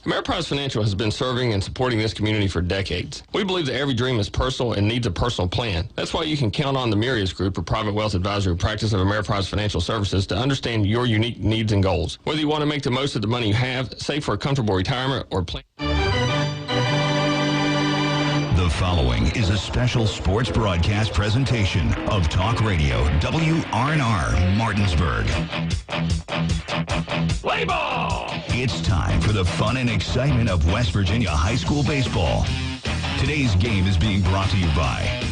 Ameriprise Financial has been serving and supporting this community for decades. We believe that every dream is personal and needs a personal plan. That's why you can count on the Mirius Group, a private wealth advisory practice of Ameriprise Financial Services, to understand your unique needs and goals. Whether you want to make the most of the money you have, save for a comfortable retirement, or plan. The following is a special sports broadcast presentation of Talk Radio WRNR Martinsburg. Play ball! It's time for the fun and excitement of West Virginia high school baseball. Today's game is being brought to you by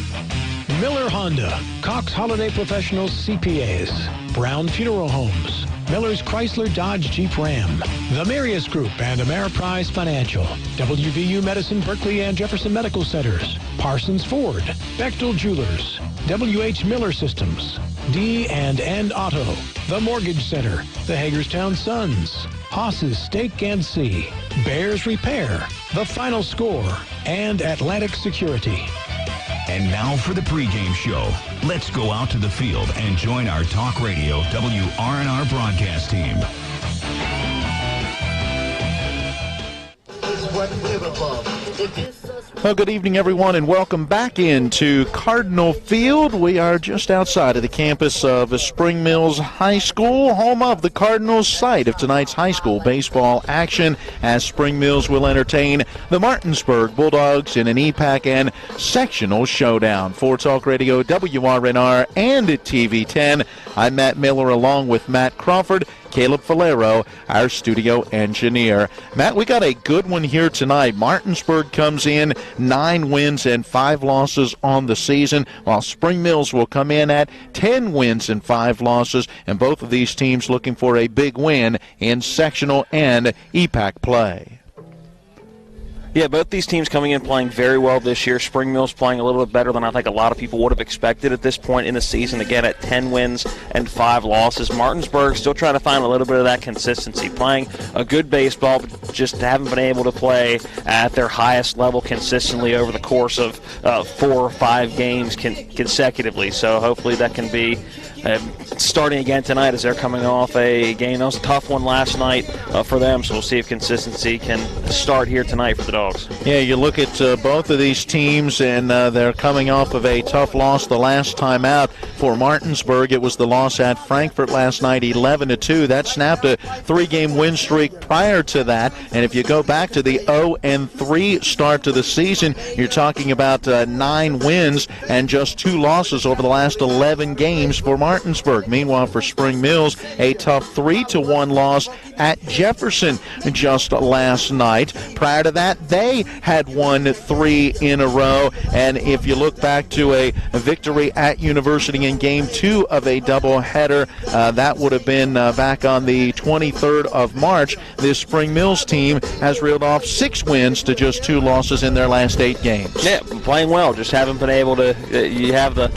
Miller Honda, Cox Holiday Professionals CPAs, Brown Funeral Homes, Miller's Chrysler Dodge Jeep Ram, the Mirius Group and Ameriprise Financial, WVU Medicine Berkeley and Jefferson Medical Centers, Parsons Ford, Bechtel Jewelers, WH Miller Systems, D&N Auto, The Mortgage Center, the Hagerstown Suns, Haas's Steak and Sea, Bears Repair, The Final Score, and Atlantic Security. And now for the pregame show. Let's go out to the field and join our Talk Radio WRNR broadcast team. Well, good evening, everyone, and welcome back into Cardinal Field. We are just outside of the campus of Spring Mills High School, home of the Cardinals, site of tonight's high school baseball action, as Spring Mills will entertain the Martinsburg Bulldogs in an EPAC and sectional showdown. For Talk Radio WRNR and TV 10, I'm Matt Miller along with Matt Crawford, Caleb Falero, our studio engineer. Matt, we got a good one here tonight. Martinsburg comes in 9 wins and 5 losses on the season, while Spring Mills will come in at 10 wins and 5 losses, and both of these teams looking for a big win in sectional and EPAC play. Yeah, both these teams coming in playing very well this year. Spring Mills playing a little bit better than I think a lot of people would have expected at this point in the season. Again, at 10 wins and 5 losses. Martinsburg still trying to find a little bit of that consistency. Playing a good baseball, but just haven't been able to play at their highest level consistently over the course of 4 or 5 games consecutively. So hopefully that can be starting again tonight as they're coming off a game. That was a tough one last night for them, so we'll see if consistency can start here tonight for the Dogs. Yeah, you look at both of these teams, and they're coming off of a tough loss the last time out. For Martinsburg, it was the loss at Frankfort last night, 11-2. That snapped a 3-game win streak prior to that, and if you go back to the 0-3 start to the season, you're talking about 9 wins and just 2 losses over the last 11 games for Martinsburg. Meanwhile, for Spring Mills, a tough 3-1 loss at Jefferson just last night. Prior to that, they had won 3 in a row, and if you look back to a victory at University in Game 2 of a doubleheader, that would have been back on the 23rd of March. This Spring Mills team has reeled off 6 wins to just 2 losses in their last 8 games. Yeah, playing well, just haven't been able to. You have the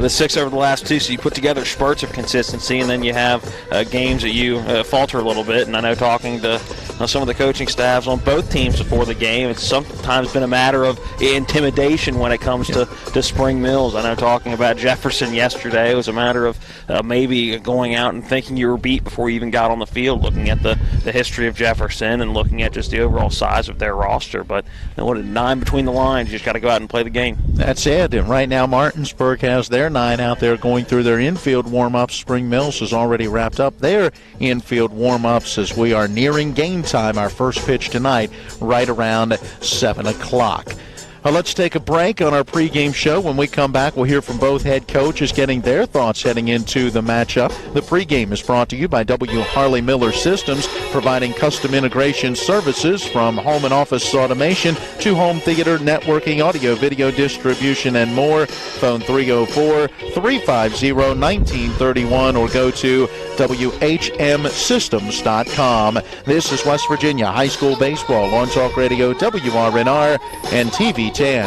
6 over the last 2, so you put together spurts of consistency, and then you have games that you falter a little bit. And I know talking to some of the coaching staffs on both teams before the game, it's sometimes been a matter of intimidation when it comes to Spring Mills. I know talking about Jefferson yesterday, it was a matter of maybe going out and thinking you were beat before you even got on the field, looking at the history of Jefferson and looking at just the overall size of their roster. But 9 between the lines, you just got to go out and play the game. That's it. And right now, Martinsburg has their 9 out there going through their infield warm-ups. Spring Mills has already wrapped up their infield warm-ups as we are nearing game time. Our first pitch tonight right around 7 o'clock. Let's take a break on our pregame show. When we come back, we'll hear from both head coaches getting their thoughts heading into the matchup. The pregame is brought to you by W. Harley Miller Systems, providing custom integration services from home and office automation to home theater, networking, audio, video distribution, and more. Phone 304-350-1931 or go to WHMsystems.com. This is West Virginia High School Baseball on Talk Radio WRNR and TV 10.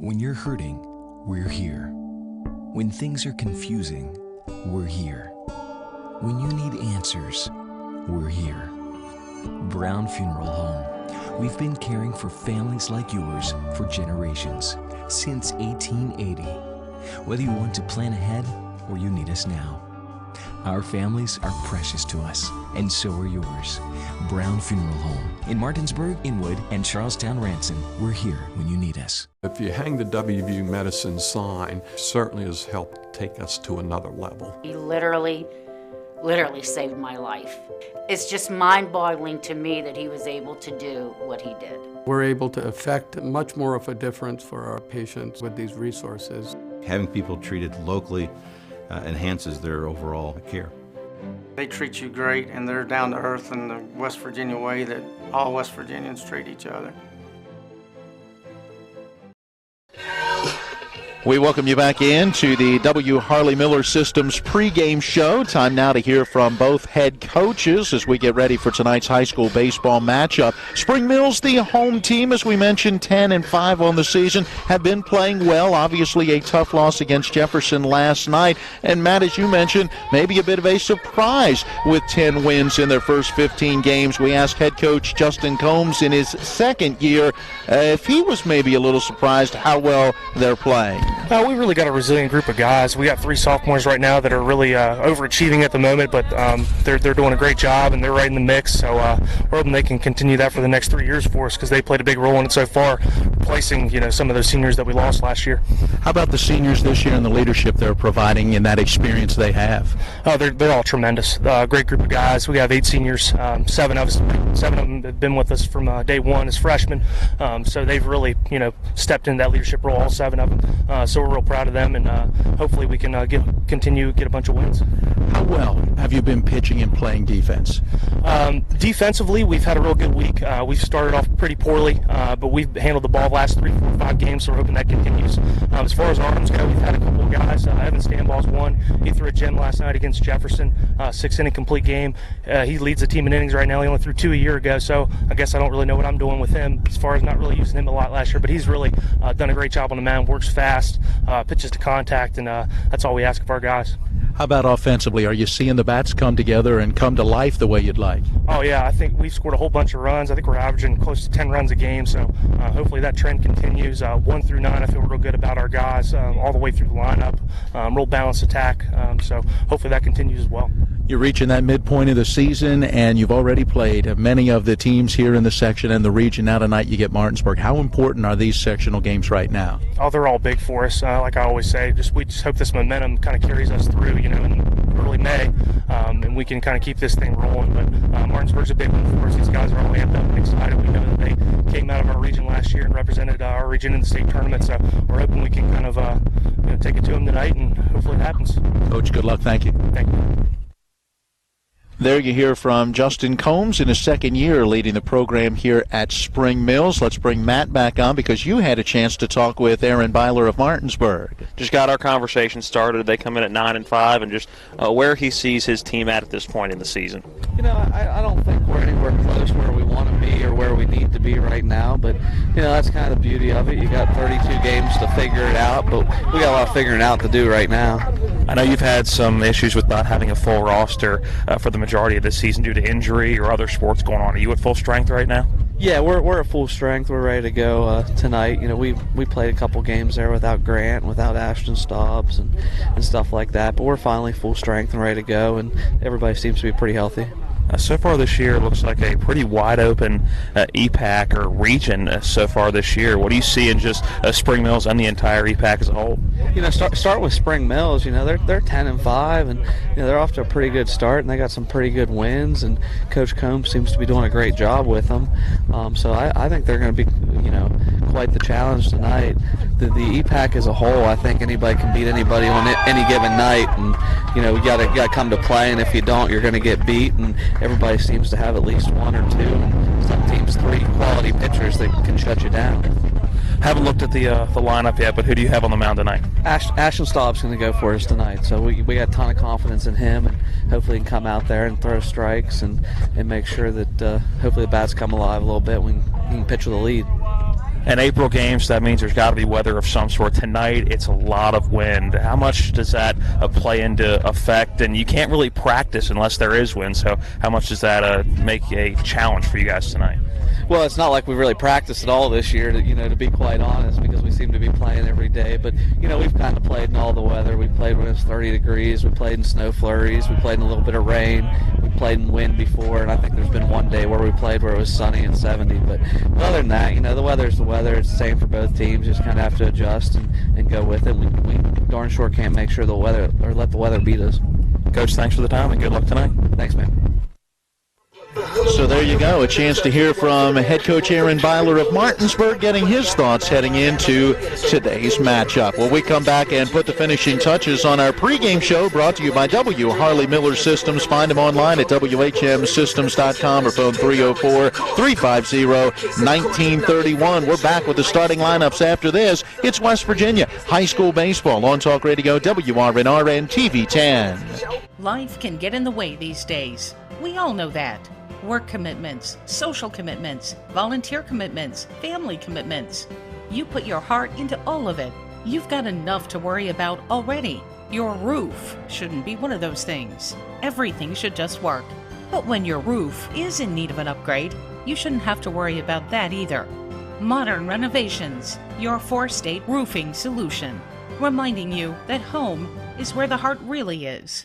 When you're hurting, we're here. When things are confusing, we're here. When you need answers, we're here. Brown Funeral Home. We've been caring for families like yours for generations, since 1880. Whether you want to plan ahead or you need us now, our families are precious to us, and so are yours. Brown Funeral Home in Martinsburg, Inwood, and Charlestown Ranson. We're here when you need us. If you hang the WVU Medicine sign, certainly has helped take us to another level. He literally saved my life. It's just mind-boggling to me that he was able to do what he did. We're able to affect much more of a difference for our patients with these resources. Having people treated locally enhances their overall care. They treat you great, and they're down to earth in the West Virginia way that all West Virginians treat each other. We welcome you back in to the W. Harley Miller Systems pregame show. Time now to hear from both head coaches as we get ready for tonight's high school baseball matchup. Spring Mills, the home team, as we mentioned, 10-5 on the season, have been playing well. Obviously a tough loss against Jefferson last night. And Matt, as you mentioned, maybe a bit of a surprise with 10 wins in their first 15 games. We asked head coach Justin Combs in his second year if he was maybe a little surprised how well they're playing. We really got a resilient group of guys. We got 3 sophomores right now that are really overachieving at the moment, but they're doing a great job and they're right in the mix. So we're hoping they can continue that for the next 3 years for us because they played a big role in it so far, replacing some of those seniors that we lost last year. How about the seniors this year and the leadership they're providing and that experience they have? Oh, they're all tremendous. Great group of guys. We have 8 seniors. 7 of them have been with us from day one as freshmen. So they've really stepped into that leadership role, all 7 of them. So we're real proud of them, and hopefully we can continue to get a bunch of wins. How well have you been pitching and playing defense? Defensively, we've had a real good week. We've started off pretty poorly, but we've handled the ball the last 3, 4, 5 games, so we're hoping that continues. As far as arms go, we've had a couple of guys. Evan Stanball's one. He threw a gem last night against Jefferson, 6-inning complete game. He leads the team in innings right now. He only threw 2 a year ago, so I guess I don't really know what I'm doing with him as far as not really using him a lot last year, but he's really done a great job on the mound, works fast, pitches to contact, and that's all we ask of our guys. How about offensively? Are you seeing the bats come together and come to life the way you'd like? Oh, yeah. I think we've scored a whole bunch of runs. I think we're averaging close to 10 runs a game, so hopefully that trend continues. 1 through 9, I feel real good about our guys all the way through the lineup. Real balanced attack, so hopefully that continues as well. You're reaching that midpoint of the season, and you've already played many of the teams here in the section and the region. Now tonight you get Martinsburg. How important are these sectional games right now? Oh, they're all big for us. Like I always say, we just hope this momentum kind of carries us through, in early May, and we can kind of keep this thing rolling. But Martinsburg's a big one for us. These guys are all amped up and excited. We know that they came out of our region last year and represented our region in the state tournament, so we're hoping we can kind of take it to them tonight, and hopefully it happens. Coach, good luck. Thank you. Thank you. There you hear from Justin Combs in his second year leading the program here at Spring Mills. Let's bring Matt back on because you had a chance to talk with Aaron Byler of Martinsburg. Just got our conversation started. They come in at 9-5, and just where he sees his team at this point in the season. I don't think we're anywhere close where we want to be or where we need to be right now, but that's kind of the beauty of it. You got 32 games to figure it out, but we got a lot of figuring out to do right now. I know you've had some issues with not having a full roster for the majority of this season due to injury or other sports going on. Are you at full strength right now? Yeah, we're at full strength. We're ready to go tonight. We played a couple games there without Grant, without Ashton Stobbs and stuff like that, but we're finally full strength and ready to go, and everybody seems to be pretty healthy. So far this year, it looks like a pretty wide-open EPAC or region so far this year. What do you see in just Spring Mills and the entire EPAC as a whole? Start with Spring Mills. They're 10-5, and they're off to a pretty good start, and they got some pretty good wins. And Coach Combs seems to be doing a great job with them. So I think they're going to be, quite the challenge tonight. The EPAC as a whole, I think anybody can beat anybody on any given night, and you got to come to play. And if you don't, you're going to get beat. And everybody seems to have at least 1 or 2, and some teams 3 quality pitchers that can shut you down. Haven't looked at the lineup yet, but who do you have on the mound tonight? Ashton Staub's going to go for us tonight, so we got a ton of confidence in him, and hopefully he can come out there and throw strikes and make sure that hopefully the bats come alive a little bit when he can pitch with a lead. An April game, so that means there's got to be weather of some sort. Tonight, it's a lot of wind. How much does that play into effect? And you can't really practice unless there is wind, so how much does that make a challenge for you guys tonight? Well, it's not like we really practiced at all this year, to be quite honest, because we seem to be playing every day. But, we've kind of played in all the weather. We played when it was 30 degrees. We played in snow flurries. We played in a little bit of rain. We played in wind before, and I think there's been one day where we played where it was sunny and 70. But other than that, the weather's the weather. It's the same for both teams. Just kind of have to adjust and go with it. We darn sure can't make sure the weather or let the weather beat us. Coach, thanks for the time and good luck tonight. Thanks, man. So there you go, a chance to hear from head coach Aaron Byler of Martinsburg getting his thoughts heading into today's matchup. Well, we come back and put the finishing touches on our pregame show brought to you by W. Harley Miller Systems. Find them online at WHMsystems.com or phone 304-350-1931. We're back with the starting lineups after this. It's West Virginia High School Baseball on Talk Radio, WRNR and TV 10. Life can get in the way these days. We all know that. Work commitments, social commitments, volunteer commitments, family commitments. You put your heart into all of it. You've got enough to worry about already. Your roof shouldn't be one of those things. Everything should just work. But when your roof is in need of an upgrade, you shouldn't have to worry about that either. Modern Renovations, your 4-state roofing solution. Reminding you that home is where the heart really is.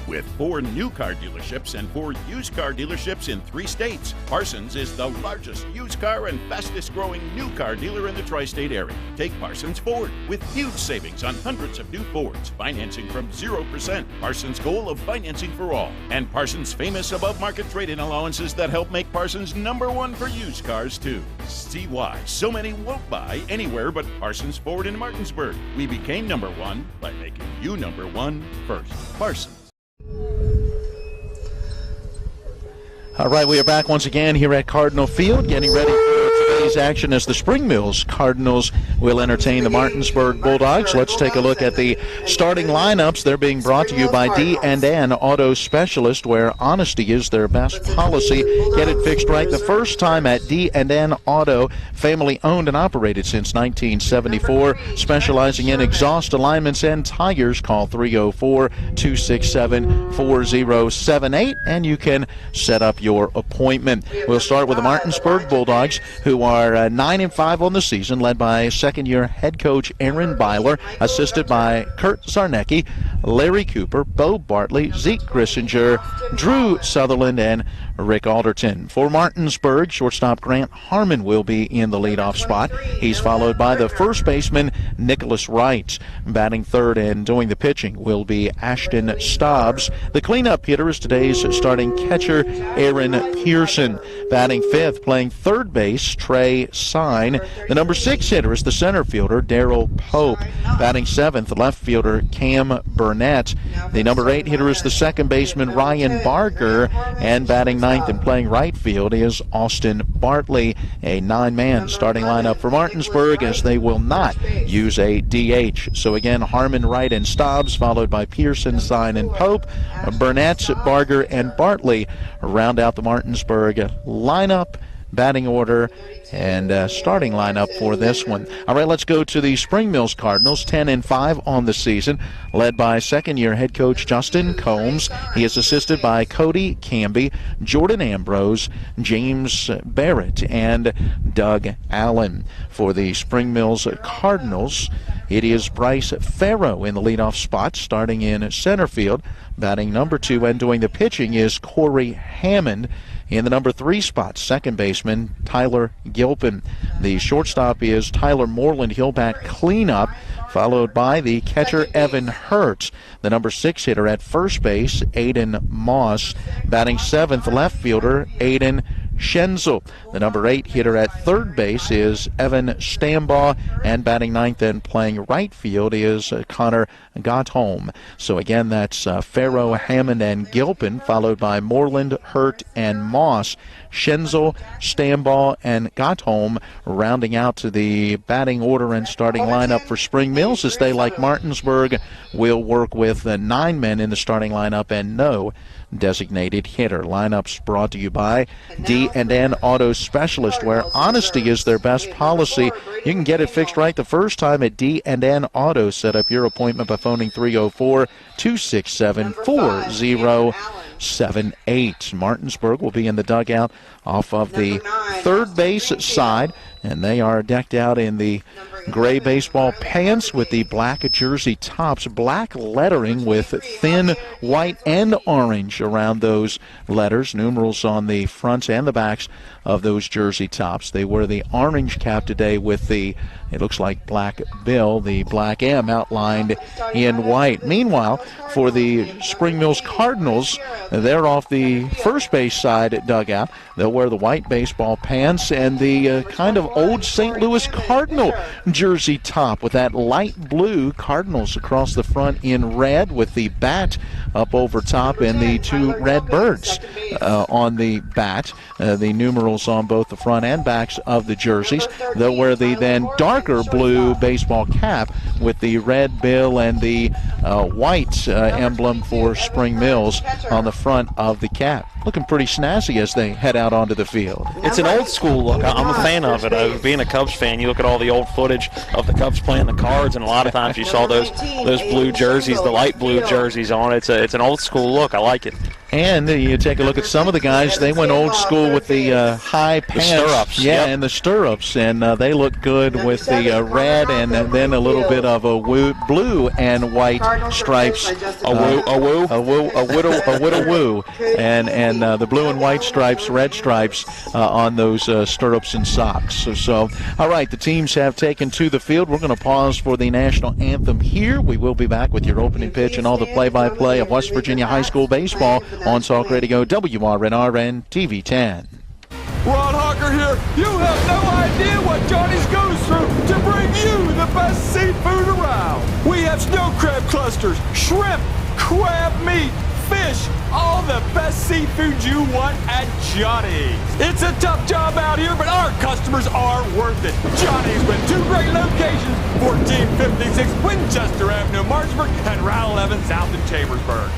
With 4 new car dealerships and 4 used car dealerships in 3 states, Parsons is the largest used car and fastest growing new car dealer in the tri-state area. Take Parsons Ford with huge savings on hundreds of new Fords, financing from 0%, Parsons' goal of financing for all, and Parsons' famous above-market trade-in allowances that help make Parsons #1 for used cars too. See why so many won't buy anywhere but Parsons Ford in Martinsburg. We became #1 by making you #1 first. Parsons. All right, we are back once again here at Cardinal Field, getting ready for today's action as the Spring Mills Cardinals will entertain the Martinsburg Bulldogs. Let's take a look at the starting lineups. They're being brought to you by D&N Auto Specialist, where honesty is their best policy. Get it fixed right the first time at D&N Auto, family owned and operated since 1974, specializing in exhaust alignments and tires. Call 304-267-4078, and you can set up your appointment. We'll start with the Martinsburg Bulldogs, who are 9-5 on the season, led by second-year head coach Aaron Byler, assisted by Kurt Zarnecki, Larry Cooper, Bo Bartley, Zeke Grissinger, Drew Sutherland, and Rick Alderton. For Martinsburg, shortstop Grant Harmon will be in the leadoff spot. He's followed by the first baseman Nicholas Wright. Batting third and doing the pitching will be Ashton Stobbs. The cleanup hitter is today's starting catcher Aaron Pearson. Batting fifth, playing third base, Trey Sine. The number 6 hitter is the center fielder Darrell Pope. Batting seventh, left fielder Cam Burnett. The number 8 hitter is the second baseman Ryan Barker, and batting ninth and playing right field is Austin Bartley. A 9-man starting lineup for Martinsburg, as they will not use a DH. So again, Harmon, Wright, and Stobbs, followed by Pearson, Sine, and Pope. Burnett, Barger, and Bartley round out the Martinsburg lineup, batting order, and starting lineup for this one. All right, let's go to the Spring Mills Cardinals, 10-5 on the season, led by second-year head coach Justin Combs. He is assisted by Cody Camby, Jordan Ambrose, James Barrett, and Doug Allen. For the Spring Mills Cardinals, it is Bryce Farrow in the leadoff spot, starting in center field. Batting number 2 and doing the pitching is Corey Hammond. In the number 3 spot, second baseman Tyler Gilpin. The shortstop is Tyler Moreland. He'll bat cleanup, followed by the catcher Evan Hertz. The number 6 hitter at first base, Aiden Moss. Batting seventh, left fielder Aiden Schenzel. The number 8 hitter at third base is Evan Stambaugh, and batting ninth and playing right field is Connor Gottholm. So again, that's Farrow, Hammond, and Gilpin, followed by Moreland, Hurt, and Moss. Schenzel, Stambaugh, and Gottholm rounding out to the batting order and starting lineup for Spring Mills, as they, like Martinsburg, will work with 9 men in the starting lineup and no designated hitter. Lineups brought to you by D&N Auto Specialist, where honesty is their best policy. You can get it fixed right the first time at D&N Auto. Set up your appointment by phoning 304-267-4078. Martinsburg will be in the dugout off of the third base side, and they are decked out in the gray baseball pants with the black jersey tops, black lettering with thin white and orange around those letters, numerals on the fronts and the backs of those jersey tops. They wear the orange cap today with the, it looks like black bill, the black M outlined in white. Meanwhile, for the Spring Mills Cardinals, they're off the first base side dugout. They'll wear the white baseball pants and the kind of old St. Louis Cardinal jersey top with that light blue Cardinals across the front in red with the bat up over top and the 2 red birds on the bat. The numerals on both the front and backs of the jerseys. They'll wear the then darker blue baseball cap with the red bill and the white emblem for Spring Mills on the front of the cap. Looking pretty snazzy as they head out onto the field. It's an old school look. I'm a fan of it. Being a Cubs fan, you look at all the old footage of the Cubs playing the Cards, and a lot of times you saw those blue jerseys, the light blue jerseys on. It's an old school look. I like it. And you take a look at some of the guys, they went old school with the high pants. The stirrups. Yeah, yep. And the stirrups, and they look good with the red and then a little bit of a blue and white stripes. A woo. And the blue and white stripes, red stripes on those stirrups and socks. So, all right, the teams have taken to the field. We're going to pause for the national anthem here. We will be back with your opening pitch and all the play-by-play of West Virginia high school baseball on Talk Radio, WRNR, and TV 10. Ron Hawker here. You have no idea what Johnny's goes through to bring you the best seafood around. We have snow crab clusters, shrimp, crab meat, fish, all the best seafood you want at Johnny's. It's a tough job out here, but our customers are worth it. Johnny's with 2 great locations, 1456 Winchester Avenue, Martinsburg, and Route 11 south in Chambersburg.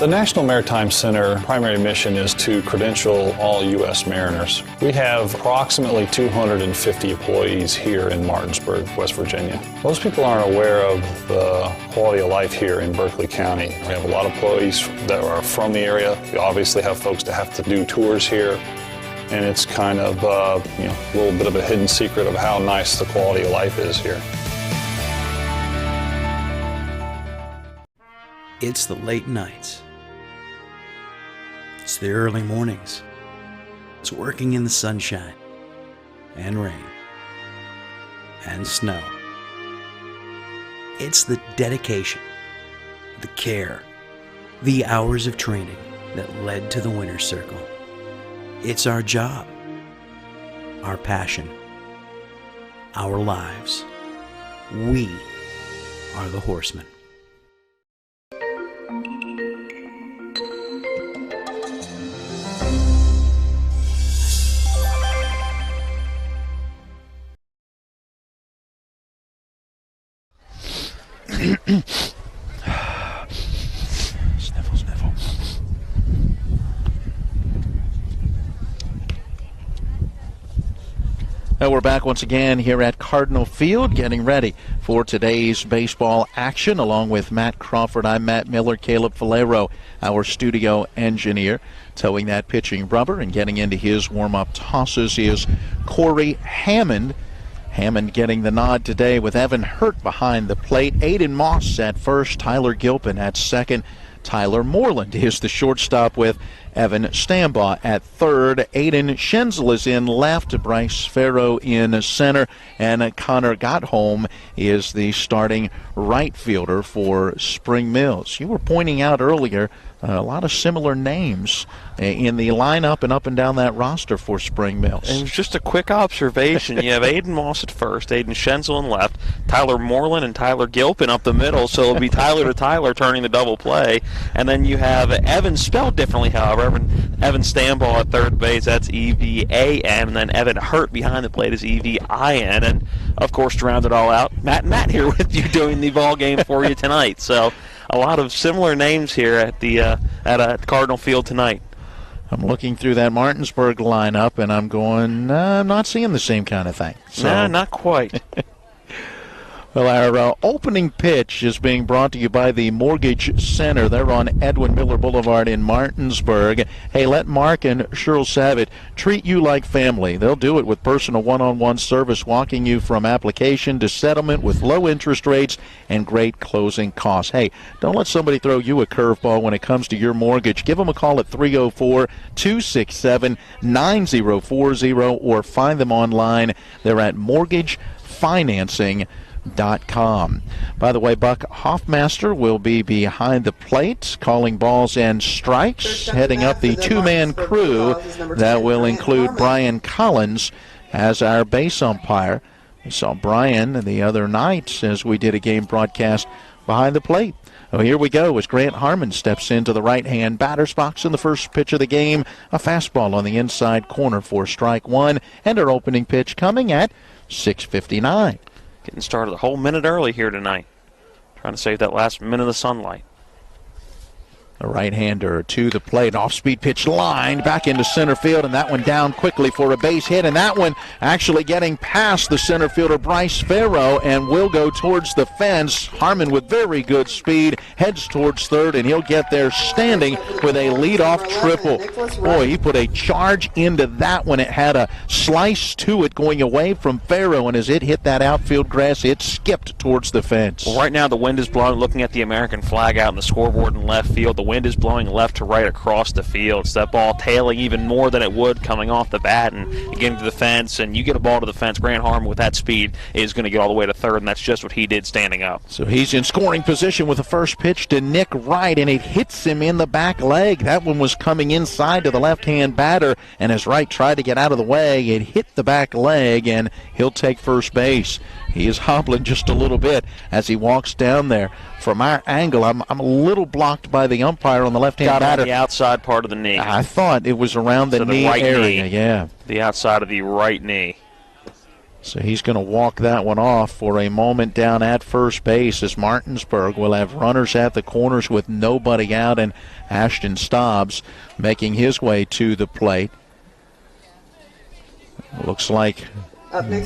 The National Maritime Center primary mission is to credential all U.S. mariners. We have approximately 250 employees here in Martinsburg, West Virginia. Most people aren't aware of the quality of life here in Berkeley County. We have a lot of employees that are from the area. We obviously have folks that have to do tours here, and it's kind of a little bit of a hidden secret of how nice the quality of life is here. It's the late nights. It's the early mornings. It's working in the sunshine and rain and snow. It's the dedication, the care, the hours of training that led to the winner's circle. It's our job, our passion, our lives. We are the Horsemen. Sniffle. Well, we're back once again here at Cardinal Field, getting ready for today's baseball action. Along with Matt Crawford, I'm Matt Miller. Caleb Falero, our studio engineer, towing that pitching rubber and getting into his warm-up tosses is Corey Hammond. Hammond getting the nod today with Evan Hurt behind the plate. Aiden Moss at first, Tyler Gilpin at second. Tyler Moreland is the shortstop with Evan Stambaugh at third. Aiden Schenzel is in left. Bryce Farrow in center. And Connor Gottholm is the starting right fielder for Spring Mills. You were pointing out earlier a lot of similar names in the lineup and up and down that roster for Spring Mills. And just a quick observation. You have Aiden Moss at first, Aiden Schenzel in left, Tyler Moreland and Tyler Gilpin up the middle, so it'll be Tyler to Tyler turning the double play. And then you have Evan, spelled differently, however, Evan Stanball at third base, that's E-V-A-N, and then Evan Hurt behind the plate is E-V-I-N. And, of course, to round it all out, Matt here with you doing the ball game for you tonight. So a lot of similar names here at the Cardinal Field tonight. I'm looking through that Martinsburg lineup, and I'm going, I'm not seeing the same kind of thing. So. No, not quite. Well, our opening pitch is being brought to you by the Mortgage Center. They're on Edwin Miller Boulevard in Martinsburg. Hey, let Mark and Cheryl Savitt treat you like family. They'll do it with personal one-on-one service, walking you from application to settlement with low interest rates and great closing costs. Hey, don't let somebody throw you a curveball when it comes to your mortgage. Give them a call at 304-267-9040 or find them online. They're at mortgagefinancing.com. By the way, Buck Hoffmaster will be behind the plate, calling balls and strikes, heading up the two-man crew that will include Brian Collins as our base umpire. We saw Brian the other night as we did a game broadcast behind the plate. Oh, here we go as Grant Harmon steps into the right-hand batter's box in the first pitch of the game. A fastball on the inside corner for strike one, and our opening pitch coming at 6:59. Getting started a whole minute early here tonight. Trying to save that last minute of the sunlight. A right-hander to the plate. Off-speed pitch lined back into center field, and that one down quickly for a base hit. And that one actually getting past the center fielder Bryce Farrow and will go towards the fence. Harmon with very good speed heads towards third, and he'll get there standing with a leadoff triple. Boy, he put a charge into that one. It had a slice to it going away from Farrow, and as it hit that outfield grass, it skipped towards the fence. Well, right now the wind is blowing. Looking at the American flag out in the scoreboard in left field, the wind is blowing left to right across the field. So that ball tailing even more than it would coming off the bat and getting to the fence. And you get a ball to the fence, Grant Harmon with that speed is going to get all the way to third, and that's just what he did standing up. So he's in scoring position with the first pitch to Nick Wright, and it hits him in the back leg. That one was coming inside to the left-hand batter, and as Wright tried to get out of the way, it hit the back leg, and he'll take first base. He is hobbling just a little bit as he walks down there. From our angle, I'm a little blocked by the umpire on the left-hand batter. On the outside part of the knee. I thought it was around the knee right area, knee. Yeah. The outside of the right knee. So he's going to walk that one off for a moment down at first base as Martinsburg will have runners at the corners with nobody out, and Ashton Stobbs making his way to the plate. Looks like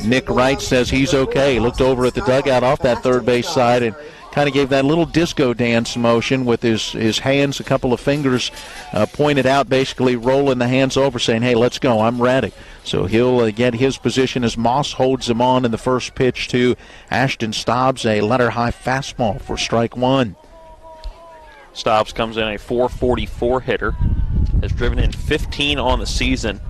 Nick Wright says he's okay. Looked over at the dugout off that third base side and kind of gave that little disco dance motion with his hands, a couple of fingers pointed out, basically rolling the hands over, saying, hey, let's go, I'm ready. So he'll get his position as Moss holds him on in the first pitch to Ashton Stobbs, a letter-high fastball for strike one. Stobbs comes in a .444 hitter, has driven in 15 on the season,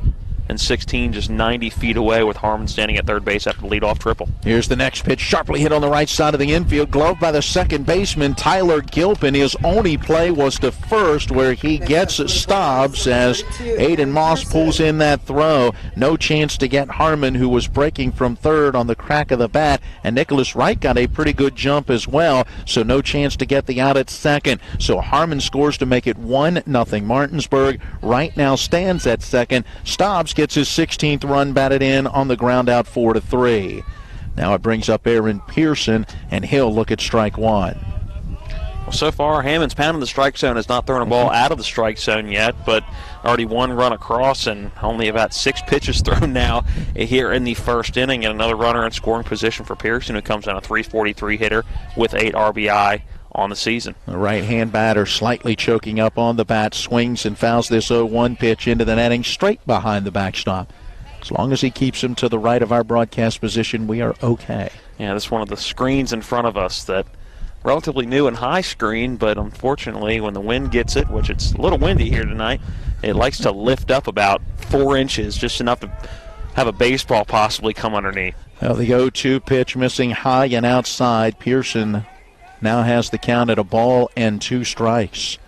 and 16 just 90 feet away with Harmon standing at third base after the leadoff triple. Here's the next pitch, sharply hit on the right side of the infield, gloved by the second baseman, Tyler Gilpin. His only play was to first, where he gets Stobbs as Aiden Moss pulls in that throw. No chance to get Harmon, who was breaking from third on the crack of the bat, and Nicholas Wright got a pretty good jump as well, so no chance to get the out at second. So Harmon scores to make it 1-0 Martinsburg. Wright now stands at second. Stobbs gets his 16th run batted in on the ground out 4-3. Now it brings up Aaron Pearson, and he'll look at strike one. Well, so far, Hammond's pounding the strike zone, has not thrown a ball out of the strike zone yet, but already one run across and only about 6 pitches thrown now here in the first inning, and another runner in scoring position for Pearson, who comes on a .343 hitter with 8 RBI on the season. The right-hand batter slightly choking up on the bat, swings and fouls this 0-1 pitch into the netting straight behind the backstop. As long as he keeps him to the right of our broadcast position, we are okay. Yeah, this is one of the screens in front of us that relatively new and high screen, but unfortunately when the wind gets it, which it's a little windy here tonight, it likes to lift up about 4 inches, just enough to have a baseball possibly come underneath. Well, the 0-2 pitch missing high and outside. Pearson now has the count at 1-2 strikes.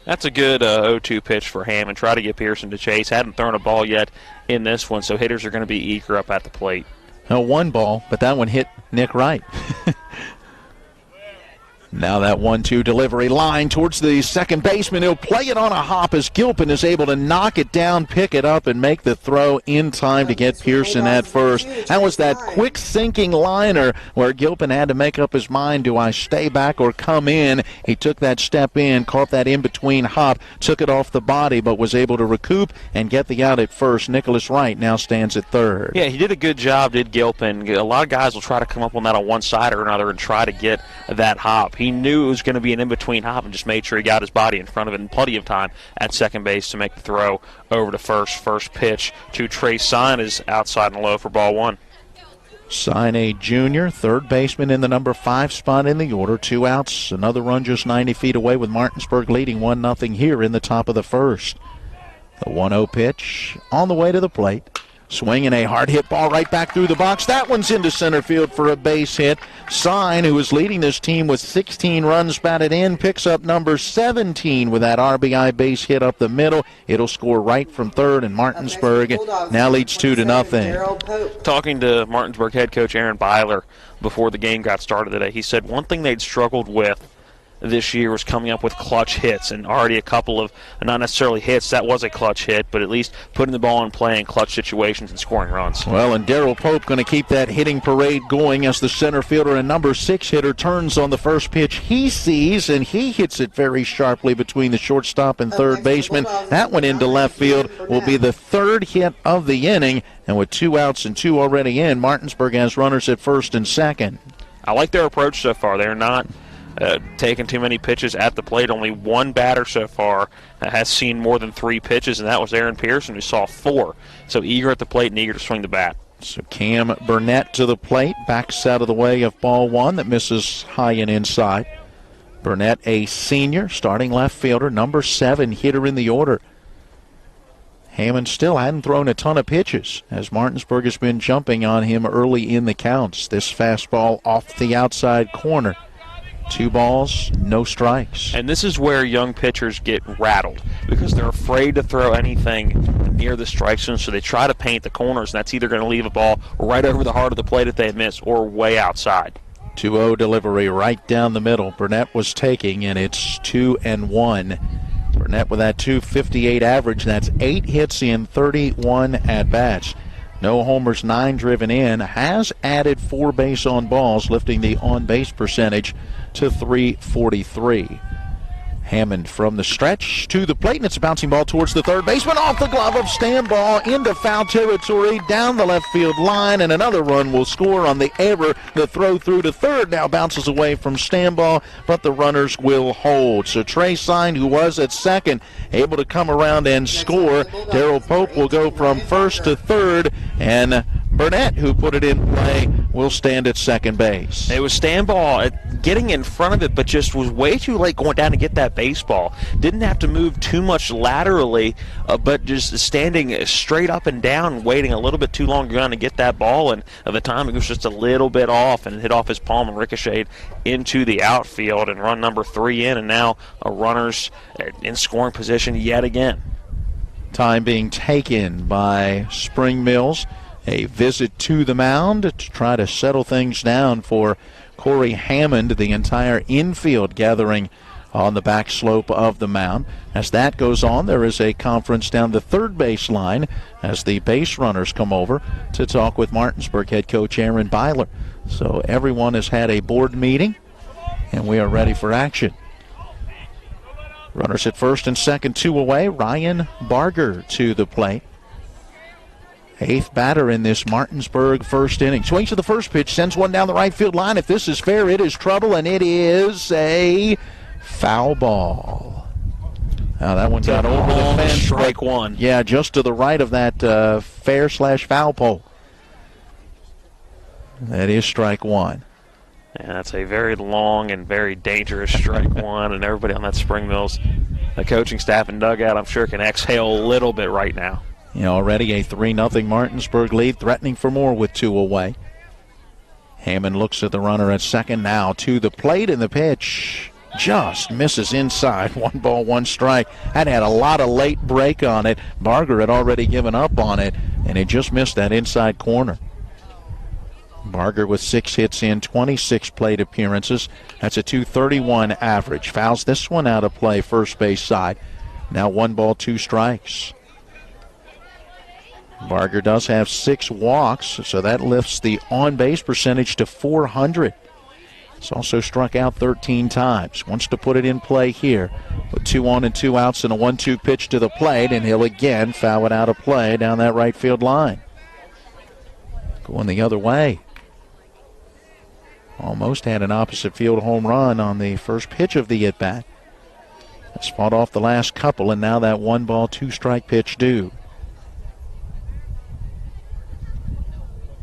That's a good 0-2 pitch for Hammond. Try to get Pearson to chase. Hadn't thrown a ball yet in this one, so hitters are going to be eager up at the plate. Now 1 ball, but that one hit Nick Wright. Now that 1-2 delivery line towards the second baseman. He'll play it on a hop as Gilpin is able to knock it down, pick it up, and make the throw in time to get Pearson at first. That was that quick sinking liner where Gilpin had to make up his mind, do I stay back or come in? He took that step in, caught that in-between hop, took it off the body, but was able to recoup and get the out at first. Nicholas Wright now stands at third. Yeah, he did a good job, did Gilpin. A lot of guys will try to come up on that on one side or another and try to get that hop. He knew it was going to be an in-between hop and just made sure he got his body in front of it in plenty of time at second base to make the throw over to first. First pitch to Trey Sign is outside and low for ball one. Sign, a junior, third baseman in the number 5 spot in the order. 2 outs, another run just 90 feet away with Martinsburg leading 1-0 here in the top of the first. The 1-0 pitch on the way to the plate. Swinging a hard hit ball right back through the box. That one's into center field for a base hit. Sign, who is leading this team with 16 runs batted in, picks up number 17 with that RBI base hit up the middle. It'll score right from third, and Martinsburg now leads 2-0. Talking to Martinsburg head coach Aaron Byler before the game got started today, he said one thing they'd struggled with this year was coming up with clutch hits, and already a couple of, not necessarily hits, that was a clutch hit, but at least putting the ball in play in clutch situations and scoring runs. Well, and Darrell Pope going to keep that hitting parade going as the center fielder and number 6 hitter turns on the first pitch he sees, and he hits it very sharply between the shortstop and third baseman. That one into left field will be the third hit of the inning, and with 2 outs and 2 already in, Martinsburg has runners at first and second. I like their approach so far. They're not taking too many pitches at the plate. Only one batter so far has seen more than 3 pitches, and that was Aaron Pearson, who saw 4. So eager at the plate and eager to swing the bat. So Cam Burnett to the plate, backs out of the way of ball one that misses high and inside. Burnett, a senior, starting left fielder, number 7 hitter in the order. Hammond still hadn't thrown a ton of pitches as Martinsburg has been jumping on him early in the counts. This fastball off the outside corner. 2 balls, no strikes. And this is where young pitchers get rattled because they're afraid to throw anything near the strike zone, so they try to paint the corners, and that's either going to leave a ball right over the heart of the plate if they miss or way outside. 2-0 delivery right down the middle. Burnett was taking, and it's 2-1. Burnett with that .258 average. That's 8 hits in 31 at-bats. No homers, 9 driven in. Has added 4 base on balls, lifting the on-base percentage to .343. Hammond from the stretch to the plate, and it's a bouncing ball towards the third baseman. Off the glove of Stanball into foul territory, down the left field line, and another run will score on the error. The throw through to third now bounces away from Stanball, but the runners will hold. So Trey Sign, who was at second, able to come around and score. Darrell Pope will go from first to third, and Burnett, who put it in play, will stand at second base. It was Stanball getting in front of it, but just was way too late going down to get that baseball. Didn't have to move too much laterally, but just standing straight up and down, waiting a little bit too long to get that ball, and at the time it was just a little bit off and hit off his palm and ricocheted into the outfield, and run number 3 in, and now a runner's in scoring position yet again. Time being taken by Spring Mills. A visit to the mound to try to settle things down for Corey Hammond. The entire infield gathering on the back slope of the mound. As that goes on, there is a conference down the third base line as the base runners come over to talk with Martinsburg head coach Aaron Byler. So everyone has had a board meeting, and we are ready for action. Runners at first and second, 2 away. Ryan Barger to the plate. 8th batter in this Martinsburg first inning. Swings to the first pitch, sends one down the right field line. If this is fair, it is trouble, and it is a foul ball. Now that one got over the fence. Strike one. Yeah, just to the right of that fair/foul pole. That is strike one. Yeah, that's a very long and very dangerous strike one, and everybody on that Spring Mills, the coaching staff and dugout, I'm sure can exhale a little bit right now. Already a 3-0 Martinsburg lead, threatening for more with 2 away. Hammond looks at the runner at second now to the plate, and the pitch just misses inside. 1 ball, 1 strike. That had a lot of late break on it. Barger had already given up on it, and it just missed that inside corner. Barger with 6 hits in 26 plate appearances. That's a .231 average. Fouls this one out of play, first base side. Now 1 ball, 2 strikes. Barger does have 6 walks, so that lifts the on-base percentage to .400. He's also struck out 13 times. Wants to put it in play here with 2 on and 2 outs and a 1-2 pitch to the plate, and he'll again foul it out of play down that right field line. Going the other way. Almost had an opposite field home run on the first pitch of the at-bat. Has fought off the last couple, and now that 1 ball, 2 strike pitch due.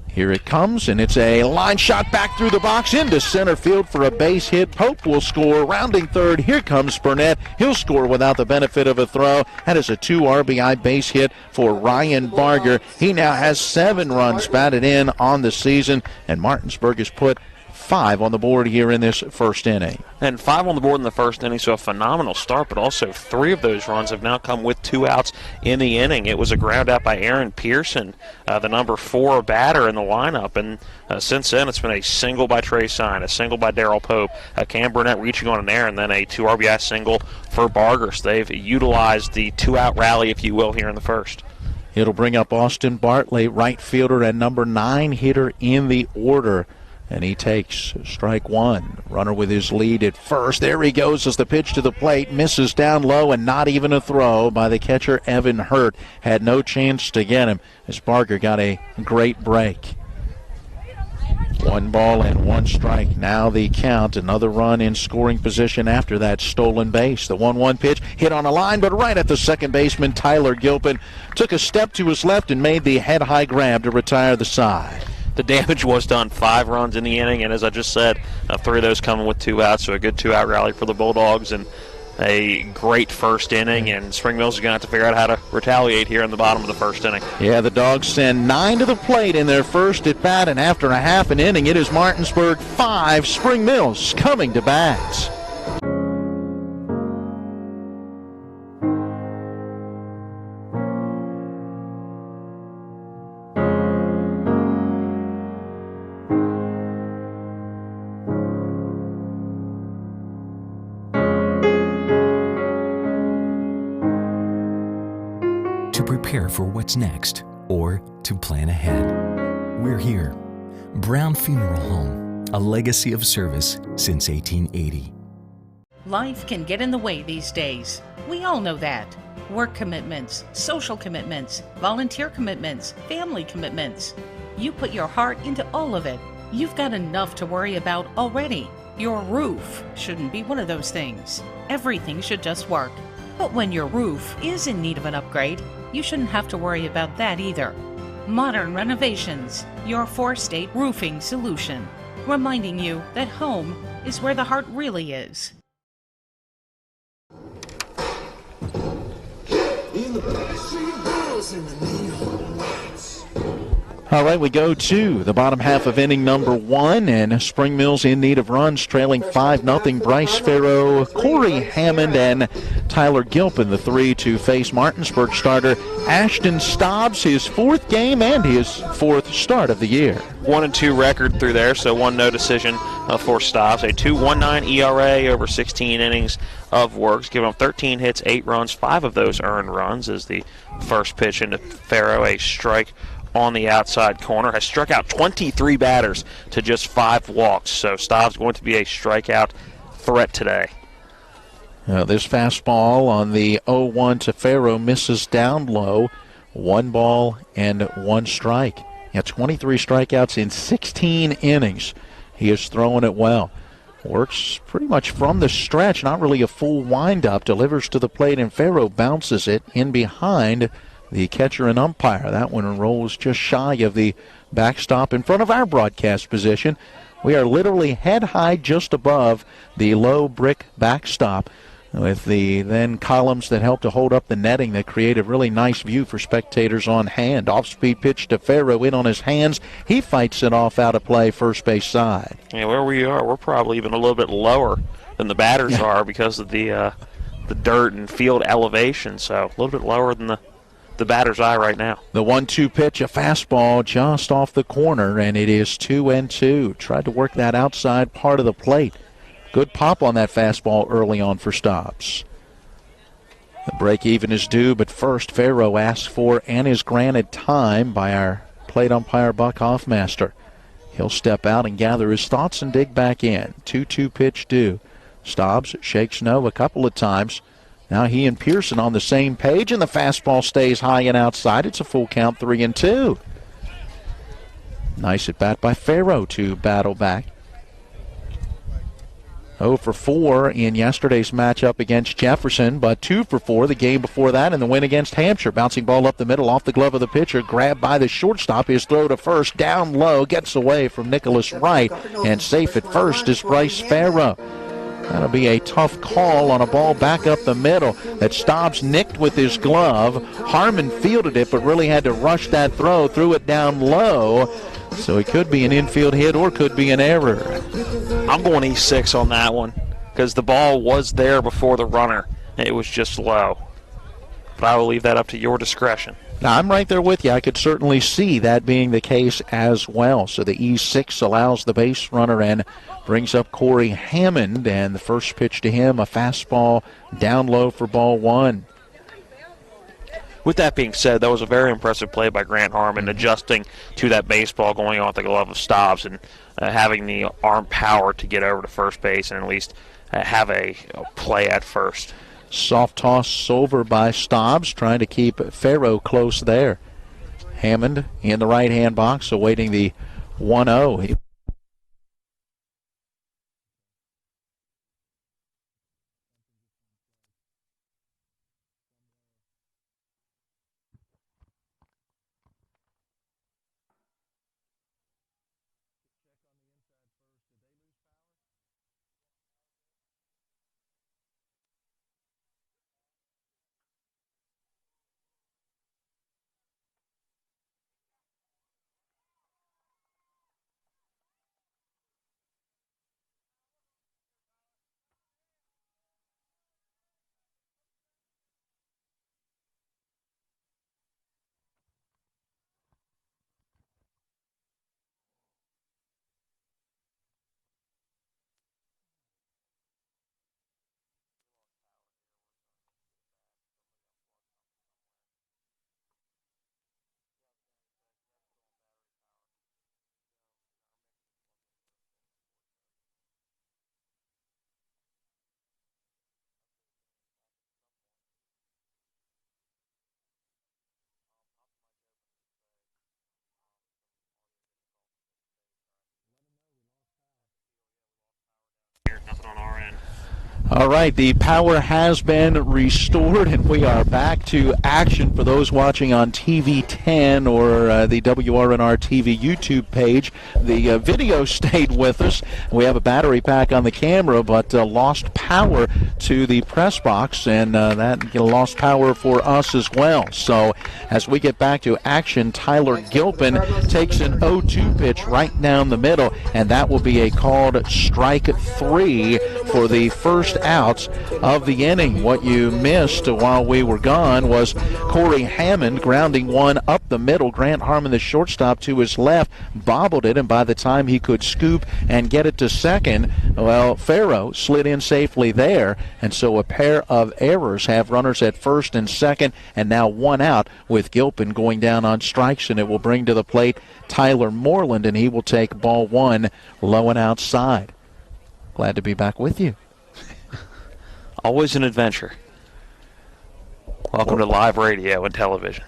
Here it comes, and it's a line shot back through the box into center field for a base hit. Pope will score. Rounding third, here comes Burnett. He'll score without the benefit of a throw. That is a 2 RBI base hit for Ryan Barger. He now has 7 runs batted in on the season, and Martinsburg has put 5 on the board here in this first inning. And 5 on the board in the first inning, so a phenomenal start, but also 3 of those runs have now come with 2 outs in the inning. It was a ground out by Aaron Pearson, the number 4 batter in the lineup, and since then it's been a single by Trey Sign, a single by Darrell Pope, Cam Burnett reaching on an error, and then a 2 RBI single for Barger. So they've utilized the 2-out rally, if you will, here in the first. It'll bring up Austin Bartley, right fielder and number 9 hitter in the order. And he takes strike 1. Runner with his lead at first. There he goes as the pitch to the plate. Misses down low, and not even a throw by the catcher, Evan Hurt. Had no chance to get him as Barger got a great break. 1 ball and 1 strike. Now the count. Another run in scoring position after that stolen base. The 1-1 pitch hit on a line, but right at the second baseman, Tyler Gilpin took a step to his left and made the head-high grab to retire the side. The damage was done. 5 runs in the inning, and as I just said, 3 of those coming with 2 outs, so a good 2-out rally for the Bulldogs, and a great first inning, and Spring Mills is going to have to figure out how to retaliate here in the bottom of the first inning. Yeah, the Dogs send 9 to the plate in their first at-bat, and after a half an inning, it is Martinsburg 5, Spring Mills coming to bat. Prepare for what's next, or to plan ahead. We're here. Brown Funeral Home, a legacy of service since 1880. Life can get in the way these days. We all know that. Work commitments, social commitments, volunteer commitments, family commitments. You put your heart into all of it. You've got enough to worry about already. Your roof shouldn't be one of those things. Everything should just work. But when your roof is in need of an upgrade, you shouldn't have to worry about that either. Modern Renovations, your 4-state roofing solution. Reminding you that home is where the heart really is. All right, we go to the bottom half of inning number 1, and Spring Mills in need of runs, trailing 5-0. Bryce Farrow, Corey Hammond, and Tyler Gilpin, the 3 to face Martinsburg starter Ashton Stobbs, his 4th game and his 4th start of the year. 1-2 record through there, so 1 no decision for Stobbs. A 2.19 ERA over 16 innings of work, giving him 13 hits, 8 runs, 5 of those earned runs as the first pitch into Farrow, a strike on the outside corner. Has struck out 23 batters to just 5 walks, so Stobbs going to be a strikeout threat today. This fastball on the 0-1 to Farrow misses down low. 1 ball and 1 strike. 23 strikeouts in 16 innings. He is throwing it well. Works pretty much from the stretch, not really a full windup. Delivers to the plate, and Farrow bounces it in behind the catcher and umpire. That one rolls just shy of the backstop in front of our broadcast position. We are literally head high just above the low brick backstop, with the then columns that help to hold up the netting that create a really nice view for spectators on hand. Off-speed pitch to Farrow in on his hands. He fights it off out of play, first base side. Yeah, where we are, we're probably even a little bit lower than the batters are because of the dirt and field elevation, so a little bit lower than the batter's eye right now. The 1-2 pitch, a fastball just off the corner, and it is 2-2. Tried to work that outside part of the plate. Good pop on that fastball early on for Stobbs. The break even is due, but first Farrow asks for and is granted time by our plate umpire Buck Hoffmaster. He'll step out and gather his thoughts and dig back in. 2-2 pitch due. Stobbs shakes no a couple of times. Now he and Pearson on the same page, and the fastball stays high and outside. It's a full count, 3-2. Nice at bat by Farrow to battle back. 0 for 4 in yesterday's matchup against Jefferson, but 2 for 4 the game before that in the win against Hampshire. Bouncing ball up the middle off the glove of the pitcher, grabbed by the shortstop. His throw to first, down low, gets away from Nicholas Wright, and safe at first is Bryce Farrow. That'll be a tough call on a ball back up the middle that Stobbs nicked with his glove. Harmon fielded it, but really had to rush that throw, threw it down low. So it could be an infield hit or could be an error. I'm going E6 on that one because the ball was there before the runner. It was just low. But I will leave that up to your discretion. Now, I'm right there with you. I could certainly see that being the case as well. So the E6 allows the base runner and brings up Corey Hammond. And the first pitch to him, a fastball down low for ball 1. With that being said, that was a very impressive play by Grant Harmon, adjusting to that baseball going off the glove of Stobbs and having the arm power to get over to first base and at least have a play at first. Soft toss over by Stobbs, trying to keep Farrow close there. Hammond in the right-hand box, awaiting the 1-0. Nothing on our end. All right, the power has been restored, and we are back to action for those watching on TV 10 or the WRNR TV YouTube page. The video stayed with us. We have a battery pack on the camera, but lost power to the press box, and that lost power for us as well. So as we get back to action, Tyler Gilpin takes an 0-2 pitch right down the middle, and that will be a called strike 3 for the first outs of the inning. What you missed while we were gone was Corey Hammond grounding one up the middle. Grant Harmon, the shortstop, to his left, bobbled it, and by the time he could scoop and get it to second, well, Farrow slid in safely there, and so a pair of errors have runners at first and second, and now one out with Gilpin going down on strikes, and it will bring to the plate Tyler Moreland, and he will take ball 1 low and outside. Glad to be back with you. Always an adventure. Welcome to live radio and television.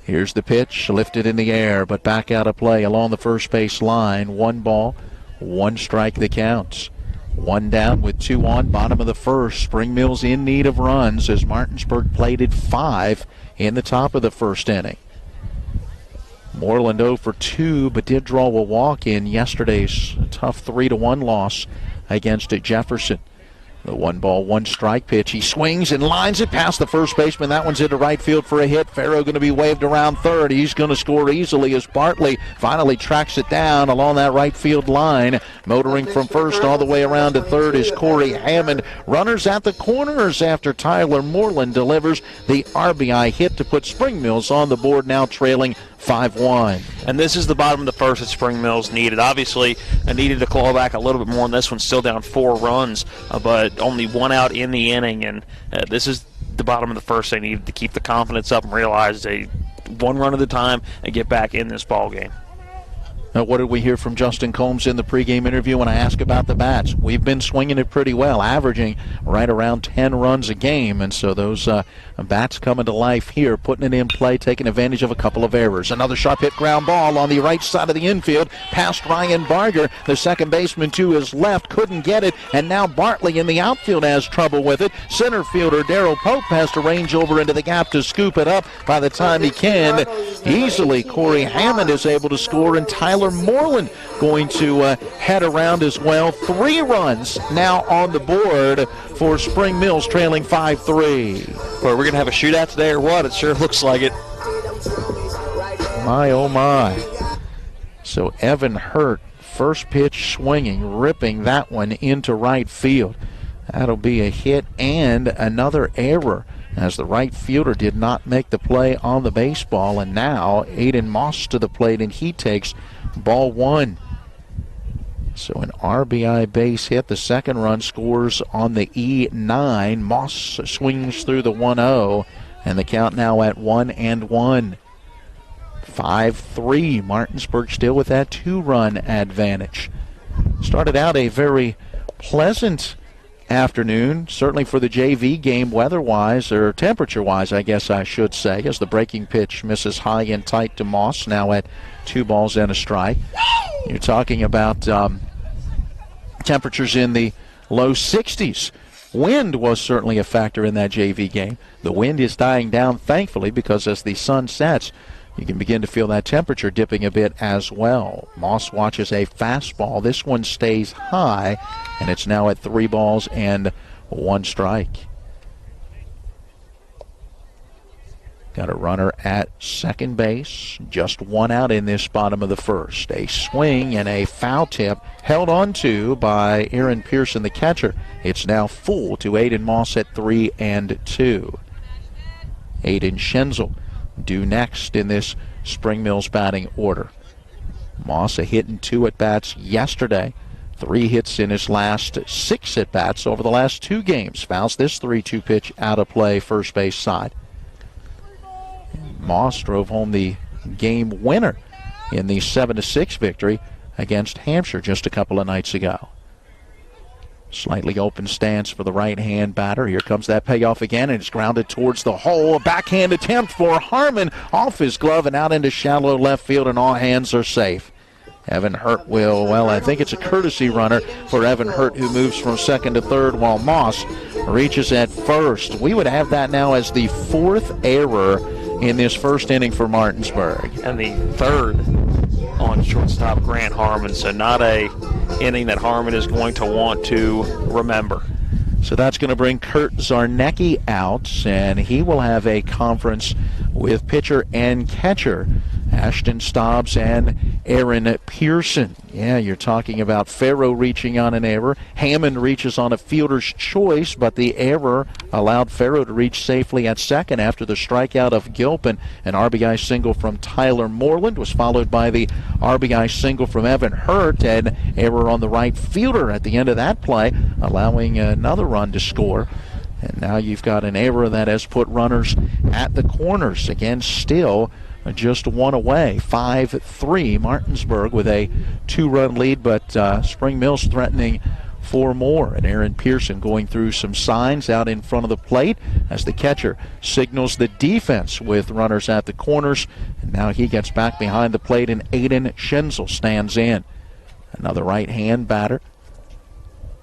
Here's the pitch, lifted in the air, but back out of play along the first base line. 1 ball, 1 strike the counts. 1 down with 2 on, bottom of the first. Spring Mills in need of runs as Martinsburg plated 5 in the top of the first inning. Moreland 0 for 2, but did draw a walk in yesterday's tough 3-1 loss against Jefferson. The 1-1 pitch. He swings and lines it past the first baseman. That one's into right field for a hit. Farrow going to be waved around third. He's going to score easily as Bartley finally tracks it down along that right field line. Motoring from first all the way around to third is Corey Hammond. Runners at the corners after Tyler Moreland delivers the RBI hit to put Spring Mills on the board, now trailing 5-1. And this is the bottom of the first that Spring Mills needed. Obviously, needed to claw back a little bit more on this one, still down 4 runs, but only 1 out in the inning. And this is the bottom of the first. They needed to keep the confidence up and realize they 1 run at a time and get back in this ball game. Now, what did we hear from Justin Combs in the pregame interview when I asked about the bats? We've been swinging it pretty well, averaging right around 10 runs a game, and so those bats coming to life here, putting it in play, taking advantage of a couple of errors. Another sharp hit ground ball on the right side of the infield, past Ryan Barger. The second baseman to his left couldn't get it, and now Bartley in the outfield has trouble with it. Center fielder Darryl Pope has to range over into the gap to scoop it up. By the time he can, easily Corey Hammond is able to score, and Tyler Moreland going to head around as well. 3 runs now on the board for Spring Mills, trailing 5-3. Well, we're going to have a shootout today or what? It sure looks like it. My, oh my. So Evan Hurt, first pitch swinging, ripping that one into right field. That'll be a hit and another error, as the right fielder did not make the play on the baseball. And now Aiden Moss to the plate, and he takes ball 1. So an RBI base hit. The second run scores on the E9. Moss swings through the 1-0, and the count now at 1-1. 5-3. Martinsburg still with that 2-run advantage. Started out a very pleasant afternoon, certainly for the JV game weather-wise, or temperature-wise, I guess I should say, as the breaking pitch misses high and tight to Moss, now at 2 balls and a strike. You're talking about temperatures in the low 60s. Wind was certainly a factor in that JV game. The wind is dying down, thankfully, because as the sun sets, you can begin to feel that temperature dipping a bit as well. Moss watches a fastball. This one stays high, and it's now at 3 balls and 1 strike. Got a runner at second base. Just 1 out in this bottom of the first. A swing and a foul tip held on to by Aaron Pearson, the catcher. It's now full to Aiden Moss at 3-2. Aiden Schenzel due next in this Spring Mills batting order. Moss a hit and 2 at-bats yesterday. 3 hits in his last 6 at-bats over the last 2 games. Fouls this 3-2 pitch out of play, first base side. Moss drove home the game winner in the 7-6 victory against Hampshire just a couple of nights ago. Slightly open stance for the right-hand batter. Here comes that payoff again, and it's grounded towards the hole. A backhand attempt for Harmon off his glove and out into shallow left field, and all hands are safe. Evan Hurt will, well, I think it's a courtesy runner for Evan Hurt, who moves from second to third while Moss reaches at first. We would have that now as the 4th error in this first inning for Martinsburg. And the 3rd on shortstop Grant Harmon, so not a inning that Harmon is going to want to remember. So that's going to bring Kurt Zarnecki out, and he will have a conference with pitcher and catcher Ashton Stobbs and Aaron Pearson. Yeah, you're talking about Farrow reaching on an error. Hammond reaches on a fielder's choice, but the error allowed Farrow to reach safely at second after the strikeout of Gilpin. An RBI single from Tyler Moreland was followed by the RBI single from Evan Hurt, and error on the right fielder at the end of that play, allowing another run to score. And now you've got an error that has put runners at the corners. Again, still just 1 away. 5-3 Martinsburg with a 2-run lead, but Spring Mills threatening 4 more. And Aaron Pearson going through some signs out in front of the plate as the catcher signals the defense with runners at the corners. And now he gets back behind the plate, and Aiden Schenzel stands in. Another right-hand batter.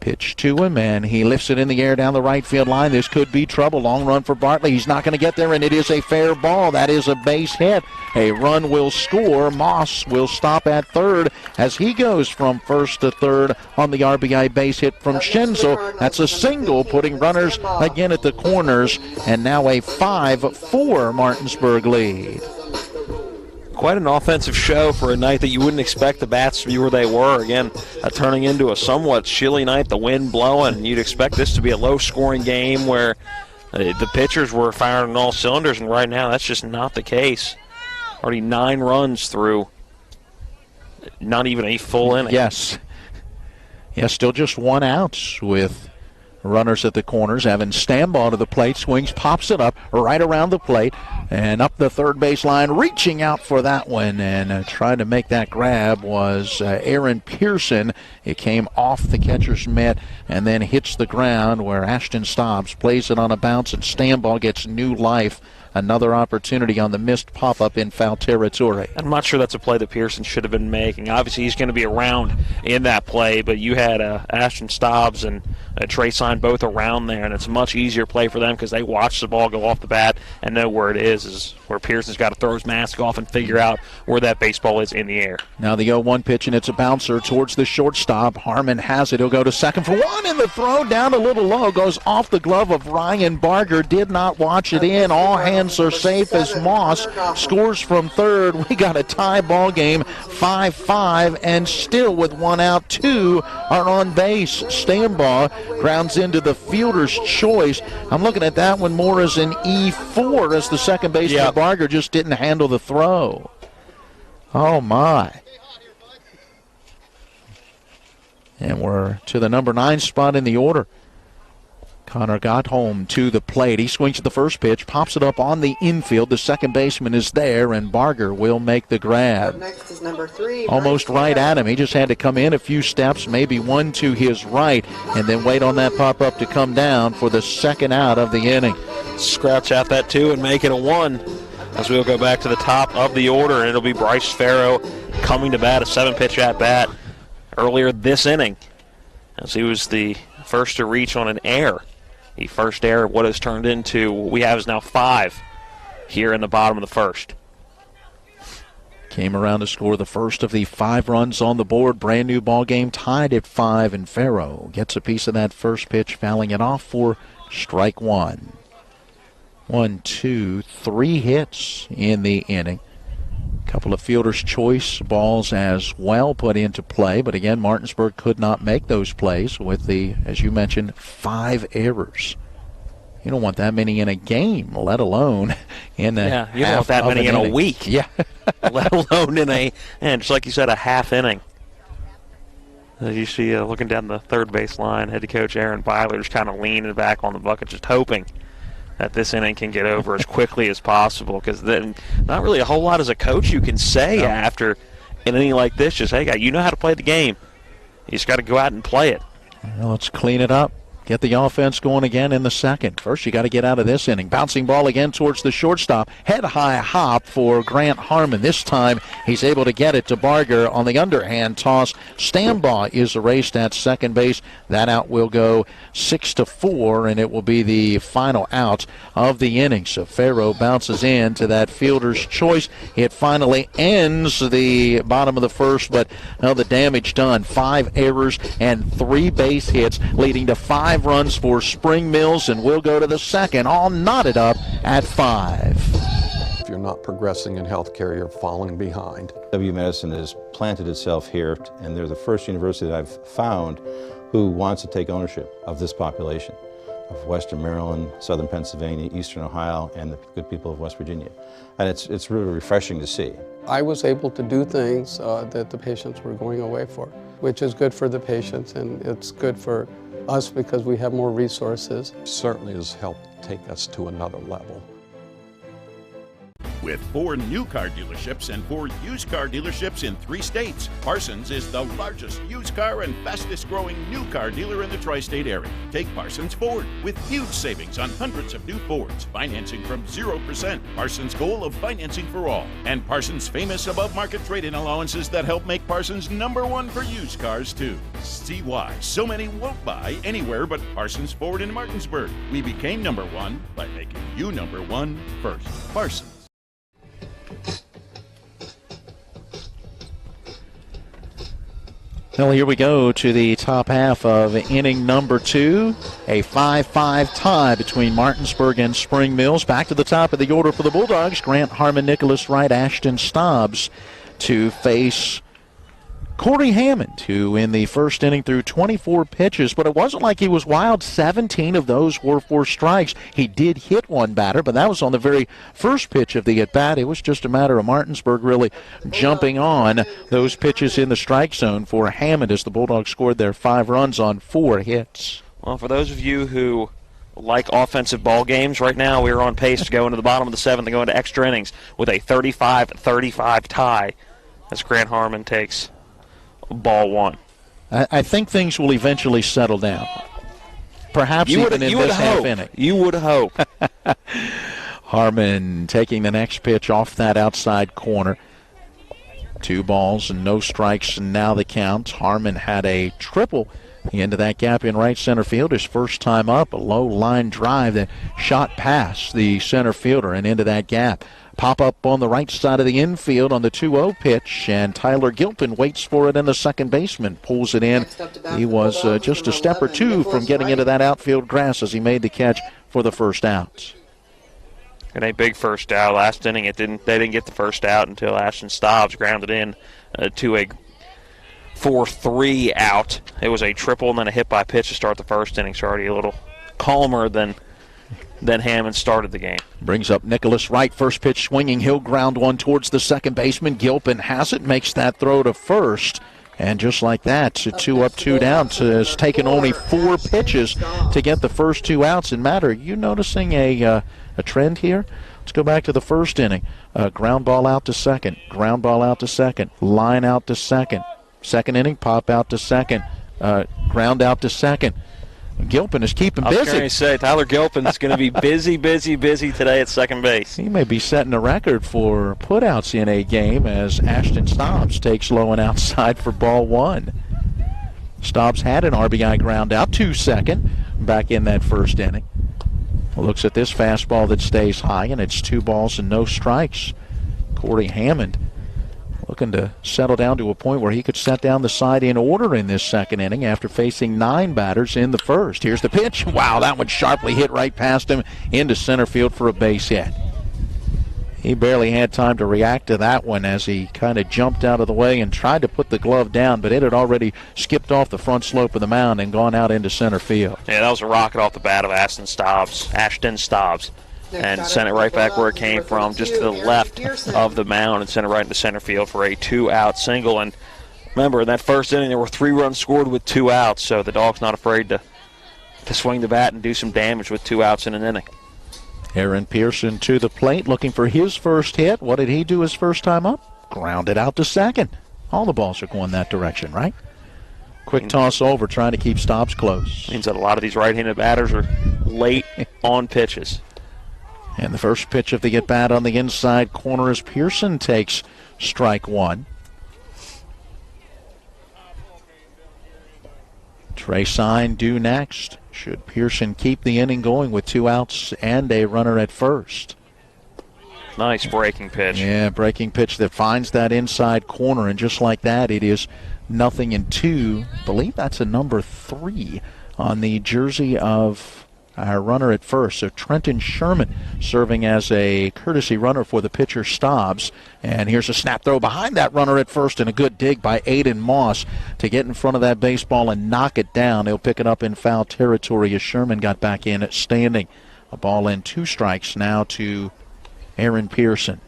Pitch to him, and he lifts it in the air down the right field line. This could be trouble. Long run for Bartley. He's not going to get there, and it is a fair ball. That is a base hit. A run will score. Moss will stop at third as he goes from first to third on the RBI base hit from Schenzel. That's a single, putting runners again at the corners, and now a 5-4 Martinsburg lead. Quite an offensive show for a night that you wouldn't expect the bats to be where they were. Again, turning into a somewhat chilly night, the wind blowing. You'd expect this to be a low-scoring game where the pitchers were firing on all cylinders, and right now that's just not the case. Already 9 runs through not even a full inning. Yes. Yeah, still just 1 out with runners at the corners. Evan Stambaugh to the plate, swings, pops it up right around the plate and up the third base line, reaching out for that one, and trying to make that grab was Aaron Pearson. It came off the catcher's mitt and then hits the ground, where Ashton Stobbs plays it on a bounce, and Stambaugh gets new life. Another opportunity on the missed pop-up in foul territory. I'm not sure that's a play that Pearson should have been making. Obviously, he's going to be around in that play, but you had Ashton Stobbs and Trey Sign both around there, and it's a much easier play for them because they watch the ball go off the bat and know where it is where Pearson's got to throw his mask off and figure out where that baseball is in the air. Now the 0-1 pitch, and it's a bouncer towards the shortstop. Harmon has it. He'll go to second for one, and the throw down a little low goes off the glove of Ryan Barger. Did not watch it in. All hands are safe as Moss scores from third. We got a tie ball game, 5-5, and still with 1 out, 2 are on base. Stambaugh grounds into the fielder's choice. I'm looking at that one more as an E4, as the second baseman Barger just didn't handle the throw. Oh my. And we're to the number 9 spot in the order. Connor got home to the plate. He swings at the first pitch, pops it up on the infield. The second baseman is there, and Barger will make the grab. Next is number 3. Almost right at him. He just had to come in a few steps, maybe one to his right, and then wait on that pop-up to come down for the second out of the inning. Scratch out that 2 and make it a 1. As we'll go back to the top of the order, and it'll be Bryce Farrow coming to bat, a 7-pitch at-bat earlier this inning, as he was the first to reach on an error. The first error of what has turned into what we have is now 5 here in the bottom of the first. Came around to score the first of the 5 runs on the board. Brand new ball game, tied at 5, and Farrow gets a piece of that first pitch, fouling it off for strike 1. 1, 2, 3 hits in the inning. Couple of fielder's choice balls as well put into play, but again, Martinsburg could not make those plays with the, as you mentioned, 5 errors. You don't want that many in a game, let alone in a you don't want that many in a week. Yeah. Let alone in and just like you said, a half inning. As you see, looking down the third base line, head coach Aaron Byler just kind of leaning back on the bucket, just hoping that this inning can get over as quickly as possible, because then not really a whole lot as a coach you can say after an inning like this. Just, hey, guy, you know how to play the game. You just got to go out and play it. Well, let's clean it up. Get the offense going again in the second. First, you got to get out of this inning. Bouncing ball again towards the shortstop. Head-high hop for Grant Harmon. This time, he's able to get it to Barger on the underhand toss. Stambaugh is erased at second base. That out will go 6-4, and it will be the final out of the inning. So Farrow bounces in to that fielder's choice. It finally ends the bottom of the first, but the damage done. 5 errors and 3 base hits, leading to 5 runs for Spring Mills, and we'll go to the second, all knotted up at 5. If you're not progressing in healthcare, you're falling behind. W Medicine has planted itself here, and they're the first university that I've found who wants to take ownership of this population of Western Maryland, Southern Pennsylvania, Eastern Ohio, and the good people of West Virginia. And it's really refreshing to see. I was able to do things that the patients were going away for, which is good for the patients, and it's good for us because we have more resources. Certainly has helped take us to another level. With 4 new car dealerships and 4 used car dealerships in 3 states, Parsons is the largest used car and fastest growing new car dealer in the tri-state area. Take Parsons Ford with huge savings on hundreds of new Fords, financing from 0%. Parsons' goal of financing for all, and Parsons' famous above-market trade-in allowances that help make Parsons #1 for used cars too. See why so many won't buy anywhere but Parsons Ford in Martinsburg. We became #1 by making you #1 first. Parsons. Well, here we go to the top half of inning number 2. A 5-5 tie between Martinsburg and Spring Mills. Back to the top of the order for the Bulldogs. Grant Harmon, Nicholas Wright, Ashton Stobbs to face Corey Hammond, who in the first inning threw 24 pitches, but it wasn't like he was wild. 17 of those were for strikes. He did hit one batter, but that was on the very first pitch of the at-bat. It was just a matter of Martinsburg really jumping on those pitches in the strike zone for Hammond as the Bulldogs scored their 5 runs on 4 hits. Well, for those of you who like offensive ball games right now, we're on pace to go into the bottom of the 7th and go into extra innings with a 35-35 tie as Grant Harmon takes ball 1. I think things will eventually settle down. Perhaps even in this half inning. You would hope. Harmon taking the next pitch off that outside corner. 2 balls and no strikes, and now the count. Harmon had a triple into that gap in right center field. His first time up, a low line drive that shot past the center fielder and into that gap. Pop up on the right side of the infield on the 2-0 pitch, and Tyler Gilpin waits for it, and the second baseman pulls it in. He was just a step or 2 from getting into that outfield grass as he made the catch for the first out. And a big first out. Last inning, they didn't get the first out until Ashton Stobbs grounded in to a 4-3 out. It was a triple and then a hit by pitch to start the first inning, so already a little calmer than Hammond started the game. Brings up Nicholas Wright. First pitch swinging. He'll ground one towards the second baseman. Gilpin has it, makes that throw to first. And just like that, 2 up, 2 down. It's taken only 4 pitches to get the first 2 outs. And Matt, are you noticing a trend here? Let's go back to the first inning. Ground ball out to second. Ground ball out to second. Line out to second. Second inning, pop out to second. Ground out to second. Gilpin is keeping busy. I was going to say, Tyler Gilpin is going to be busy today at second base. He may be setting a record for putouts in a game as Ashton Stobbs takes low and outside for ball 1. Stobbs had an RBI ground out to second back in that first inning. Looks at this fastball that stays high, and it's 2 balls and no strikes. Corey Hammond looking to settle down to a point where he could set down the side in order in this second inning after facing 9 batters in the first. Here's the pitch. Wow, that one sharply hit right past him into center field for a base hit. He barely had time to react to that one as he kind of jumped out of the way and tried to put the glove down, but it had already skipped off the front slope of the mound and gone out into center field. Yeah, that was a rocket off the bat of Ashton Stobbs. And sent it right back where it came from, just to the left of the mound, and sent it right into center field for a 2-out single. And remember, in that first inning, there were 3 runs scored with 2 outs, so the Dogs not afraid to swing the bat and do some damage with 2 outs in an inning. Aaron Pearson to the plate, looking for his first hit. What did he do his first time up? Grounded out to second. All the balls are going that direction, right? Quick toss over, trying to keep Stobbs close. Means that a lot of these right-handed batters are late on pitches. And the first pitch of the at-bat on the inside corner as Pearson takes strike 1. Trey Sign due next. Should Pearson keep the inning going with 2 outs and a runner at first? Nice breaking pitch. Yeah, breaking pitch that finds that inside corner, and just like that, it is 0-2. I believe that's a number 3 on the jersey of our runner at first. So Trenton Sherman serving as a courtesy runner for the pitcher Stobbs. And here's a snap throw behind that runner at first, and a good dig by Aiden Moss to get in front of that baseball and knock it down. He'll pick it up in foul territory as Sherman got back in standing. A ball in, 2 strikes now to Aaron Pearson.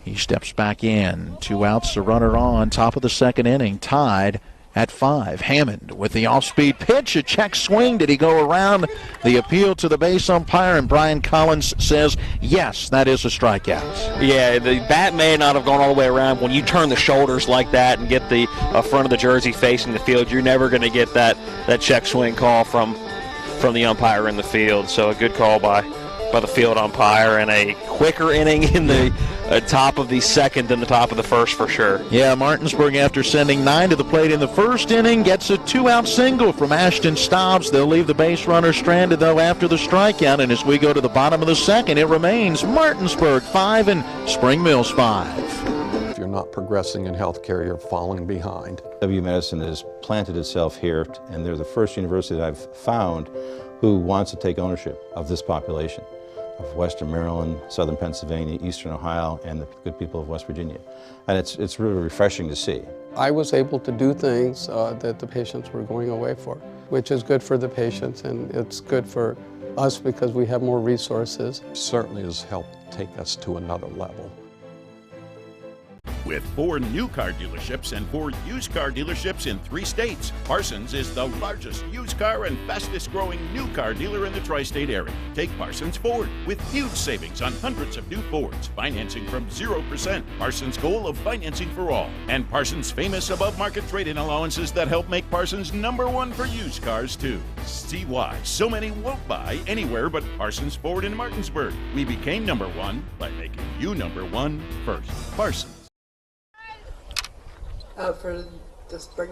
He steps back in. 2 outs, the runner on. Top of the second inning, tied at 5. Hammond with the off-speed pitch, a check swing. Did he go around the appeal to the base umpire? And Brian Collins says, yes, that is a strikeout. Yeah, the bat may not have gone all the way around. When you turn the shoulders like that and get the front of the jersey facing the field, you're never going to get that check swing call from the umpire in the field. So a good call by the field umpire, and a quicker inning in the top of the second than the top of the first for sure. Yeah, Martinsburg, after sending 9 to the plate in the first inning, gets a 2-out single from Ashton Stobbs. They'll leave the base runner stranded, though, after the strikeout. And as we go to the bottom of the second, it remains Martinsburg 5 and Spring Mills 5. If you're not progressing in healthcare, you're falling behind. W Medicine has planted itself here, and they're the first university that I've found who wants to take ownership of this population of Western Maryland, Southern Pennsylvania, Eastern Ohio, and the good people of West Virginia. And it's really refreshing to see. I was able to do things that the patients were going away for, which is good for the patients, and it's good for us because we have more resources. Certainly has helped take us to another level. With 4 new car dealerships and 4 used car dealerships in 3 states, Parsons is the largest used car and fastest growing new car dealer in the tri-state area. Take Parsons Ford with huge savings on hundreds of new Fords, financing from 0%, Parsons' goal of financing for all, and Parsons' famous above market trade-in allowances that help make Parsons #1 for used cars too. See why so many won't buy anywhere but Parsons Ford in Martinsburg. We became #1 by making you #1 first. Parsons.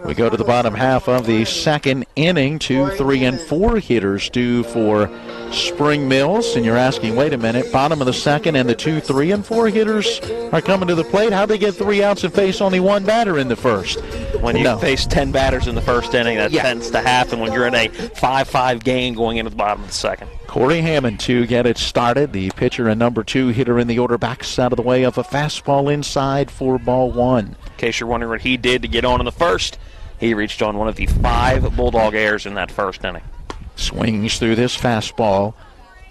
We go to the bottom half of the second inning. 2, 3, and 4 hitters due for Spring Mills. And you're asking, wait a minute, bottom of the second and the 2, 3, and 4 hitters are coming to the plate. How'd they get 3 outs and face only 1 batter in the first? When you face 10 batters in the first inning, that tends to happen when you're in a 5-5 game going into the bottom of the second. Corey Hammond to get it started. The pitcher and #2 hitter in the order backs out of the way of a fastball inside for ball 1. In case you're wondering what he did to get on in the first, he reached on one of the 5 Bulldog errors in that first inning. Swings through this fastball.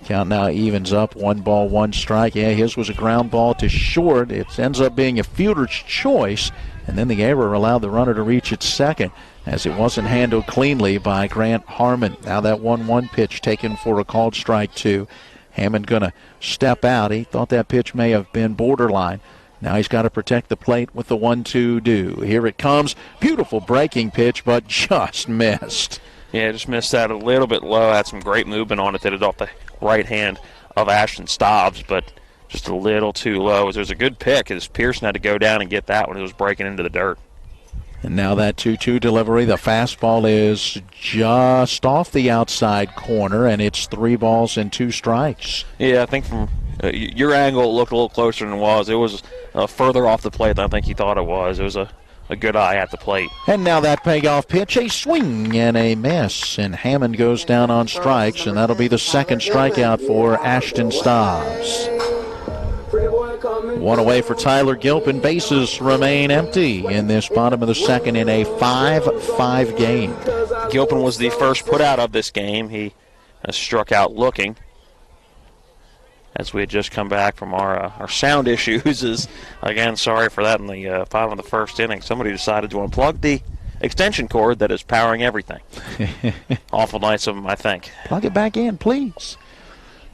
Count now evens up. 1 ball, 1 strike. Yeah, his was a ground ball to short. It ends up being a fielder's choice, and then the error allowed the runner to reach its second, as it wasn't handled cleanly by Grant Harmon. Now that 1-1 pitch taken for a called strike 2. Hammond going to step out. He thought that pitch may have been borderline. Now he's got to protect the plate with the 1-2 due. Here it comes. Beautiful breaking pitch, but just missed. Yeah, just missed that a little bit low. Had some great movement on it. Did it off the right hand of Ashton Stobbs, but just a little too low. It was a good pick as Pearson had to go down and get that when it was breaking into the dirt. And now that 2-2 delivery, the fastball is just off the outside corner, and it's 3 balls and 2 strikes. Yeah, I think from your angle it looked a little closer than it was. It was further off the plate than I think he thought it was. It was a good eye at the plate. And now that payoff pitch, a swing and a miss, and Hammond goes down on strikes, and that'll be the second strikeout for Ashton Stobbs. 1 away for Tyler Gilpin. Bases remain empty in this bottom of the second in a 5-5 game. Gilpin was the first put out of this game. He struck out looking. As we had just come back from our sound issues, again, sorry for that in the 5 of the first inning. Somebody decided to unplug the extension cord that is powering everything. Awful nice of them, I think. Plug it back in, please.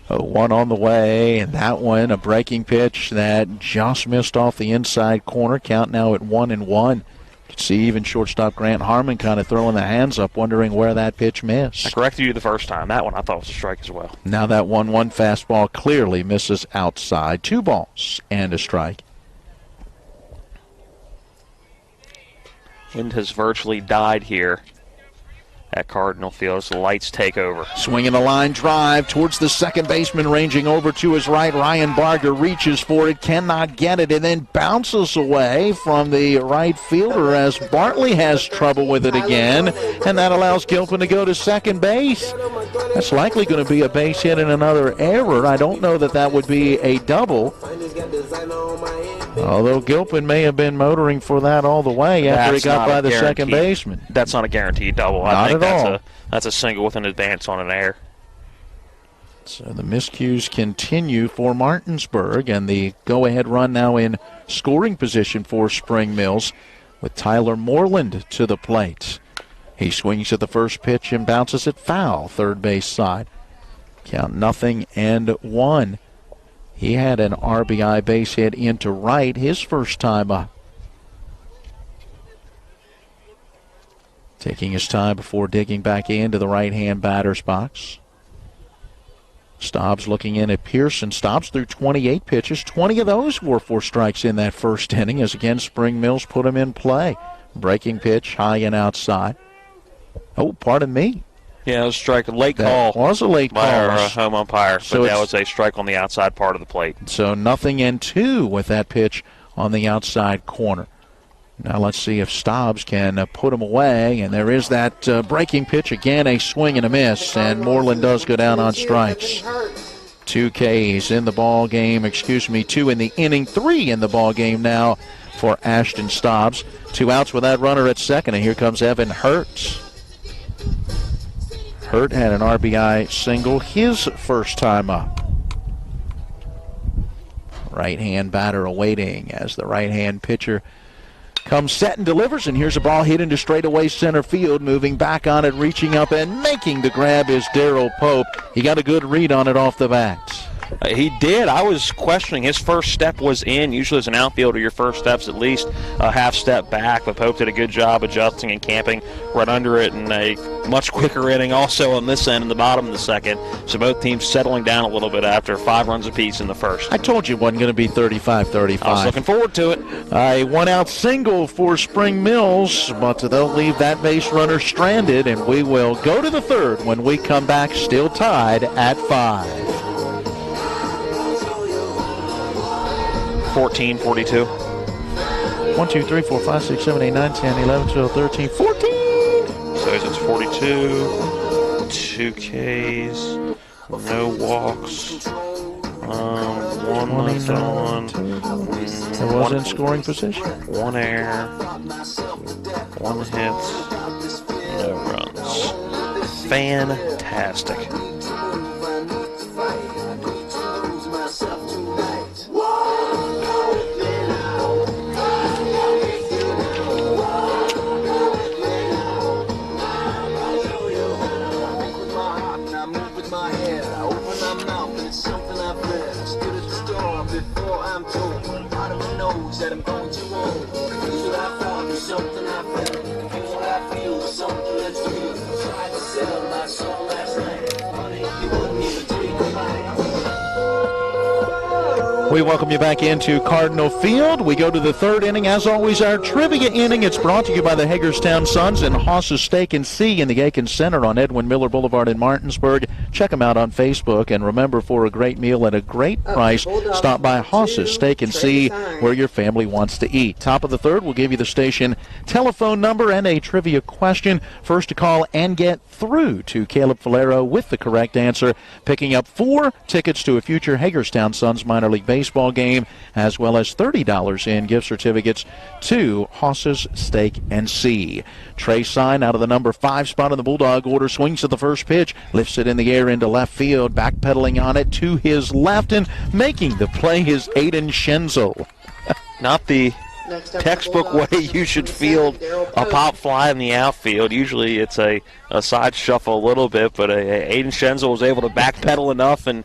1 on the way, and that one a breaking pitch that just missed off the inside corner. Count now at 1-1. You can see even shortstop Grant Harmon kind of throwing the hands up, wondering where that pitch missed. I corrected you the first time. That one I thought was a strike as well. Now that 1-1 fastball clearly misses outside. 2 balls and a strike. Wind has virtually died here at Cardinal Field as the lights take over. Swinging a line drive towards the second baseman, ranging over to his right. Ryan Barger reaches for it, cannot get it, and then bounces away from the right fielder as Bartley has trouble with it again, and that allows Gilpin to go to second base. That's likely going to be a base hit and another error. I don't know that that would be a double, although Gilpin may have been motoring for that all the way after he got by the second baseman. That's not a guaranteed double. I think that's a single with an advance on an error. So the miscues continue for Martinsburg, and the go-ahead run now in scoring position for Spring Mills with Tyler Moreland to the plate. He swings at the first pitch and bounces it foul, third base side. Count 0-1. He had an RBI base hit into right his first time up. Taking his time before digging back into the right-hand batter's box. Stobbs looking in at Pearson. Stobbs threw 28 pitches. 20 of those were for strikes in that first inning as again Spring Mills put him in play. Breaking pitch high and outside. Oh, pardon me. Yeah, it was a strike. Late call. That was a late by call. our home umpire, So but that was a strike on the outside part of the plate. So 0-2 with that pitch on the outside corner. Now let's see if Stobbs can put him away. And there is that breaking pitch. Again, a swing and a miss. And Moreland does go down on strikes. 2 Ks in the ball game. 2 in the inning. 3 in the ball game now for Ashton Stobbs. 2 outs with that runner at second. And here comes Evan Hurt. Hurt had an RBI single his first time up. Right-hand batter awaiting as the right-hand pitcher comes set and delivers, and here's a ball hit into straightaway center field. Moving back on it, reaching up and making the grab is Darryl Pope. He got a good read on it off the bat. He did. I was questioning. His first step was in. Usually as an outfielder, your first step's at least a half step back, but Pope did a good job adjusting and camping right under it in a much quicker inning also on this end in the bottom of the second. So both teams settling down a little bit after 5 runs apiece in the first. I told you it wasn't going to be 35-35. I was looking forward to it. A 1-out single for Spring Mills, but they'll leave that base runner stranded, and we will go to the third when we come back, still tied at 5. 14-42. 1, 2, 3, 4, 5, 6, 7, 8, 9, 10, 11, 12, 13, 14. So it's 42. 2 Ks. No walks. 1 left on. It was in scoring position. 1 error. 1 hit. No runs. Fantastic. That I'm going to own. Here's what I found, there's something I felt. Here's what I feel, there's something that's real. Tried to sell my soul last night. Honey, you wouldn't even take a bite. We welcome you back into Cardinal Field. We go to the third inning. As always, our trivia inning. It's brought to you by the Hagerstown Suns and Haas's Steak and Sea in the Aiken Center on Edwin Miller Boulevard in Martinsburg. Check them out on Facebook. And remember, for a great meal at a great price, stop by Haas's Steak and Sea where your family wants to eat. Top of the third, we'll give you the station telephone number and a trivia question. First to call and get through to Caleb Falero with the correct answer, picking up 4 tickets to a future Hagerstown Suns minor league baseball game, as well as $30 in gift certificates to Haas's Steak and Sea. Trey Sign out of the number 5 spot in the Bulldog order, swings at the first pitch, lifts it in the air into left field, backpedaling on it to his left, and making the play is Aiden Schenzel. Not the textbook way you should field a pop fly in the outfield. Usually it's a side shuffle a little bit, but Aiden Schenzel was able to backpedal enough and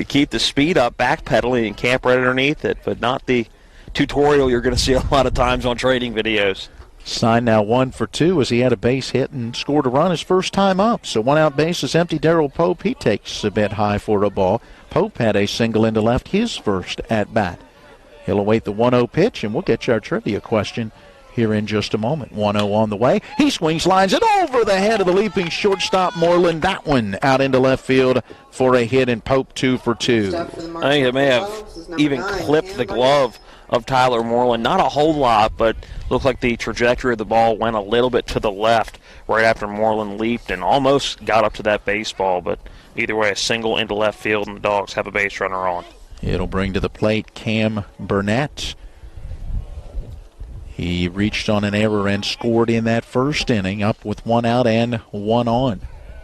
keep the speed up, backpedaling and camp right underneath it, but not the tutorial you're going to see a lot of times on trading videos. Sign now 1 for 2 as he had a base hit and scored a run his first time up. So 1 out base is empty. Darryl Pope, he takes a bit high for a ball. Pope had a single into left his first at bat. He'll await the 1-0 pitch, and we'll get you our trivia question here in just a moment. 1-0 on the way. He swings, lines it over the head of the leaping shortstop Moreland. That one out into left field for a hit, and Pope 2 for 2. I think it may have even clipped the glove of Tyler Moreland. Not a whole lot, but looked like the trajectory of the ball went a little bit to the left right after Moreland leaped and almost got up to that baseball. But either way, a single into left field, and the Dogs have a base runner on. It'll bring to the plate Cam Burnett. He reached on an error and scored in that first inning, up with 1 out and 1 on.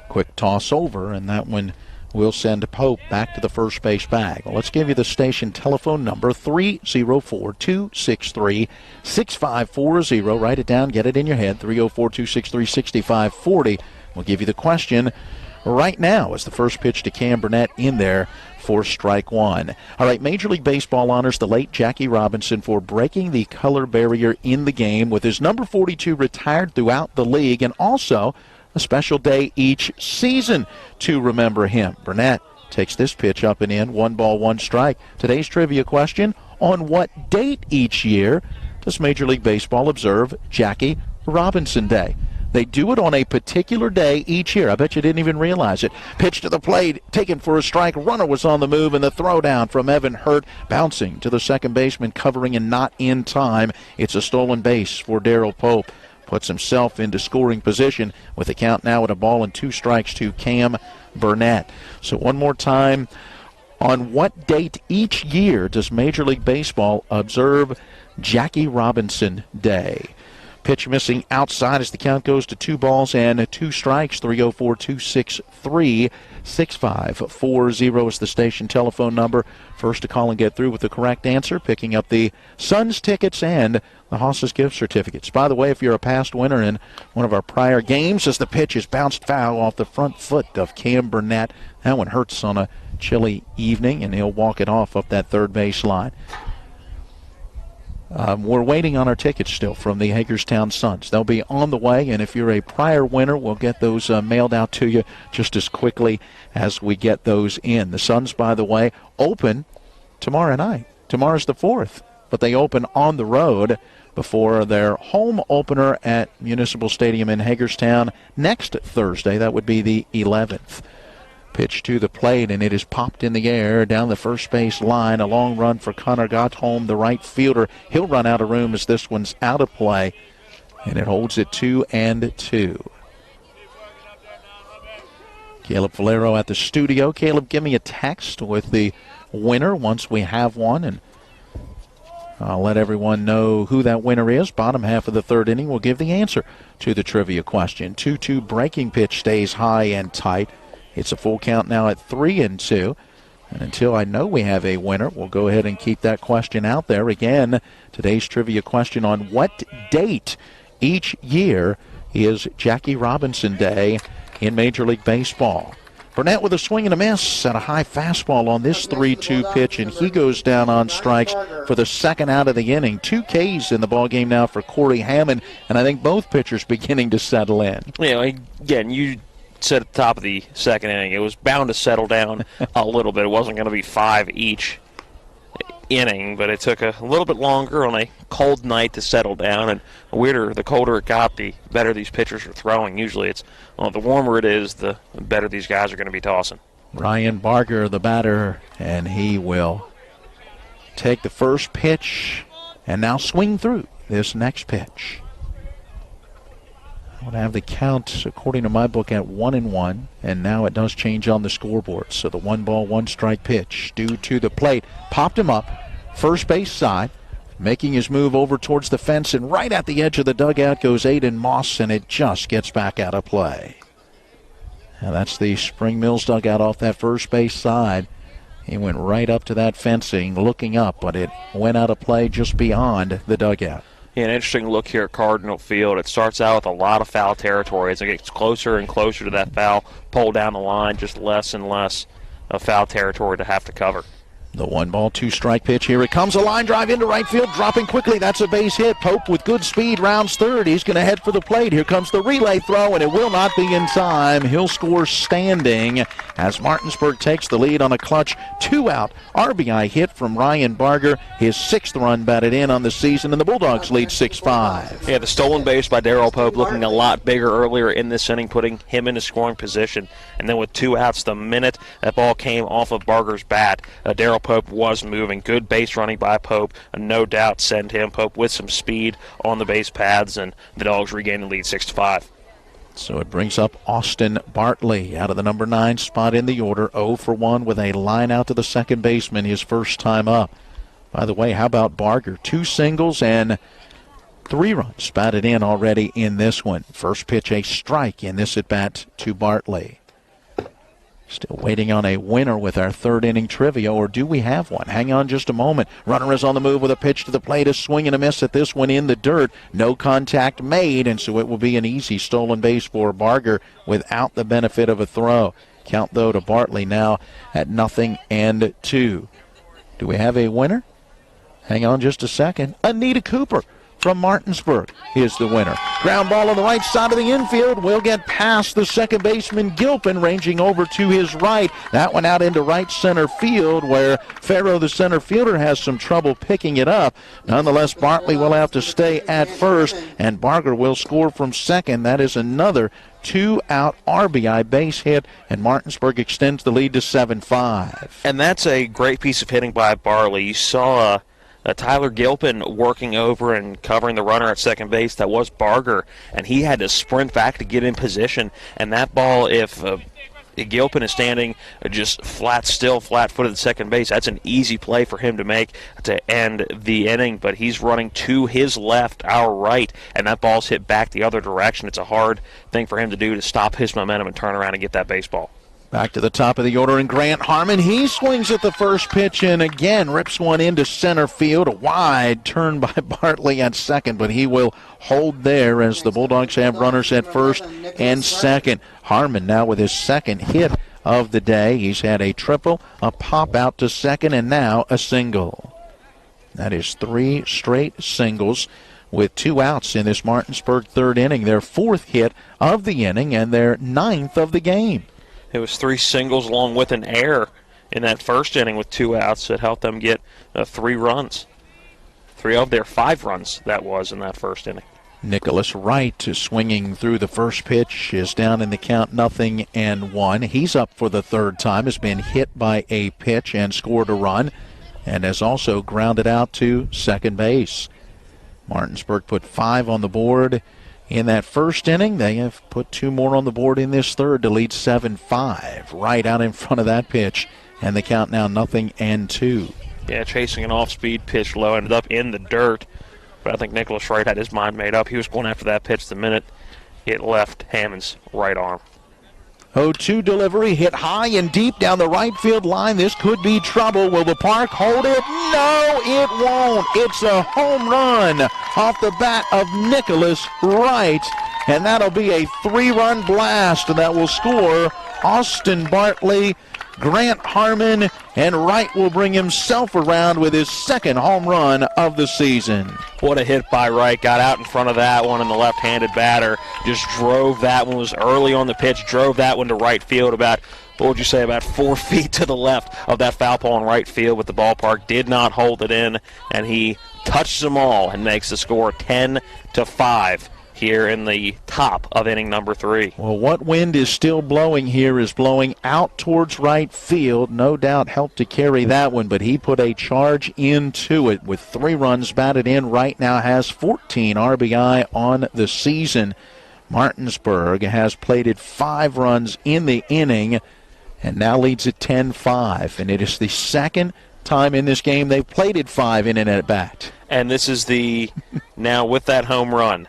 Quick toss over, and that one will send Pope back to the first base bag. Well, let's give you the station telephone number, 304-263-6540. Write it down, get it in your head, 304-263-6540. We'll give you the question right now as the first pitch to Cam Burnett in there for strike one. All right, Major League Baseball honors the late Jackie Robinson for breaking the color barrier in the game with his number 42 retired throughout the league, and also a special day each season to remember him. Burnett takes this pitch up and in, 1 ball, 1 strike. Today's trivia question, on what date each year does Major League Baseball observe Jackie Robinson Day? They do it on a particular day each year. I bet you didn't even realize it. Pitch to the plate, taken for a strike. Runner was on the move, and the throw down from Evan Hurt, bouncing to the second baseman, covering and not in time. It's a stolen base for Darrell Pope. Puts himself into scoring position with the count now at 1 ball and 2 strikes to Cam Burnett. So one more time, on what date each year does Major League Baseball observe Jackie Robinson Day? Pitch missing outside as the count goes to 2 balls and 2 strikes. 304-263-6540 is the station telephone number. First to call and get through with the correct answer, picking up the Suns tickets and the Haas's gift certificates. By the way, if you're a past winner in one of our prior games, as the pitch is bounced foul off the front foot of Cam Burnett, that one hurts on a chilly evening, and he'll walk it off up that third base line. We're waiting on our tickets still from the Hagerstown Suns. They'll be on the way, and if you're a prior winner, we'll get those mailed out to you just as quickly as we get those in. The Suns, by the way, open tomorrow night. Tomorrow's the 4th, but they open on the road before their home opener at Municipal Stadium in Hagerstown next Thursday. That would be the 11th. Pitch to the plate, and it is popped in the air down the first base line. A long run for Connor Gotholm, the right fielder. He'll run out of room as this one's out of play, and it holds it 2-2. Caleb Valero at the studio. Caleb, give me a text with the winner once we have one, and I'll let everyone know who that winner is. Bottom half of the third inning will give the answer to the trivia question. 2-2 breaking pitch stays high and tight. It's a full count now at 3-2. And until I know we have a winner, we'll go ahead and keep that question out there. Again, today's trivia question, on what date each year is Jackie Robinson Day in Major League Baseball? Burnett with a swing and a miss and a high fastball on this 3-2 pitch, and he goes down on strikes for the second out of the inning. 2 Ks in the ballgame now for Corey Hammond, and I think both pitchers beginning to settle in. Yeah, again, you said at the top of the second inning, it was bound to settle down a little bit. It wasn't going to be 5 each inning, but it took a little bit longer on a cold night to settle down, and the colder it got, the better these pitchers are throwing. Usually it's, the warmer it is, the better these guys are going to be tossing. Ryan Barger, the batter, and he will take the first pitch and now swing through this next pitch. I would have the count, according to my book, at 1-1, and now it does change on the scoreboard. So the 1 ball, 1 strike pitch due to the plate. Popped him up, first base side, making his move over towards the fence, and right at the edge of the dugout goes Aiden Moss, and it just gets back out of play. Now that's the Spring Mills dugout off that first base side. He went right up to that fencing, looking up, but it went out of play just beyond the dugout. Yeah, an interesting look here at Cardinal Field. It starts out with a lot of foul territory. As it gets closer and closer to that foul pole down the line, just less and less of foul territory to have to cover. The 1 ball, 2 strike pitch. Here it comes, a line drive into right field, dropping quickly. That's a base hit. Pope with good speed rounds third. He's going to head for the plate. Here comes the relay throw, and it will not be in time. He'll score standing as Martinsburg takes the lead on a clutch 2-out RBI hit from Ryan Barger. His 6th run batted in on the season, and the Bulldogs lead 6-5. Yeah, the stolen base by Darrell Pope looking a lot bigger earlier in this inning, putting him in a scoring position. And then with 2 outs, the minute that ball came off of Barger's bat, Darrell Pope was moving. Good base running by Pope, and no doubt send him, Pope, with some speed on the base paths, and the Dogs regain the lead 6-5. So it brings up Austin Bartley out of the number 9 spot in the order, 0 for 1 with a line out to the second baseman his first time up. By the way, how about Barger? 2 singles and 3 runs batted in already in this one. First pitch, a strike in this at bat to Bartley. Still waiting on a winner with our third inning trivia, or do we have one? Hang on just a moment. Runner is on the move with a pitch to the plate. A swing and a miss at this one in the dirt. No contact made, and so it will be an easy stolen base for Barger without the benefit of a throw. Count, though, to Bartley now at 0-2. Do we have a winner? Hang on just a second. Anita Cooper from Martinsburg is the winner. Ground ball on the right side of the infield will get past the second baseman Gilpin, ranging over to his right. That one out into right center field, where Farrow, the center fielder, has some trouble picking it up. Nonetheless, Bartley will have to stay at first, and Barger will score from second. That is another 2-out RBI base hit, and Martinsburg extends the lead to 7-5. And that's a great piece of hitting by Bartley. You saw Tyler Gilpin working over and covering the runner at second base. That was Barger, and he had to sprint back to get in position. And that ball, if Gilpin is standing just flat-footed at second base, that's an easy play for him to make to end the inning. But he's running to his left, our right, and that ball's hit back the other direction. It's a hard thing for him to do to stop his momentum and turn around and get that baseball. Back to the top of the order, and Grant Harmon, he swings at the first pitch and again rips one into center field. A wide turn by Bartley at second, but he will hold there as the Bulldogs have runners at first and second. Harmon now with his second hit of the day. He's had a triple, a pop out to second, and now a single. That is 3 straight singles with 2 outs in this Martinsburg third inning. Their 4th hit of the inning and their 9th of the game. It was 3 singles along with an error in that first inning with 2 outs that helped them get 3 runs. 3 of their 5 runs, that was, in that first inning. Nicholas Wright, swinging through the first pitch, is down in the count 0-1. He's up for the third time, has been hit by a pitch and scored a run, and has also grounded out to second base. Martinsburg put 5 on the board in that first inning. They have put 2 more on the board in this third to lead 7-5. Right out in front of that pitch, and the count now 0-2. Yeah, chasing an off-speed pitch low, ended up in the dirt. But I think Nicholas Wright had his mind made up. He was going after that pitch the minute it left Hammond's right arm. 0-2 delivery, hit high and deep down the right field line. This could be trouble. Will the park hold it? No, it won't. It's a home run off the bat of Nicholas Wright, and that'll be a 3-run blast that will score Austin Bartley, Grant Harmon, and Wright will bring himself around with his 2nd home run of the season. What a hit by Wright. Got out in front of that one, and the left-handed batter just drove that one. Was early on the pitch, drove that one to right field about, what would you say, about 4 feet to the left of that foul pole in right field, but the ballpark did not hold it in, and he touches them all and makes the score 10-5. Here in the top of inning number 3. Well, what wind is still blowing here is blowing out towards right field. No doubt helped to carry that one, but he put a charge into it with 3 runs batted in. Right now has 14 RBI on the season. Martinsburg has plated 5 runs in the inning and now leads at 10-5. And it is the 2nd time in this game they've plated 5 in and at bat. And this is the, now with that home run,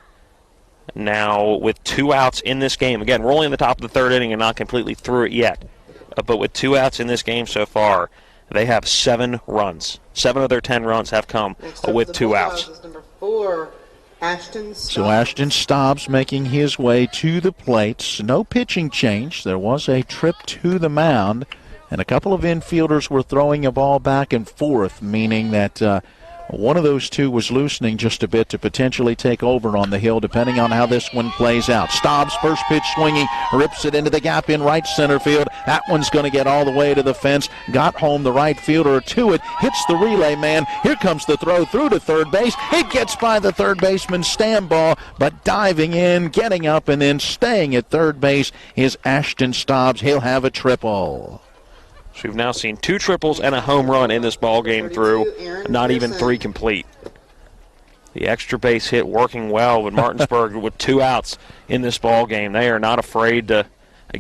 now with 2 outs in this game. Again, we're only in the top of the 3rd inning and not completely through it yet. But with 2 outs in this game so far, they have 7 runs. 7 of their 10 runs have come with 2 outs. Number 4, Ashton Stobbs. So Ashton Stobbs making his way to the plate. No pitching change. There was a trip to the mound, and a couple of infielders were throwing a ball back and forth, meaning that one of those 2 was loosening just a bit to potentially take over on the hill, depending on how this one plays out. Stobbs, first pitch swinging, rips it into the gap in right center field. That one's going to get all the way to the fence. Got home the right fielder to it. Hits the relay man. Here comes the throw through to third base. It gets by the third baseman Stambaugh, but diving in, getting up, and then staying at third base is Ashton Stobbs. He'll have a triple. So we've now seen 2 triples and a home run in this ball game through, not even 3 complete. The extra base hit working well with Martinsburg with 2 outs in this ball game. They are not afraid to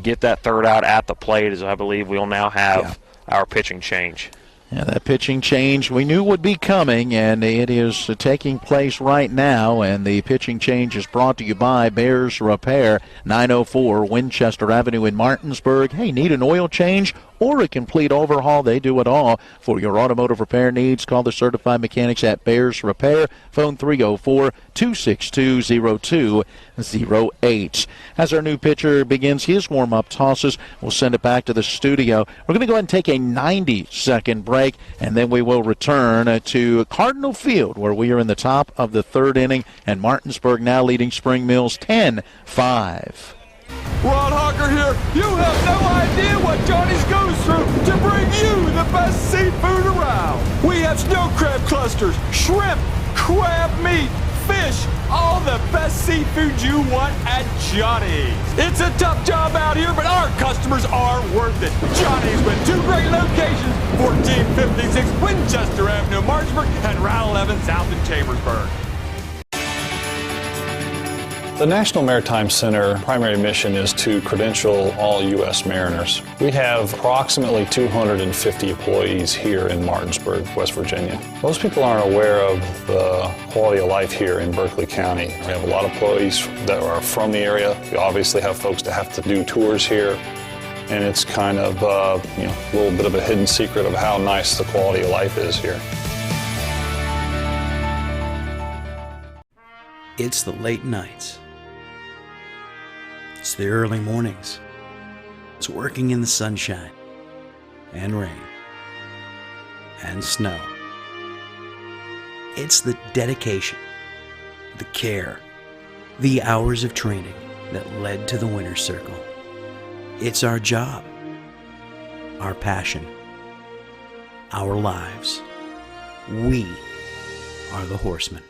get that 3rd out at the plate, as I believe we'll now have our pitching change. Yeah, that pitching change we knew would be coming, and it is taking place right now. And the pitching change is brought to you by Bears Repair, 904 Winchester Avenue in Martinsburg. Hey, need an oil change or a complete overhaul? They do it all. For your automotive repair needs, call the certified mechanics at Bears Repair. Phone 304-262-0208. As our new pitcher begins his warm-up tosses, we'll send it back to the studio. We're going to go ahead and take a 90-second break, and then we will return to Cardinal Field, where we are in the top of the third inning, and Martinsburg now leading Spring Mills 10-5. Ron Hawker here. You have no idea what Johnny's goes through to bring you the best seafood around. We have snow crab clusters, shrimp, crab meat, fish, all the best seafood you want at Johnny's. It's a tough job out here, but our customers are worth it. Johnny's with two great locations, 1456 Winchester Avenue, Martinsburg, and Route 11 south in Chambersburg. The National Maritime Center primary mission is to credential all U.S. mariners. We have approximately 250 employees here in Martinsburg, West Virginia. Most people aren't aware of the quality of life here in Berkeley County. We have a lot of employees that are from the area. We obviously have folks that have to do tours here, and it's kind of a little bit of a hidden secret of how nice the quality of life is here. It's the late nights. It's the early mornings. It's working in the sunshine and rain and snow. It's the dedication, the care, the hours of training that led to the winner's circle. It's our job, our passion, our lives. We are the horsemen.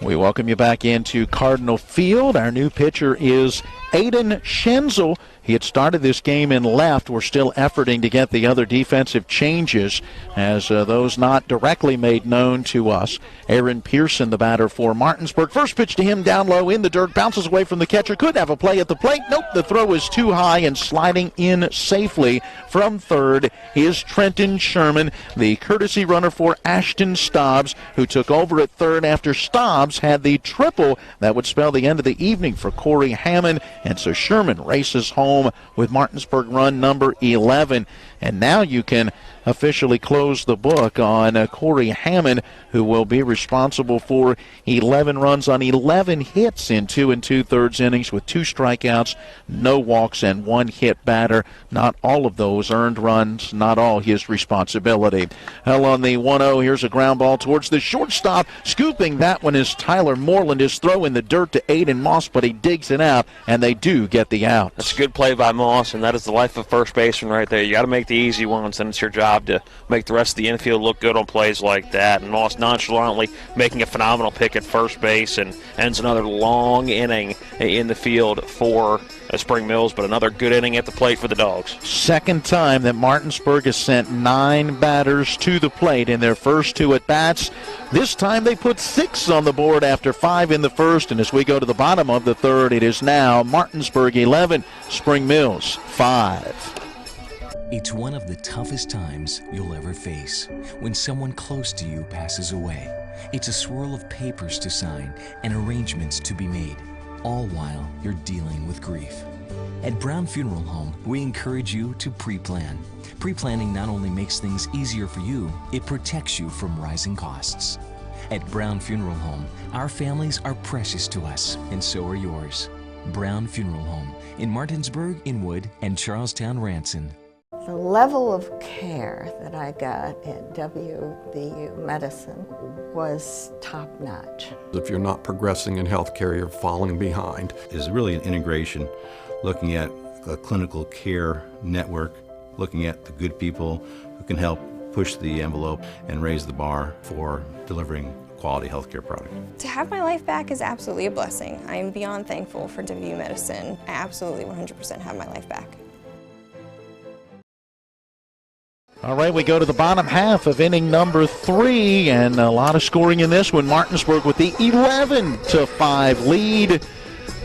We welcome you back into Cardinal Field. Our new pitcher is Aiden Schenzel. He had started this game in left. We're still efforting to get the other defensive changes as those not directly made known to us. Aaron Pearson, the batter for Martinsburg. First pitch to him down low in the dirt. Bounces away from the catcher. Could have a play at the plate. Nope, the throw is too high, and sliding in safely from third is Trenton Sherman, the courtesy runner for Ashton Stobbs, who took over at third after Stobbs had the triple that would spell the end of the evening for Corey Hammond. And so Sherman races home with Martinsburg run number 11. And now you can officially close the book on Corey Hammond, who will be responsible for 11 runs on 11 hits in 2 2/3 innings with 2 strikeouts, no walks, and 1 hit batter. Not all of those earned runs, not all his responsibility. Hell on the 1-0. Here's a ground ball towards the shortstop. Scooping that one is Tyler Moreland. His throw in the dirt to Aiden Moss, but he digs it out, and they do get the out. That's a good play by Moss, and that is the life of first baseman right there. You got to make the easy ones, and it's your job to make the rest of the infield look good on plays like that. And Moss nonchalantly making a phenomenal pick at first base and ends another long inning in the field for Spring Mills, but another good inning at the plate for the Dogs. Second time that Martinsburg has sent 9 batters to the plate in their first 2 at-bats. This time they put 6 on the board after 5 in the first, and as we go to the bottom of the third, it is now Martinsburg 11, Spring Mills 5. It's one of the toughest times you'll ever face when someone close to you passes away. It's a swirl of papers to sign and arrangements to be made, all while you're dealing with grief. At Brown Funeral Home, we encourage you to pre-plan. Pre-planning not only makes things easier for you, it protects you from rising costs. At Brown Funeral Home, our families are precious to us, and so are yours. Brown Funeral Home in Martinsburg, Inwood, and Charlestown, Ranson. The level of care that I got at WVU Medicine was top-notch. If you're not progressing in healthcare, you're falling behind. Is really an integration, looking at a clinical care network, looking at the good people who can help push the envelope and raise the bar for delivering a quality healthcare product. To have my life back is absolutely a blessing. I am beyond thankful for WVU Medicine. I absolutely 100% have my life back. All right, we go to the bottom half of inning number 3, and a lot of scoring in this one. Martinsburg with the 11-5 lead.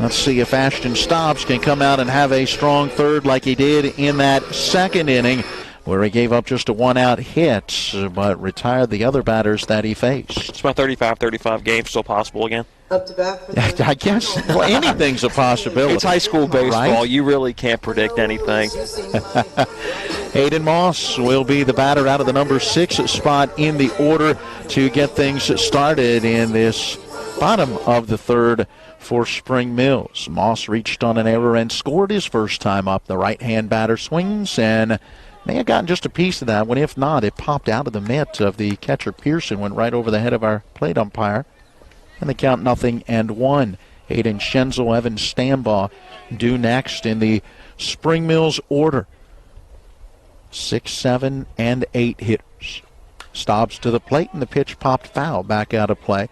Let's see if Ashton Stobbs can come out and have a strong third like he did in that second inning, where he gave up just a one-out hit, but retired the other batters that he faced. It's my 35-35 game still possible again? Up to bat for the I guess anything's a possibility. It's high school baseball. Right? You really can't predict anything. Hayden Moss will be the batter out of the number 6 spot in the order to get things started in this bottom of the third for Spring Mills. Moss reached on an error and scored his first time up. The right-hand batter swings and may have gotten just a piece of that one. If not, it popped out of the mitt of the catcher Pearson, went right over the head of our plate umpire. And the count 0-1. Hayden Schenzel, Evan Stambaugh due next in the Spring Mills order. 6, 7, and 8 hitters. Stobbs to the plate, and the pitch popped foul back out of play.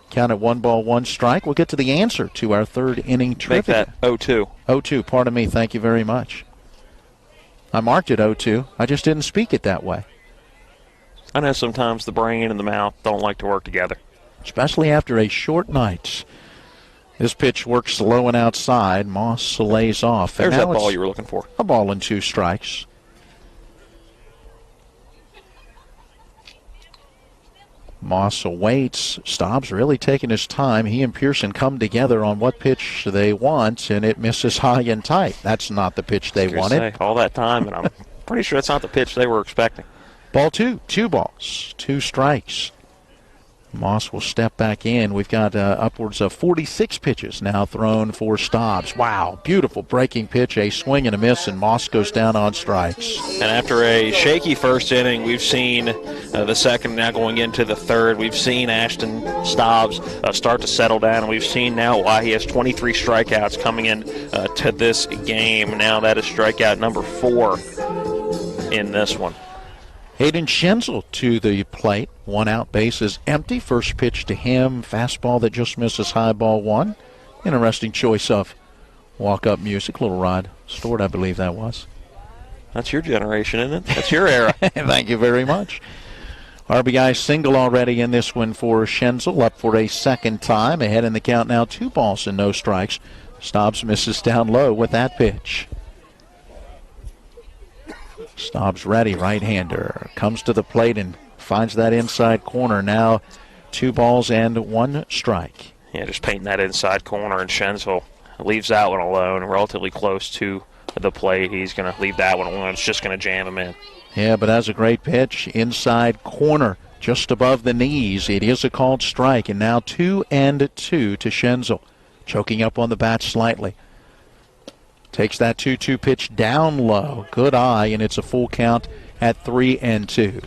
Count at 1-1 strike. We'll get to the answer to our third inning trivia. Make that 0-2. 0-2, pardon me. Thank you very much. I marked it 0-2. I just didn't speak it that way. I know sometimes the brain and the mouth don't like to work together. Especially after a short night. This pitch works low and outside. Moss lays off. There's that ball you were looking for. A ball and 2 strikes. Moss awaits. Stobbs really taking his time. He and Pearson come together on what pitch they want, and it misses high and tight. That's not the pitch they wanted. All that time, and I'm pretty sure that's not the pitch they were expecting. Ball 2. 2 balls. 2 strikes. Moss will step back in. We've got upwards of 46 pitches now thrown for Stobbs. Wow, beautiful breaking pitch, a swing and a miss, and Moss goes down on strikes. And after a shaky first inning, we've seen the second, now going into the third. We've seen Ashton Stobbs start to settle down, and we've seen now why he has 23 strikeouts coming in to this game. Now that is strikeout number 4 in this one. Hayden Schenzel to the plate. 1 out, base is empty. First pitch to him. Fastball that just misses high, ball 1. Interesting choice of walk-up music. Little Rod Stewart, I believe that was. That's your generation, isn't it? That's your era. Thank you very much. RBI single already in this one for Schenzel. Up for a second time. Ahead in the count now. 2 balls and no strikes. Stobbs misses down low with that pitch. Stobbs ready, right-hander. Comes to the plate and finds that inside corner. Now 2 balls and 1 strike. Yeah, just painting that inside corner, and Schenzel leaves that one alone, relatively close to the plate. He's going to leave that one alone. It's just going to jam him in. Yeah, but that's a great pitch. Inside corner, just above the knees. It is a called strike, and now 2-2 to Schenzel. Choking up on the bat slightly. Takes that 2-2 pitch down low. Good eye, and it's a full count at 3-2.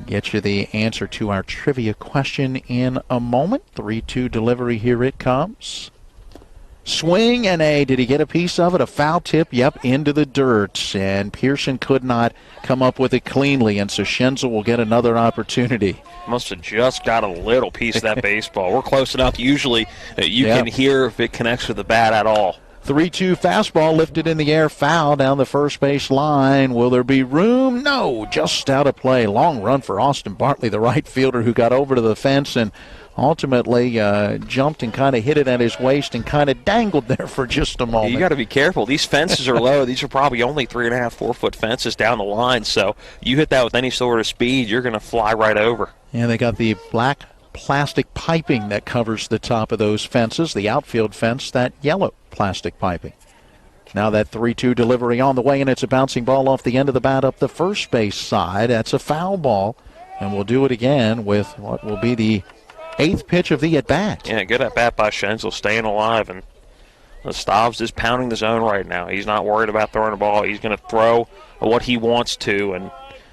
Get you the answer to our trivia question in a moment. 3-2 delivery, here it comes. Swing and did he get a piece of it? A foul tip, yep, into the dirt. And Pearson could not come up with it cleanly, and so Schenzel will get another opportunity. Must have just got a little piece of that baseball. We're close enough. Usually you can hear if it connects with the bat at all. 3-2 fastball lifted in the air, foul down the first base line. Will there be room? No, just out of play. Long run for Austin Bartley, the right fielder, who got over to the fence and ultimately jumped and kind of hit it at his waist and kind of dangled there for just a moment. You got to be careful. These fences are low. These are probably only 3.5, 4 foot fences down the line. So you hit that with any sort of speed, you're going to fly right over. And they got the black plastic piping that covers the top of those fences. The outfield fence, that yellow plastic piping. Now that 3-2 delivery on the way, and it's a bouncing ball off the end of the bat up the first base side. That's a foul ball, and we'll do it again with what will be the 8th pitch of the at-bat. Yeah, good at-bat by Schenzel, staying alive, and Stobbs is pounding the zone right now. He's not worried about throwing the ball. He's going to throw what he wants to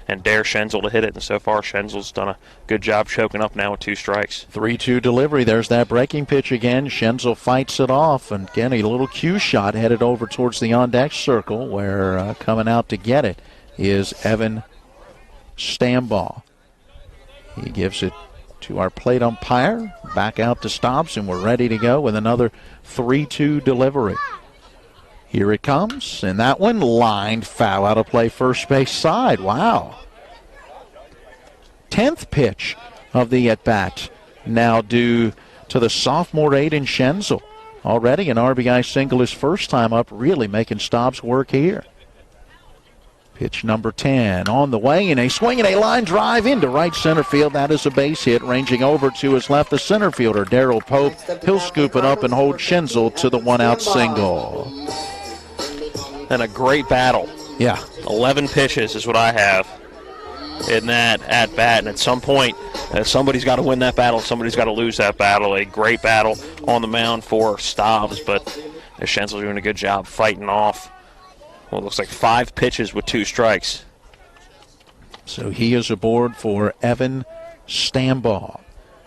and dare Schenzel to hit it, and so far Schenzel's done a good job choking up now with 2 strikes. 3-2 delivery. There's that breaking pitch again. Schenzel fights it off, and again a little cue shot headed over towards the on-deck circle, where coming out to get it is Evan Stambaugh. He gives it to our plate umpire, back out to Stobbs, and we're ready to go with another 3-2 delivery. Here it comes, and that one lined foul out of play first base side. Wow. 10th pitch of the at-bat now due to the sophomore Aiden Schenzel. Already an RBI single his first time up, really making Staub's work here. Pitch number 10 on the way, and a swing and a line drive into right center field. That is a base hit. Ranging over to his left, the center fielder, Darryl Pope. He'll scoop it up and hold Schenzel to the one-out single. And a great battle. Yeah. 11 pitches is what I have in that at-bat. And at some point, somebody's got to win that battle. Somebody's got to lose that battle. A great battle on the mound for Staubs, but Schenzel's doing a good job fighting off. Well, it looks like 5 pitches with 2 strikes. So he is aboard for Evan Stambaugh.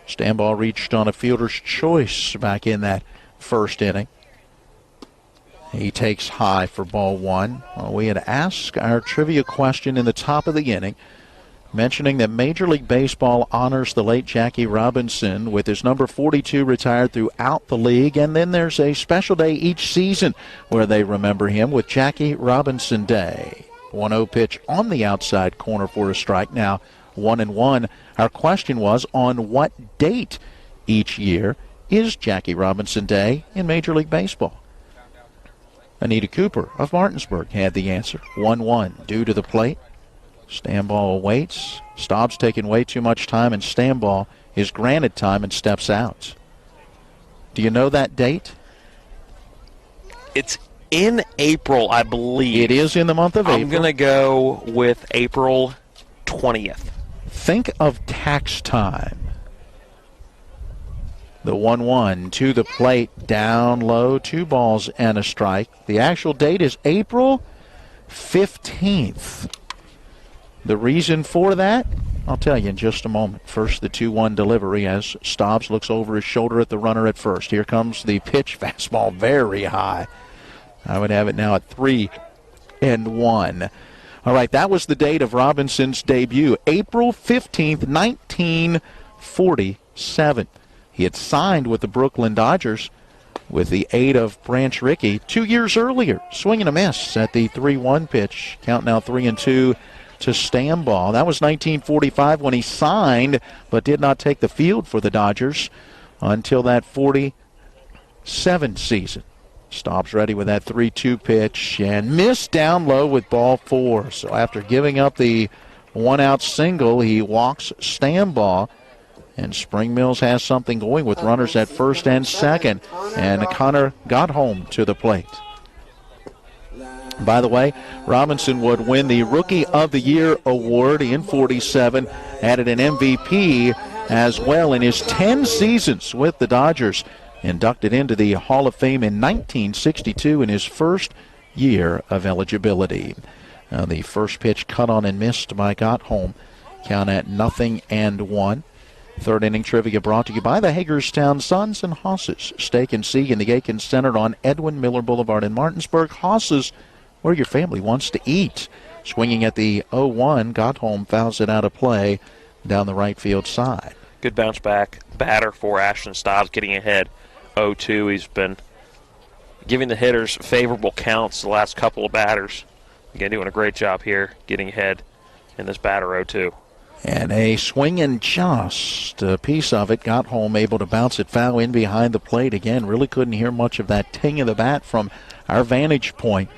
Stambaugh reached on a fielder's choice back in that first inning. He takes high for ball 1. Well, we had asked our trivia question in the top of the inning, mentioning that Major League Baseball honors the late Jackie Robinson with his number 42 retired throughout the league, and then there's a special day each season where they remember him with Jackie Robinson Day. 1-0 pitch on the outside corner for a strike. Now 1-1. Our question was, on what date each year is Jackie Robinson Day in Major League Baseball? Anita Cooper of Martinsburg had the answer. 1-1 due to the plate. Stambaugh waits. Staub's taking way too much time, and Stambaugh is granted time and steps out. Do you know that date? It's in April, I believe. It is in the month of April. I'm going to go with April 20th. Think of tax time. The 1-1 to the plate, down low, 2 balls and a strike. The actual date is April 15th. The reason for that, I'll tell you in just a moment. First, the 2-1 delivery as Staubs looks over his shoulder at the runner at first. Here comes the pitch, fastball very high. I would have it now at 3-1. All right, that was the date of Robinson's debut, April 15th, 1947. He had signed with the Brooklyn Dodgers with the aid of Branch Rickey 2 years earlier. Swing and a miss at the 3-1 pitch. Count now 3-2 to Stambaugh. That was 1945 when he signed but did not take the field for the Dodgers until that 47 season. Staub's ready with that 3-2 pitch and missed down low with ball 4. So after giving up the one-out single, he walks Stambaugh. And Spring Mills has something going with runners at first and second. And Connor got home to the plate. By the way, Robinson would win the Rookie of the Year award in 47, added an MVP as well in his 10 seasons with the Dodgers. Inducted into the Hall of Fame in 1962 in his first year of eligibility. The first pitch cut on and missed by Gotholm. Count at 0-1. Third inning trivia brought to you by the Hagerstown Sons and Hosses. Steak and See in the Aiken Center on Edwin Miller Boulevard in Martinsburg. Hosses, where your family wants to eat. Swinging at the 0-1, Gotholm fouls it out of play down the right field side. Good bounce back batter for Ashton Staubs, getting ahead 0-2. He's been giving the hitters favorable counts the last couple of batters. Again, doing a great job here, getting ahead in this batter 0-2. And a swing and just a piece of it. Gotholm able to bounce it foul in behind the plate. Again, really couldn't hear much of that ting of the bat from our vantage point.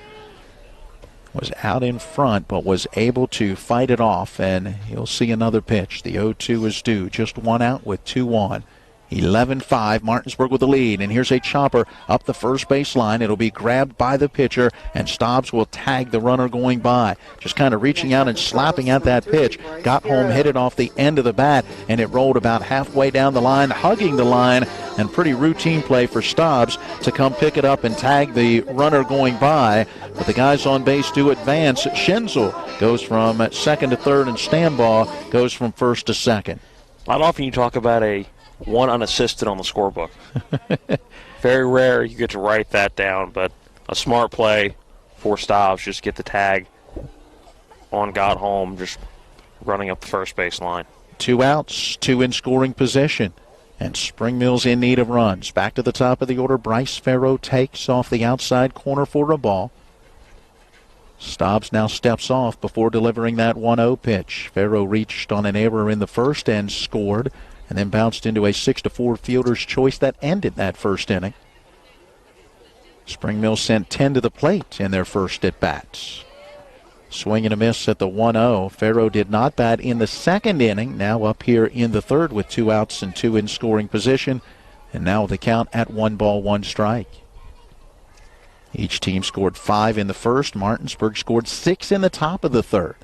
Was out in front, but was able to fight it off, and you'll see another pitch. The 0-2 is due. Just one out with 2 on. 11-5, Martinsburg with the lead, and here's a chopper up the first base line. It'll be grabbed by the pitcher, and Staubs will tag the runner going by. Just kind of reaching out and slapping at that pitch. Gotholm hit it off the end of the bat, and it rolled about halfway down the line, hugging the line, and pretty routine play for Staubs to come pick it up and tag the runner going by. But the guys on base do advance. Schenzel goes from second to third, and Stambaugh goes from first to second. Not often you talk about a one unassisted on the scorebook. Very rare you get to write that down, but a smart play for Staubs. Just get the tag on Gotholm, just running up the first base line. 2 outs, 2 in scoring position. And Spring Mills in need of runs. Back to the top of the order. Bryce Farrow takes off the outside corner for a ball. Stobbs now steps off before delivering that 1-0 pitch. Farrow reached on an error in the first and scored, and then bounced into a 6-4 fielder's choice that ended that first inning. Spring Mills sent 10 to the plate in their first at-bats. Swing and a miss at the 1-0. Farrow did not bat in the second inning. Now up here in the third with 2 outs and 2 in scoring position. And now the count at 1 ball, 1 strike. Each team scored 5 in the first. Martinsburg scored 6 in the top of the third.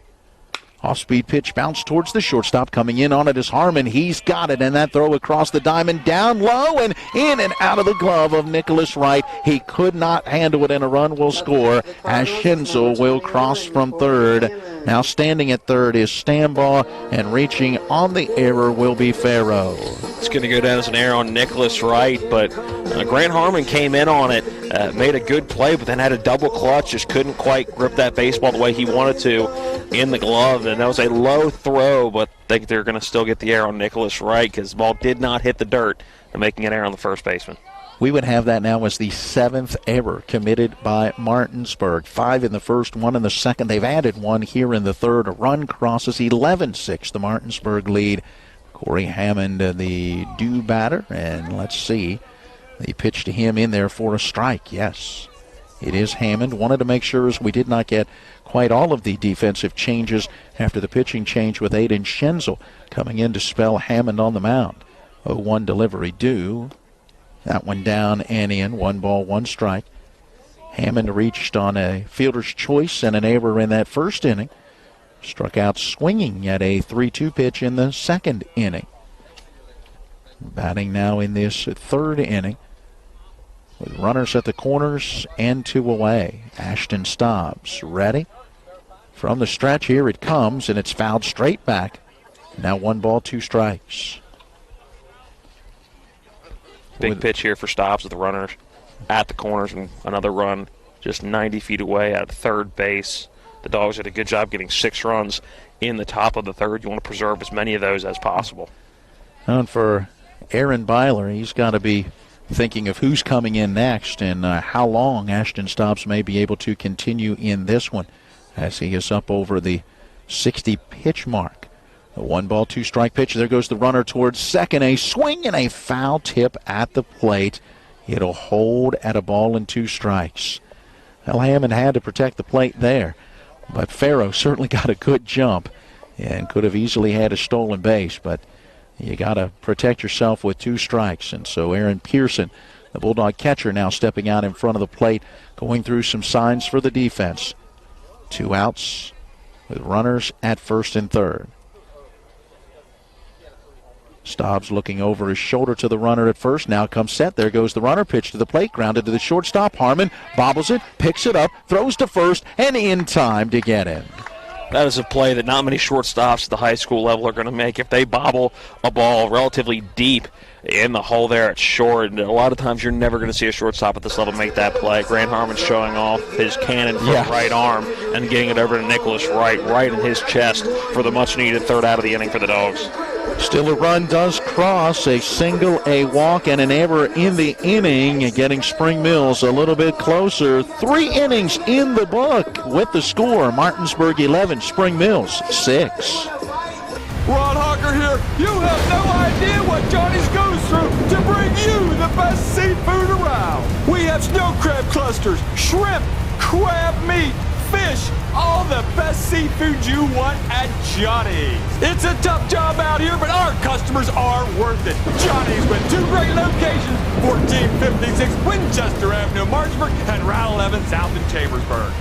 Off-speed pitch bounced towards the shortstop. Coming in on it is Harmon. He's got it, and that throw across the diamond, down low, and in and out of the glove of Nicholas Wright. He could not handle it, and a run will score as Schenzel will cross from third. Now standing at third is Stambaugh, and reaching on the error will be Farrow. It's going to go down as an error on Nicholas Wright, but Grant Harmon came in on it, made a good play, but then had a double clutch, just couldn't quite grip that baseball the way he wanted to in the glove, and that was a low throw, but I think they're going to still get the error on Nicholas Wright because the ball did not hit the dirt, and making an error on the first baseman. We would have that now as the 7th error committed by Martinsburg. 5 in the first, 1 in the second. They've added 1 here in the third. A run crosses 11-6, the Martinsburg lead. Corey Hammond, the due batter, and let's see. They pitch to him in there for a strike. Yes, it is Hammond. Wanted to make sure as we did not get quite all of the defensive changes after the pitching change with Aiden Schenzel coming in to spell Hammond on the mound. 0-1 delivery due. That one down and in. 1 ball, 1 strike. Hammond reached on a fielder's choice and an error in that first inning. Struck out swinging at a 3-2 pitch in the second inning. Batting now in this third inning with runners at the corners and 2 away. Ashton Stobbs ready. From the stretch, here it comes, and it's fouled straight back. Now 1 ball, 2 strikes. Big pitch here for Stobbs with the runners at the corners, and another run just 90 feet away at third base. The Dogs did a good job getting 6 runs in the top of the third. You want to preserve as many of those as possible. And for Aaron Byler, he's got to be thinking of who's coming in next and how long Ashton Stobbs may be able to continue in this one as he is up over the 60 pitch mark. A 1 ball, 2 strike pitch. There goes the runner towards second. A swing and a foul tip at the plate. It'll hold at 1 ball and 2 strikes. Well, Hammond had to protect the plate there, but Farrow certainly got a good jump and could have easily had a stolen base, but you got to protect yourself with 2 strikes. And so Aaron Pearson, the Bulldog catcher, now stepping out in front of the plate, going through some signs for the defense. 2 outs with runners at first and third. Stobbs looking over his shoulder to the runner at first. Now comes set. There goes the runner. Pitch to the plate. Grounded to the shortstop. Harmon bobbles it, picks it up, throws to first, and in time to get him. That is a play that not many shortstops at the high school level are going to make. If they bobble a ball relatively deep in the hole there at short, and a lot of times you're never going to see a shortstop at this level make that play. Grant Harmon showing off his cannon from the right arm and getting it over to Nicholas Wright, right in his chest for the much-needed third out of the inning for the Dogs. Still a run does cross, a single, a walk, and an error in the inning, getting Spring Mills a little bit closer. 3 innings in the book with the score. Martinsburg 11, Spring Mills 6. Ron Hawker here. You have no idea what Johnny's goes through to bring you the best seafood around. We have snow crab clusters, shrimp, crab meat, fish, all the best seafood you want at Johnny's. It's a tough job out here, but our customers are worth it. Johnny's with 2 great locations, 1456 Winchester Avenue, Martinsburg, and Route 11 south in Chambersburg.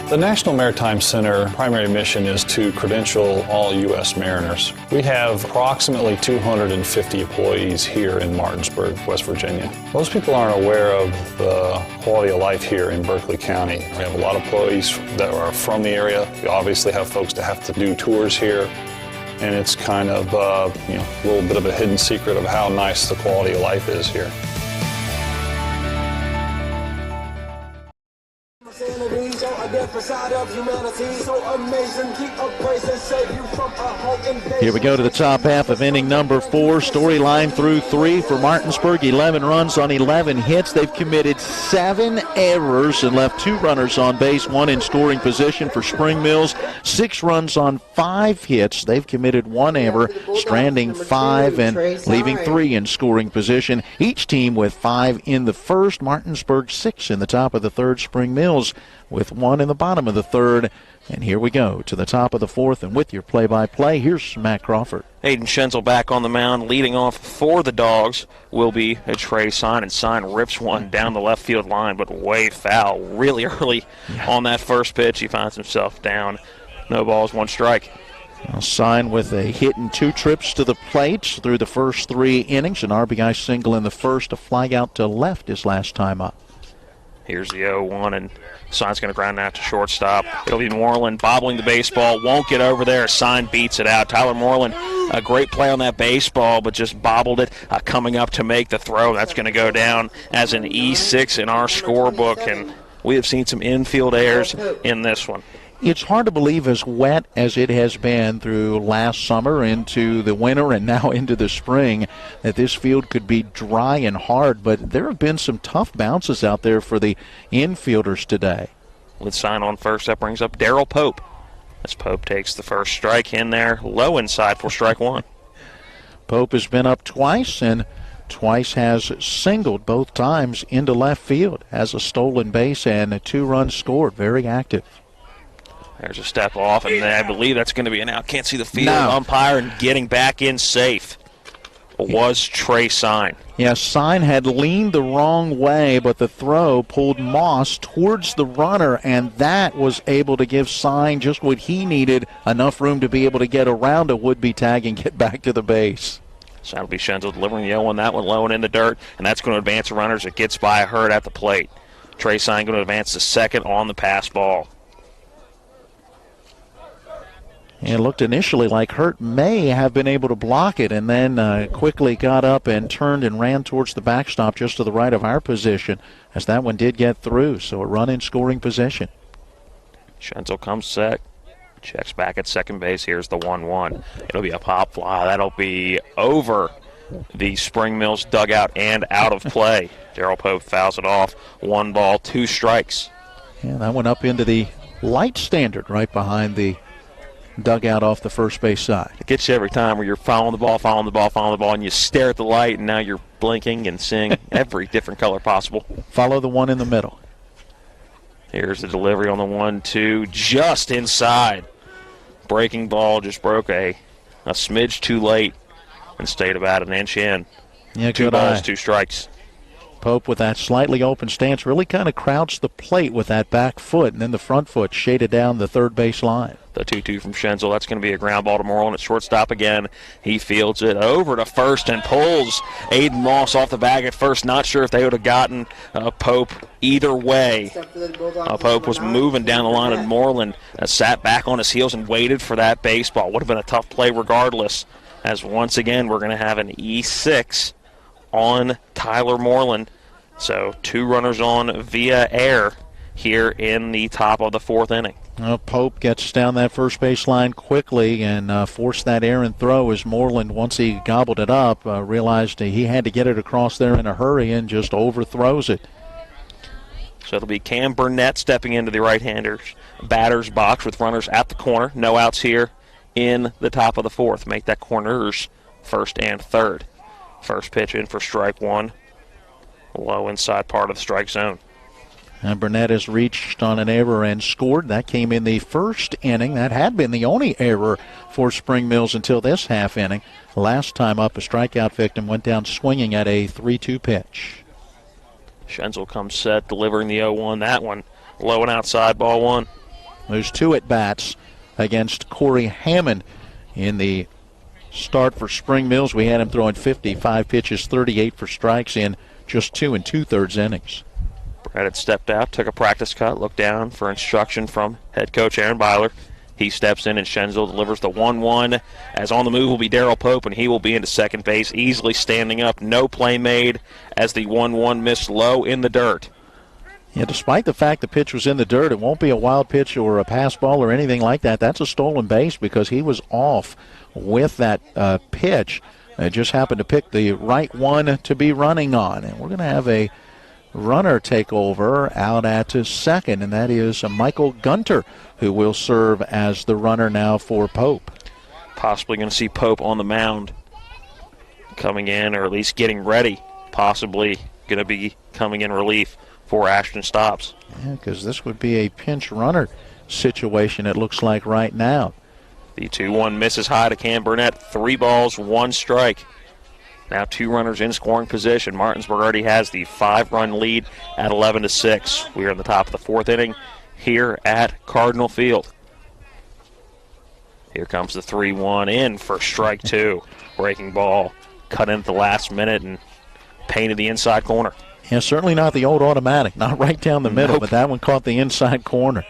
The National Maritime Center primary mission is to credential all U.S. mariners. We have approximately 250 employees here in Martinsburg, West Virginia. Most people aren't aware of the quality of life here in Berkeley County. We have a lot of employees that are from the area. We obviously have folks that have to do tours here, and it's kind of a little bit of a hidden secret of how nice the quality of life is here. show a different side of humanity. So amazing, keep up praise and save you from a home invasion. Here we go to the top half of inning number 4. Storyline through 3 for Martinsburg. 11 runs on 11 hits. They've committed 7 errors and left 2 runners on base, 1 in scoring position for Spring Mills. 6 runs on 5 hits. They've committed 1 error, stranding 5 and leaving 3 in scoring position. Each team with 5 in the first. Martinsburg 6 in the top of the third. Spring Mills with 1 in the bottom of the third. And here we go to the top of the 4th, and with your play-by-play, here's Matt Crawford. Hayden Schenzel back on the mound, leading off for the Dogs will be a Trey Sign, and Sign rips one down the left field line, but way foul really early on that first pitch. He finds himself down. No balls, 1 strike. Well, Sign with a hit and 2 trips to the plate through the first 3 innings. An RBI single in the first, a fly out to left his last time up. Here's the 0-1, and Sign's going to ground out to shortstop. It'll be Moreland bobbling the baseball. Won't get over there. Sign beats it out. Tyler Moreland, a great play on that baseball, but just bobbled it. Coming up to make the throw. That's going to go down as an E6 in our scorebook, and we have seen some infield errors in this one. It's hard to believe, as wet as it has been through last summer into the winter and now into the spring, that this field could be dry and hard, but there have been some tough bounces out there for the infielders today. With Sign on first, that brings up Darryl Pope. As Pope takes the first strike in there, low inside for strike 1. Pope has been up twice and twice has singled, both times into left field. Has a stolen base and 2 runs scored. Very active. There's a step off, and I believe that's going to be an out. Can't see the field. Umpire, and getting back in safe was Trey Sign. Yeah, Sign had leaned the wrong way, but the throw pulled Moss towards the runner, and that was able to give Sign just what he needed, enough room to be able to get around a would-be tag and get back to the base. So that'll be Schenzel delivering the 0-1, that one low and in the dirt, and that's going to advance the runners. It gets by Hurd at the plate. Trey Sign going to advance to second on the pass ball. It looked initially like Hurt may have been able to block it, and then quickly got up and turned and ran towards the backstop just to the right of our position, as that one did get through. So a run in scoring position. Schenzel comes set, checks back at second base. Here's the 1-1. It'll be a pop fly. That'll be over the Spring Mills dugout and out of play. Darryl Pope fouls it off. 1 ball, 2 strikes. Yeah, that went up into the light standard right behind the dugout off the first base side. It gets you every time where you're following the ball, and you stare at the light, and now you're blinking and seeing every different color possible. Follow the one in the middle. Here's the delivery on the 1-2, just inside. Breaking ball just broke a smidge too late and stayed about an inch in. Yeah, 2 balls, 2 strikes. Pope with that slightly open stance really kind of crouched the plate with that back foot, and then the front foot shaded down the third base line. The 2-2 from Schenzel. That's going to be a ground ball to Moreland at shortstop again. He fields it over to first and pulls Aiden Moss off the bag at first. Not sure if they would have gotten Pope either way. Pope was moving down the line, and Moreland sat back on his heels and waited for that baseball. Would have been a tough play regardless, as once again we're going to have an E6 on Tyler Moreland. So 2 runners on via air here in the top of the 4th inning. Pope gets down that first base line quickly and forced that errant throw as Moreland, once he gobbled it up, realized he had to get it across there in a hurry and just overthrows it. So it'll be Cam Burnett stepping into the right-hander's batter's box with runners at the corner. No outs here in the top of the 4th. Make that corners first and third. First pitch in for strike 1. Low inside part of the strike zone. And Burnett has reached on an error and scored. That came in the first inning. That had been the only error for Spring Mills until this half inning. Last time up, a strikeout victim went down swinging at a 3-2 pitch. Schenzel comes set, delivering the 0-1. That one low and outside, ball 1. There's 2 at-bats against Corey Hammond in the start for Spring Mills. We had him throwing 55 pitches, 38 for strikes in just 2 2/3 innings. Brett had stepped out, took a practice cut, looked down for instruction from head coach Aaron Byler. He steps in, and Schenzel delivers the 1-1. As on the move will be Darryl Pope, and he will be into second base, easily standing up. No play made as the 1-1 missed low in the dirt. Yeah, despite the fact the pitch was in the dirt, it won't be a wild pitch or a pass ball or anything like that. That's a stolen base because he was off with that pitch. It just happened to pick the right one to be running on. And we're going to have a runner take over out at second, and that is Michael Gunter, who will serve as the runner now for Pope. Possibly going to see Pope on the mound coming in, or at least getting ready. Possibly going to be coming in relief for Ashton Stops. Yeah, because this would be a pinch runner situation, it looks like right now. The 2-1 misses high to Cam Burnett. 3 balls, 1 strike. Now 2 runners in scoring position. Martinsburg already has the 5-run lead at 11-6. We are in the top of the 4th inning here at Cardinal Field. Here comes the 3-1 in for strike 2. Breaking ball cut in at the last minute and painted the inside corner. Yeah, certainly not the old automatic, not right down the middle, but that one caught the inside corner.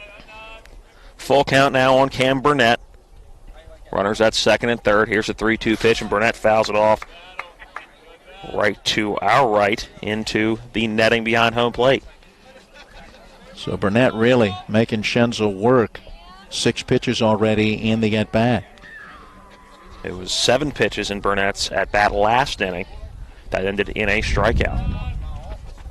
Full count now on Cam Burnett. Runners at second and third. Here's a 3-2 pitch, and Burnett fouls it off right to our right into the netting behind home plate. So Burnett really making Schenzel work. 6 pitches already in the at-bat. It was 7 pitches in Burnett's at-bat last inning that ended in a strikeout.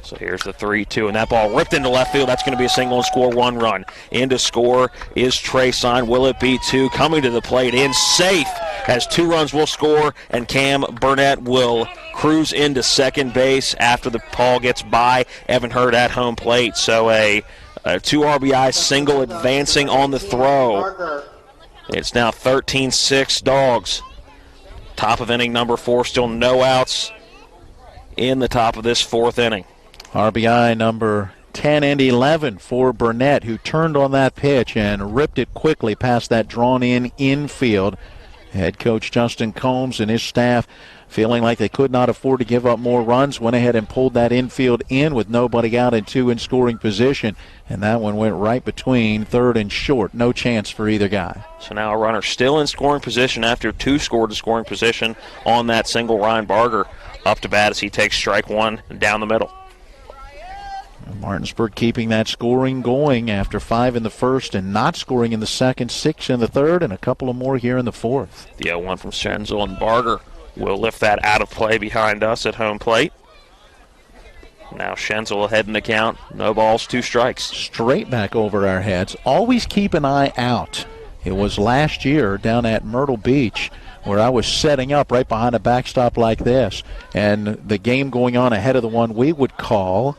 So here's the 3-2, and that ball ripped into left field. That's going to be a single and score 1 run. In to score is Trey Sign. Will it be 2? Coming to the plate in safe as 2 runs will score, and Cam Burnett will cruise into second base after the ball gets by Evan Hurd at home plate. So a 2 RBI single advancing on the throw. It's now 13-6 Dogs. Top of inning number 4, still no outs in the top of this 4th inning. RBI number 10 and 11 for Burnett, who turned on that pitch and ripped it quickly past that drawn-in infield. Head coach Justin Combs and his staff, feeling like they could not afford to give up more runs, went ahead and pulled that infield in with nobody out and 2 in scoring position, and that one went right between third and short. No chance for either guy. So now a runner still in scoring position after 2 scored to scoring position on that single. Ryan Barger up to bat as he takes strike 1 down the middle. Martinsburg keeping that scoring going after 5 in the first and not scoring in the second, 6 in the third, and a couple of more here in the 4th. The 0-1 from Schenzel, and Barger will lift that out of play behind us at home plate. Now Schenzel ahead in the count. No balls, 2 strikes. Straight back over our heads. Always keep an eye out. It was last year down at Myrtle Beach where I was setting up right behind a backstop like this, and the game going on ahead of the one we would call.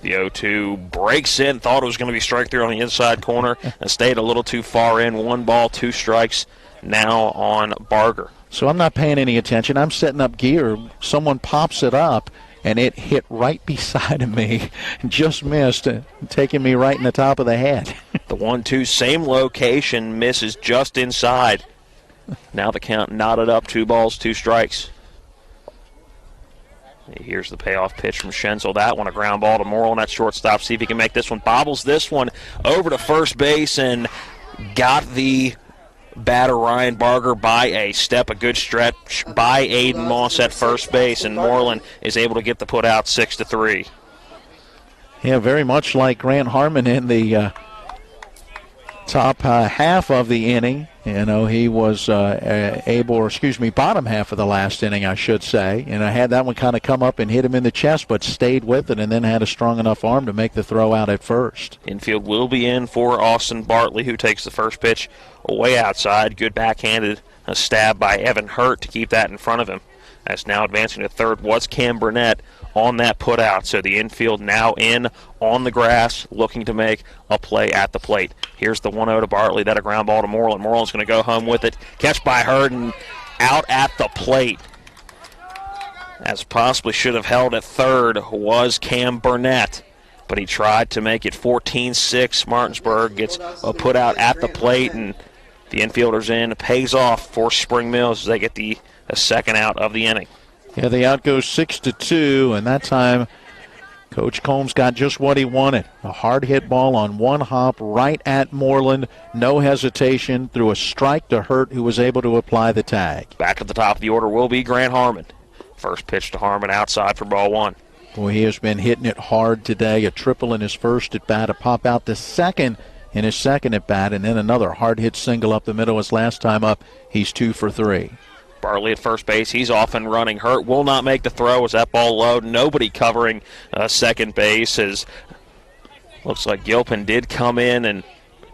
The 0-2 breaks in, thought it was going to be strike 3 on the inside corner, and stayed a little too far in. 1 ball, 2 strikes now on Barger. So I'm not paying any attention. I'm setting up gear. Someone pops it up, and it hit right beside of me. Just missed, taking me right in the top of the head. The 1-2, same location, misses just inside. Now the count knotted up, 2 balls, 2 strikes. Here's the payoff pitch from Schenzel. That one, a ground ball to Moreland at shortstop. See if he can make this one. Bobbles this one over to first base and got the batter Ryan Barger by a step. A good stretch by Aiden Moss at first base, and Moreland is able to get the put out 6-3. Yeah, very much like Grant Harmon in the top half of the inning. You know, he was bottom half of the last inning, I should say. And I had that one kind of come up and hit him in the chest, but stayed with it and then had a strong enough arm to make the throw out at first. Infield will be in for Austin Bartley, who takes the first pitch way outside. Good backhanded stab by Evan Hurt to keep that in front of him. As now advancing to third was Cam Burnett on that put out. So the infield now in on the grass, looking to make a play at the plate. Here's the 1-0 to Bartley. That a ground ball to Moreland. Moreland's going to go home with it. Catch by Hurd and out at the plate. As possibly should have held at third was Cam Burnett, but he tried to make it 14-6. Martinsburg gets a put out at the plate, and the infielders in. Pays off for Spring Mills as they get the second out of the inning. Yeah, the out goes 6-2, and that time Coach Combs got just what he wanted. A hard hit ball on one hop right at Moreland. No hesitation. Threw a strike to Hurt, who was able to apply the tag. Back at the top of the order will be Grant Harmon. First pitch to Harmon outside for ball 1. Boy, he has been hitting it hard today. A triple in his first at bat, a pop out the second in his second at bat, and then another hard hit single up the middle. His last time up, he's 2 for 3. Bartley at first base. He's off and running. Hurt will not make the throw. Is that ball low? Nobody covering second base. As looks like Gilpin did come in,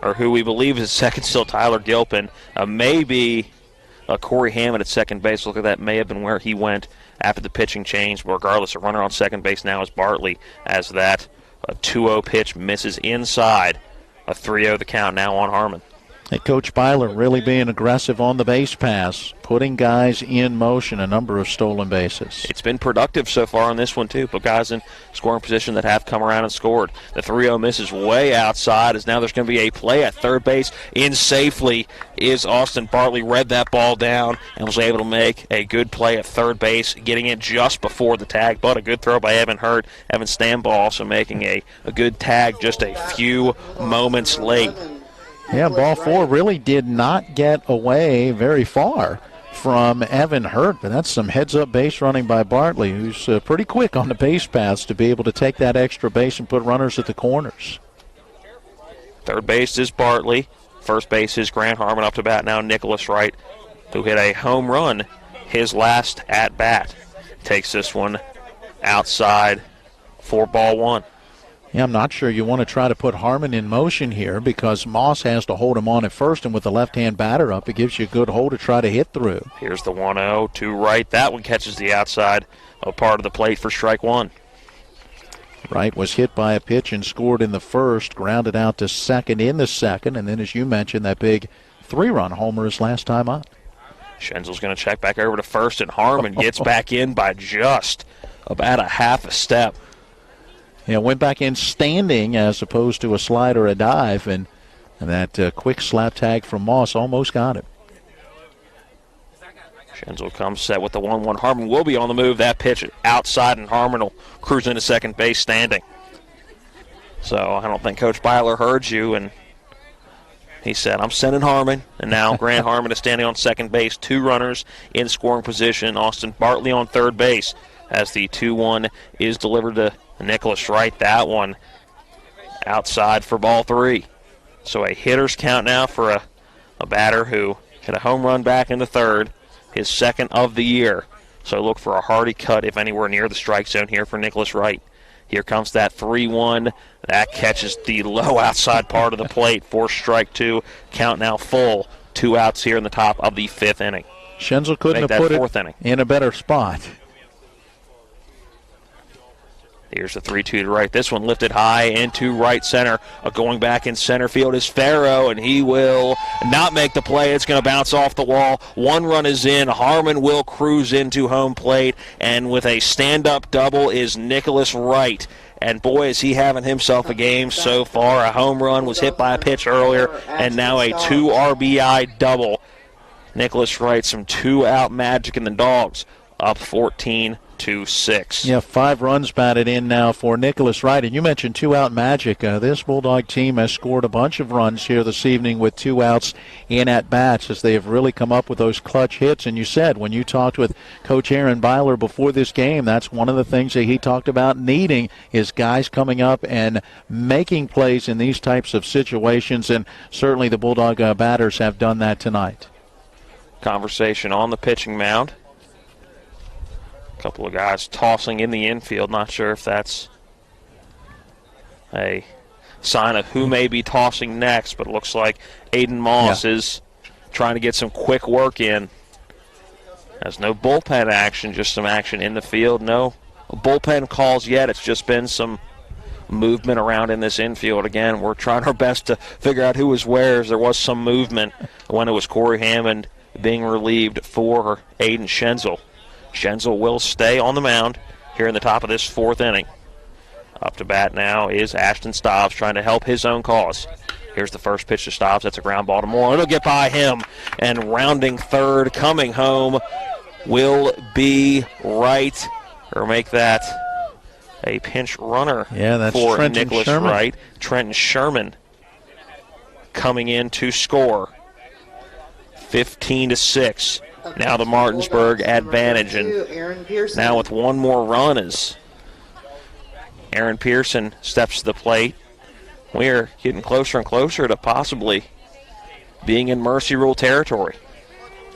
or who we believe is second still, Tyler Gilpin. Maybe Corey Hammond at second base. Look at that. May have been where he went after the pitching change. But regardless, a runner on second base now is Bartley, as that 2-0 pitch misses inside. A 3-0 the count now on Harmon. Hey, Coach Byler really being aggressive on the base pass, putting guys in motion, a number of stolen bases. It's been productive so far on this one, too. Put guys in scoring position that have come around and scored. The 3-0 misses way outside, as now there's going to be a play at third base. In safely is Austin Bartley. Read that ball down and was able to make a good play at third base, getting it just before the tag. But a good throw by Evan Hurt. Evan Stambaugh also making a good tag just a few moments late. Yeah, ball 4 really did not get away very far from Evan Hurt, but that's some heads-up base running by Bartley, who's pretty quick on the base paths to be able to take that extra base and put runners at the corners. Third base is Bartley. First base is Grant Harmon. Up to bat now Nicholas Wright, who hit a home run his last at-bat. Takes this one outside for ball 1. Yeah, I'm not sure you want to try to put Harmon in motion here because Moss has to hold him on at first, and with the left-hand batter up, it gives you a good hole to try to hit through. Here's the 1-0 to Wright. That one catches the outside of part of the plate for strike 1. Wright was hit by a pitch and scored in the first, grounded out to second in the second, and then, as you mentioned, that big 3-run homer his last time up. Schenzel's going to check back over to first, and Harmon gets back in by just about a half a step. Yeah, went back in standing as opposed to a slide or a dive, and that quick slap tag from Moss almost got him. Schenzel comes set with the 1-1. Harmon will be on the move. That pitch outside, and Harmon will cruise into second base standing. So I don't think Coach Byler heard you, and he said, I'm sending Harmon. And now Grant Harmon is standing on second base. 2 runners in scoring position. Austin Bartley on third base as the 2-1 is delivered to Nicholas Wright. That one outside for ball 3. So a hitter's count now for a batter who hit a home run back in the third, his second of the year. So look for a hearty cut if anywhere near the strike zone here for Nicholas Wright. Here comes that 3-1. That catches the low outside part of the plate for strike 2. Count now full. 2 outs here in the top of the 5th inning. Schenzel couldn't have put it in a better spot. Here's the 3-2 to Wright. This one lifted high into right center. Going back in center field is Farrow, and he will not make the play. It's going to bounce off the wall. 1 run is in. Harmon will cruise into home plate, and with a stand-up double is Nicholas Wright. And boy, is he having himself a game so far. A home run was hit by a pitch earlier, and now a 2 RBI double. Nicholas Wright, some 2-out magic in the Dogs, up 14-6. Yeah, 5 runs batted in now for Nicholas Wright. And you mentioned 2-out magic. This Bulldog team has scored a bunch of runs here this evening with 2 outs in at-bats as they have really come up with those clutch hits. And you said when you talked with Coach Aaron Byler before this game, that's one of the things that he talked about needing is guys coming up and making plays in these types of situations. And certainly the Bulldog batters have done that tonight. Conversation on the pitching mound. Couple of guys tossing in the infield. Not sure if that's a sign of who may be tossing next, but it looks like Aiden Moss is trying to get some quick work in. There's no bullpen action, just some action in the field. No bullpen calls yet. It's just been some movement around in this infield. Again, we're trying our best to figure out who was where, as there was some movement when it was Corey Hammond being relieved for Aiden Schenzel. Schenzel will stay on the mound here in the top of this 4th inning. Up to bat now is Ashton Stobbs trying to help his own cause. Here's the first pitch to Stobbs. That's a ground ball to Moore. It'll get by him. And rounding third, coming home, will be Wright, or make that a pinch runner for Trenton Nicholas Sherman. Wright. Trenton Sherman coming in to score. 15-6. Now the Martinsburg advantage, and now with 1 more run as Aaron Pearson steps to the plate. We're getting closer and closer to possibly being in mercy rule territory.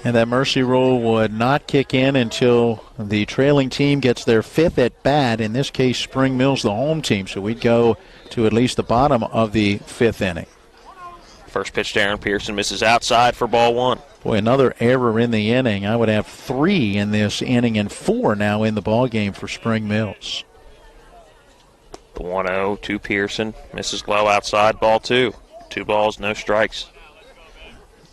And that mercy rule would not kick in until the trailing team gets their 5th at bat, in this case Spring Mills, the home team. So we'd go to at least the bottom of the 5th inning. First pitch to Aaron Pearson misses outside for ball 1. Boy, another error in the inning. I would have 3 in this inning and 4 now in the ball game for Spring Mills. The 1-0 to Pearson. Misses low outside, ball 2. 2 balls, no strikes.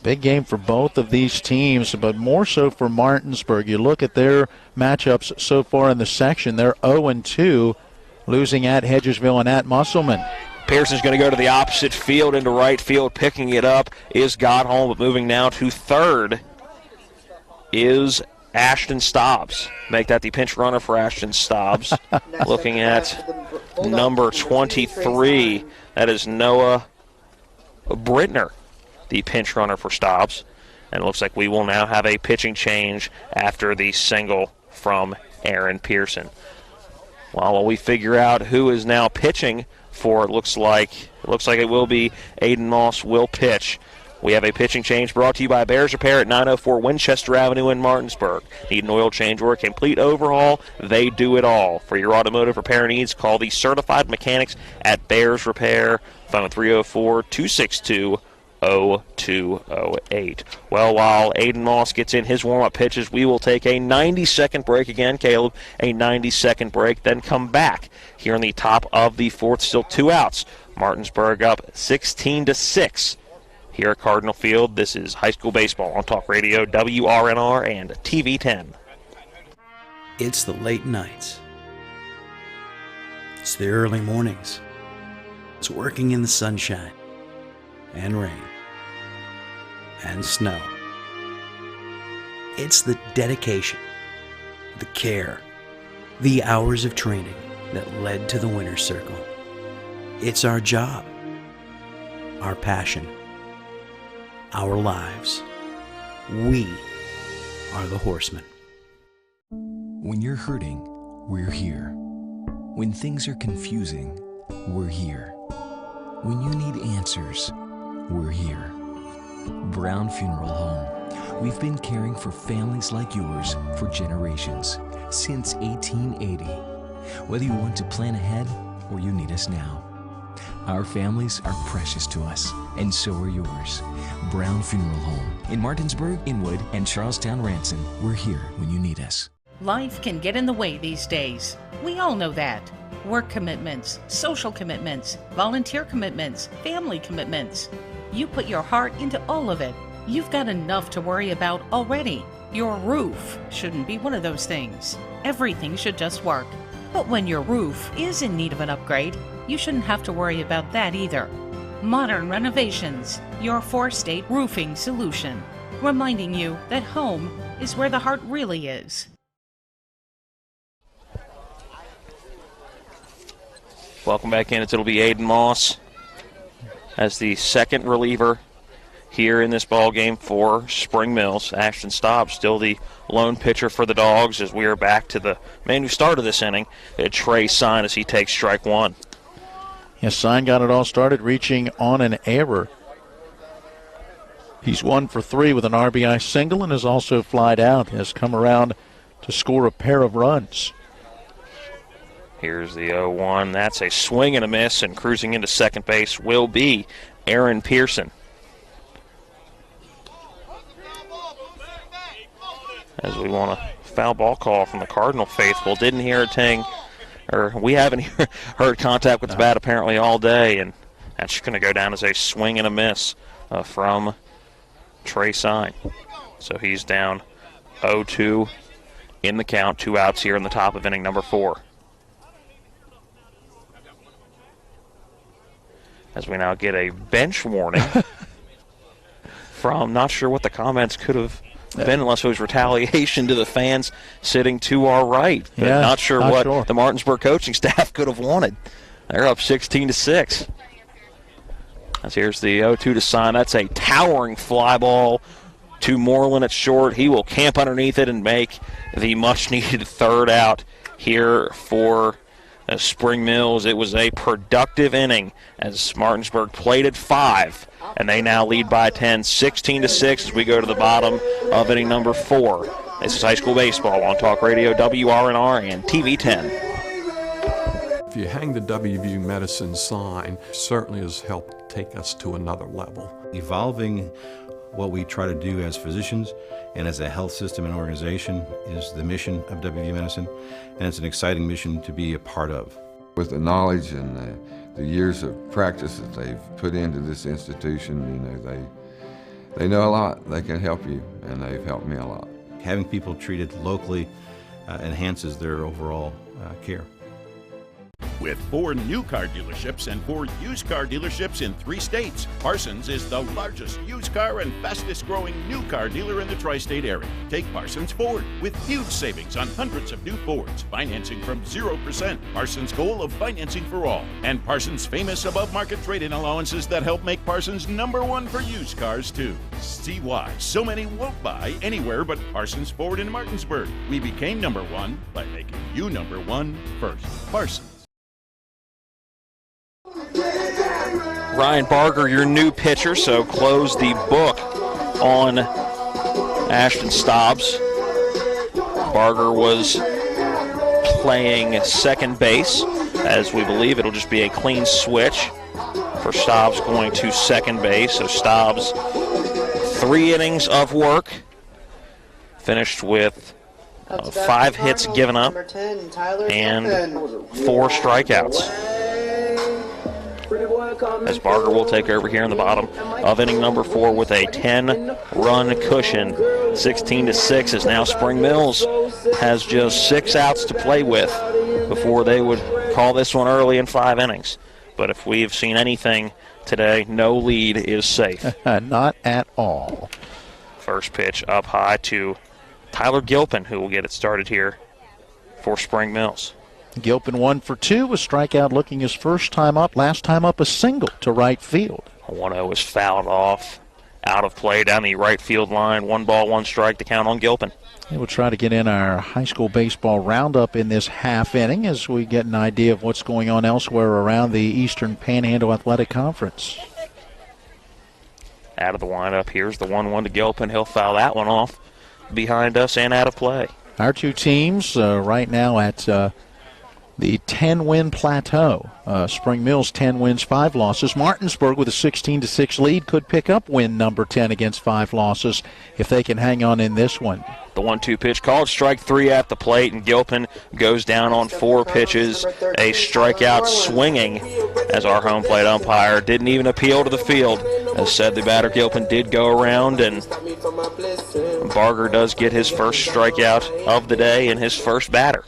Big game for both of these teams, but more so for Martinsburg. You look at their matchups so far in the section. They're 0-2, losing at Hedgesville and at Musselman. Pearson's going to go to the opposite field into right field. Picking it up is Godholm, but moving now to third is Ashton Stobbs. Make that the pinch runner for Ashton Stobbs. Looking at number 23, that is Noah Brittner, the pinch runner for Stobbs. And it looks like we will now have a pitching change after the single from Aaron Pearson. Well, while we figure out who is now pitching for, it looks like it will be Aiden Moss will pitch. We have a pitching change brought to you by Bears Repair at 904 Winchester Avenue in Martinsburg. Need an oil change or a complete overhaul? They do it all. For your automotive repair needs, call the certified mechanics at Bears Repair. Phone 304-262-0208. Well, while Aiden Moss gets in his warm-up pitches, we will take a 90-second break again, Caleb. A 90-second break, then come back here in the top of the 4th. Still 2 outs. Martinsburg up 16-6. Here at Cardinal Field, this is high school baseball on Talk Radio, WRNR, and TV 10. It's the late nights. It's the early mornings. It's working in the sunshine and rain and snow. It's the dedication, the care, the hours of training that led to the winner's circle. It's our job, our passion, our lives. We are the Horsemen. When you're hurting, we're here. When things are confusing, we're here. When you need answers, we're here. Brown Funeral Home. We've been caring for families like yours for generations, since 1880. Whether you want to plan ahead or you need us now. Our families are precious to us, and so are yours. Brown Funeral Home in Martinsburg, Inwood, and Charlestown Ranson. We're here when you need us. Life can get in the way these days. We all know that. Work commitments, social commitments, volunteer commitments, family commitments. You put your heart into all of it. You've got enough to worry about already. Your roof shouldn't be one of those things. Everything should just work. But when your roof is in need of an upgrade, you shouldn't have to worry about that either. Modern Renovations, your 4-state roofing solution. Reminding you that home is where the heart really is. Welcome back in. It'll be Aiden Moss as the second reliever here in this ball game for Spring Mills. Ashton Stobbs still the lone pitcher for the Dogs as we are back to the man who started this inning, Trey Sign, as he takes strike 1. Yes, Sign got it all started reaching on an error. He's 1 for 3 with an RBI single and has also flied out, has come around to score a pair of runs. Here's the 0-1. That's a swing and a miss, and cruising into second base will be Aaron Pearson. As we want a foul ball call from the Cardinal faithful. Didn't hear a ting, or we haven't heard contact with the bat apparently all day, and that's going to go down as a swing and a miss from Trey Sign. So he's down 0-2 in the count, 2 outs here in the top of inning number 4. As we now get a bench warning from, not sure what the comments could have been unless it was retaliation to the fans sitting to our right. But yeah, not sure what the Martinsburg coaching staff could have wanted. They're up 16-6. As here's the 0-2 to Sign. That's a towering fly ball to Moreland at short. He will camp underneath it and make the much-needed third out here for As Spring Mills, it was a productive inning as Martinsburg played at 5, and they now lead by 10, 16-6 as we go to the bottom of inning number 4. This is high school baseball on Talk Radio, WRNR, and TV 10. If you hang the WVU Medicine sign, certainly has helped take us to another level. Evolving what we try to do as physicians and as a health system and organization is the mission of WVU Medicine, and it's an exciting mission to be a part of. With the knowledge and the years of practice that they've put into this institution, they know a lot. They can help you, and they've helped me a lot. Having people treated locally enhances their overall care. With 4 new car dealerships and 4 used car dealerships in 3 states, Parsons is the largest used car and fastest growing new car dealer in the tri-state area. Take Parsons Ford with huge savings on hundreds of new Fords, financing from 0%, Parsons' goal of financing for all, and Parsons' famous above-market trade-in allowances that help make Parsons #1 for used cars too. See why so many won't buy anywhere but Parsons Ford in Martinsburg. We became #1 by making you #1 first. Parsons. Ryan Barger, your new pitcher, so close the book on Ashton Stobbs. Barger was playing second base, as we believe it'll just be a clean switch for Stobbs going to second base. So Stobbs, 3 innings of work, finished with 5 hits given up and 4 strikeouts. As Barger will take over here in the bottom of inning number 4 with a 10-run cushion. 16-6 as now Spring Mills has just 6 outs to play with before they would call this one early in 5 innings. But if we've seen anything today, no lead is safe. Not at all. First pitch up high to Tyler Gilpin, who will get it started here for Spring Mills. Gilpin 1 for 2, a strikeout looking his first time up. Last time up a single to right field. 1-0 is fouled off, out of play down the right field line. 1 ball, 1 strike to count on Gilpin. And we'll try to get in our high school baseball roundup in this half inning as we get an idea of what's going on elsewhere around the Eastern Panhandle Athletic Conference. Out of the windup, here's the 1-1 to Gilpin. He'll foul that one off behind us and out of play. Our two teams right now at the 10-win plateau. Spring Mills 10 wins, 5 losses. Martinsburg with a 16-6 lead could pick up win number 10 against 5 losses if they can hang on in this one. The 1-2 pitch called, strike 3 at the plate, and Gilpin goes down on 4 pitches. A strikeout swinging as our home plate umpire didn't even appeal to the field. As said, the batter Gilpin did go around, and Barger does get his first strikeout of the day and his first batter.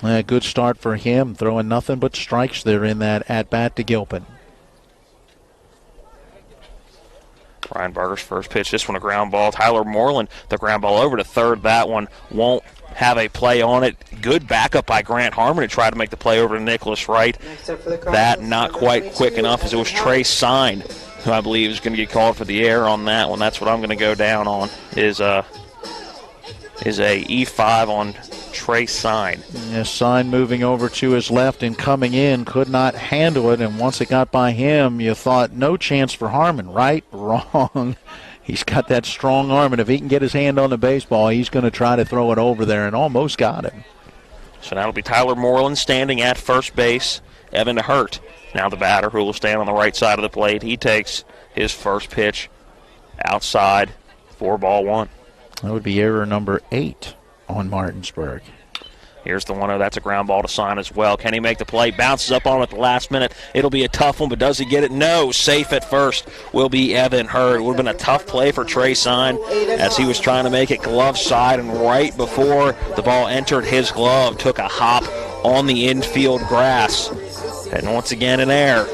A good start for him, throwing nothing but strikes there in that at-bat to Gilpin. Ryan Barger's first pitch, this one a ground ball. Tyler Moreland, the ground ball over to third. That one won't have a play on it. Good backup by Grant Harmon to try to make the play over to Nicholas Wright. That not quite quick enough as it was Trey Sign, who I believe is going to get called for the error on that one. That's what I'm going to go down on, is a E5 on Trey Sign. Yes, Sign moving over to his left and coming in, could not handle it, and once it got by him, you thought no chance for Harmon. Right? Wrong. He's got that strong arm, and if he can get his hand on the baseball, he's going to try to throw it over there, and almost got him. So that'll be Tyler Moreland standing at first base. Evan Hurt, now the batter, who will stand on the right side of the plate. He takes his first pitch outside, 4-1. That would be error number 8 on Martinsburg. Here's the 1-0. That's a ground ball to Sign as well. Can he make the play? Bounces up on it at the last minute. It'll be a tough one, but does he get it? No. Safe at first will be Evan Hurd. It would have been a tough play for Trey Sign as he was trying to make it glove side, and right before the ball entered his glove, took a hop on the infield grass. And once again an error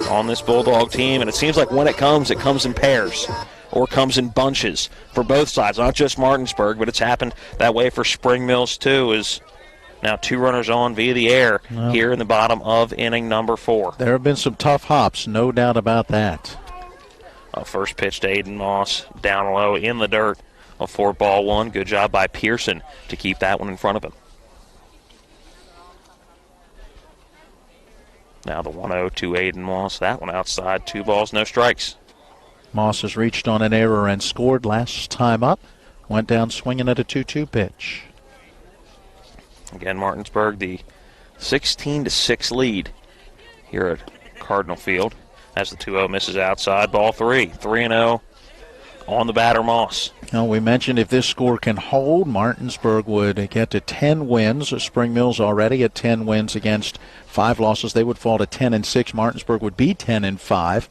on this Bulldog team, and it seems like when it comes in pairs or comes in bunches for both sides, not just Martinsburg, but it's happened that way for Spring Mills too, is now 2 runners on via the air here in the bottom of inning number 4. There have been some tough hops, no doubt about that. First pitch to Aiden Moss, down low in the dirt, for ball one. Good job by Pearson to keep that one in front of him. Now the 1-0 to Aiden Moss. That one outside. 2 balls, no strikes. Moss has reached on an error and scored last time up. Went down swinging at a 2-2 pitch. Again, Martinsburg, the 16-6 lead here at Cardinal Field as the 2-0 misses outside. Ball 3. 3-0 on the batter, Moss. Now, we mentioned if this score can hold, Martinsburg would get to 10 wins. Spring Mills already at 10 wins against 5 losses. They would fall to 10-6. Martinsburg would be 10-5.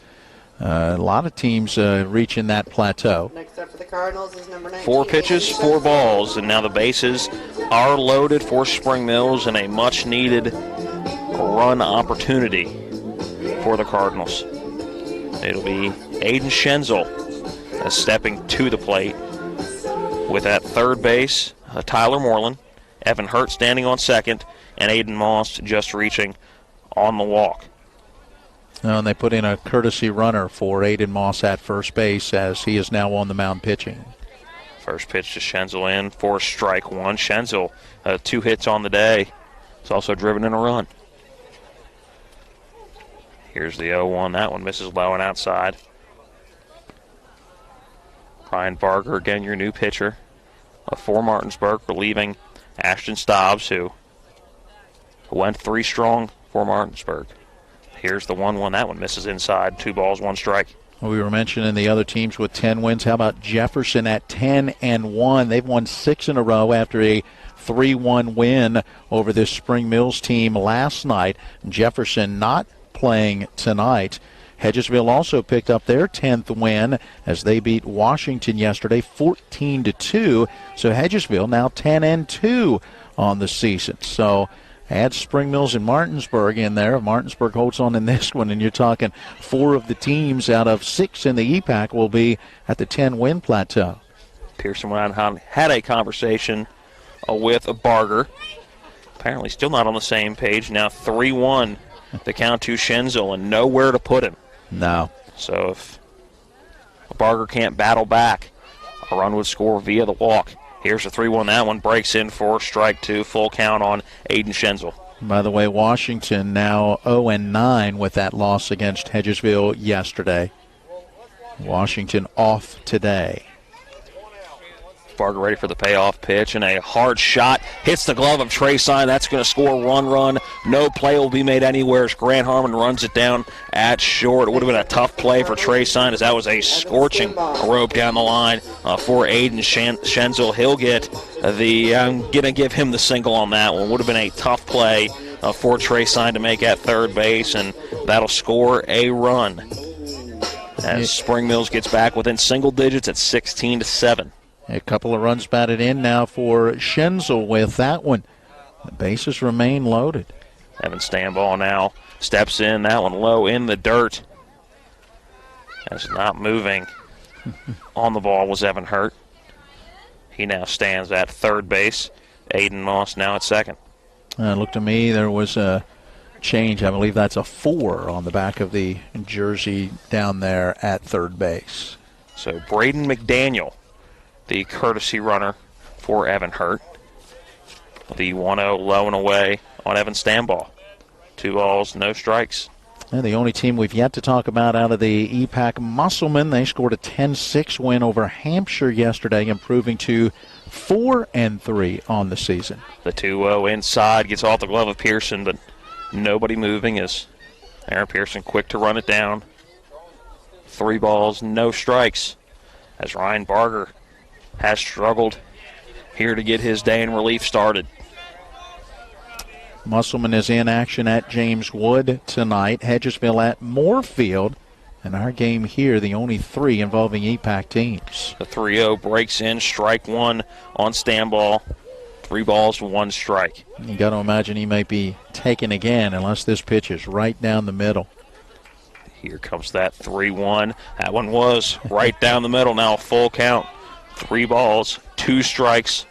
A lot of teams reaching that plateau. Next up for the Cardinals is number 19. 4 pitches, 4 balls, and now the bases are loaded for Spring Mills and a much-needed run opportunity for the Cardinals. It'll be Aiden Schenzel stepping to the plate with at third base, Tyler Moreland, Evan Hurt standing on second, and Aiden Moss just reaching on the walk. And they put in a courtesy runner for Aiden Moss at first base as he is now on the mound pitching. First pitch to Schenzel in for strike 1. Schenzel, 2 hits on the day. He's also driven in a run. Here's the 0-1. That one misses low and outside. Ryan Barger, again, your new pitcher for Martinsburg, relieving Ashton Stobbs, who went 3 strong for Martinsburg. Here's the 1-1. That one misses inside. 2 balls, 1 strike. We were mentioning the other teams with 10 wins. How about Jefferson at 10-1? They've won 6 in a row after a 3-1 win over this Spring Mills team last night. Jefferson not playing tonight. Hedgesville also picked up their 10th win as they beat Washington yesterday 14-2. So Hedgesville now 10-2 on the season. So add Spring Mills and Martinsburg in there. Martinsburg holds on in this one, and you're talking 4 of the teams out of 6 in the EPAC will be at the 10-win plateau. Pearson went out and had a conversation with Barger. Apparently still not on the same page. Now 3-1 the count to Schenzel and nowhere to put him. No. So if Barger can't battle back, a run would score via the walk. Here's the 3-1. That one breaks in for strike 2. Full count on Aiden Schenzel. By the way, Washington now 0-9 with that loss against Hedgesville yesterday. Washington off today. Barger ready for the payoff pitch, and a hard shot hits the glove of Trey Sign. That's going to score 1 run. No play will be made anywhere as Grant Harmon runs it down at short. It would have been a tough play for Trey Sign as that was a scorching rope down the line for Aiden Schenzel. He'll get I'm going to give him the single on that one. Would have been a tough play for Trey Sign to make at third base, and that'll score a run as Spring Mills gets back within single digits at 16-7. A couple of runs batted in now for Schenzel with that one. The bases remain loaded. Evan Stanball now steps in. That one low in the dirt. That's not moving. On the ball was Evan Hurt. He now stands at third base. Aiden Moss now at second. Looked to me there was a change. I believe that's a 4 on the back of the jersey down there at third base. So Braden McDaniel, the courtesy runner for Evan Hurt. The 1-0 low and away on Evan Stanball. 2 balls, no strikes. And the only team we've yet to talk about out of the EPAC, Musselman, they scored a 10-6 win over Hampshire yesterday, improving to 4-3 on the season. The 2-0 inside gets off the glove of Pearson, but nobody moving as Aaron Pearson quick to run it down. 3 balls, no strikes as Ryan Barger has struggled here to get his day in relief started. Musselman is in action at James Wood tonight. Hedgesville at Moorfield. And our game here, the only 3 involving EPAC teams. The 3-0 breaks in, strike 1 on Stanball. 3 balls, 1 strike. You got to imagine he may be taken again unless this pitch is right down the middle. Here comes that 3-1. That one was right down the middle. Now a full count. 3 balls, 2 strikes.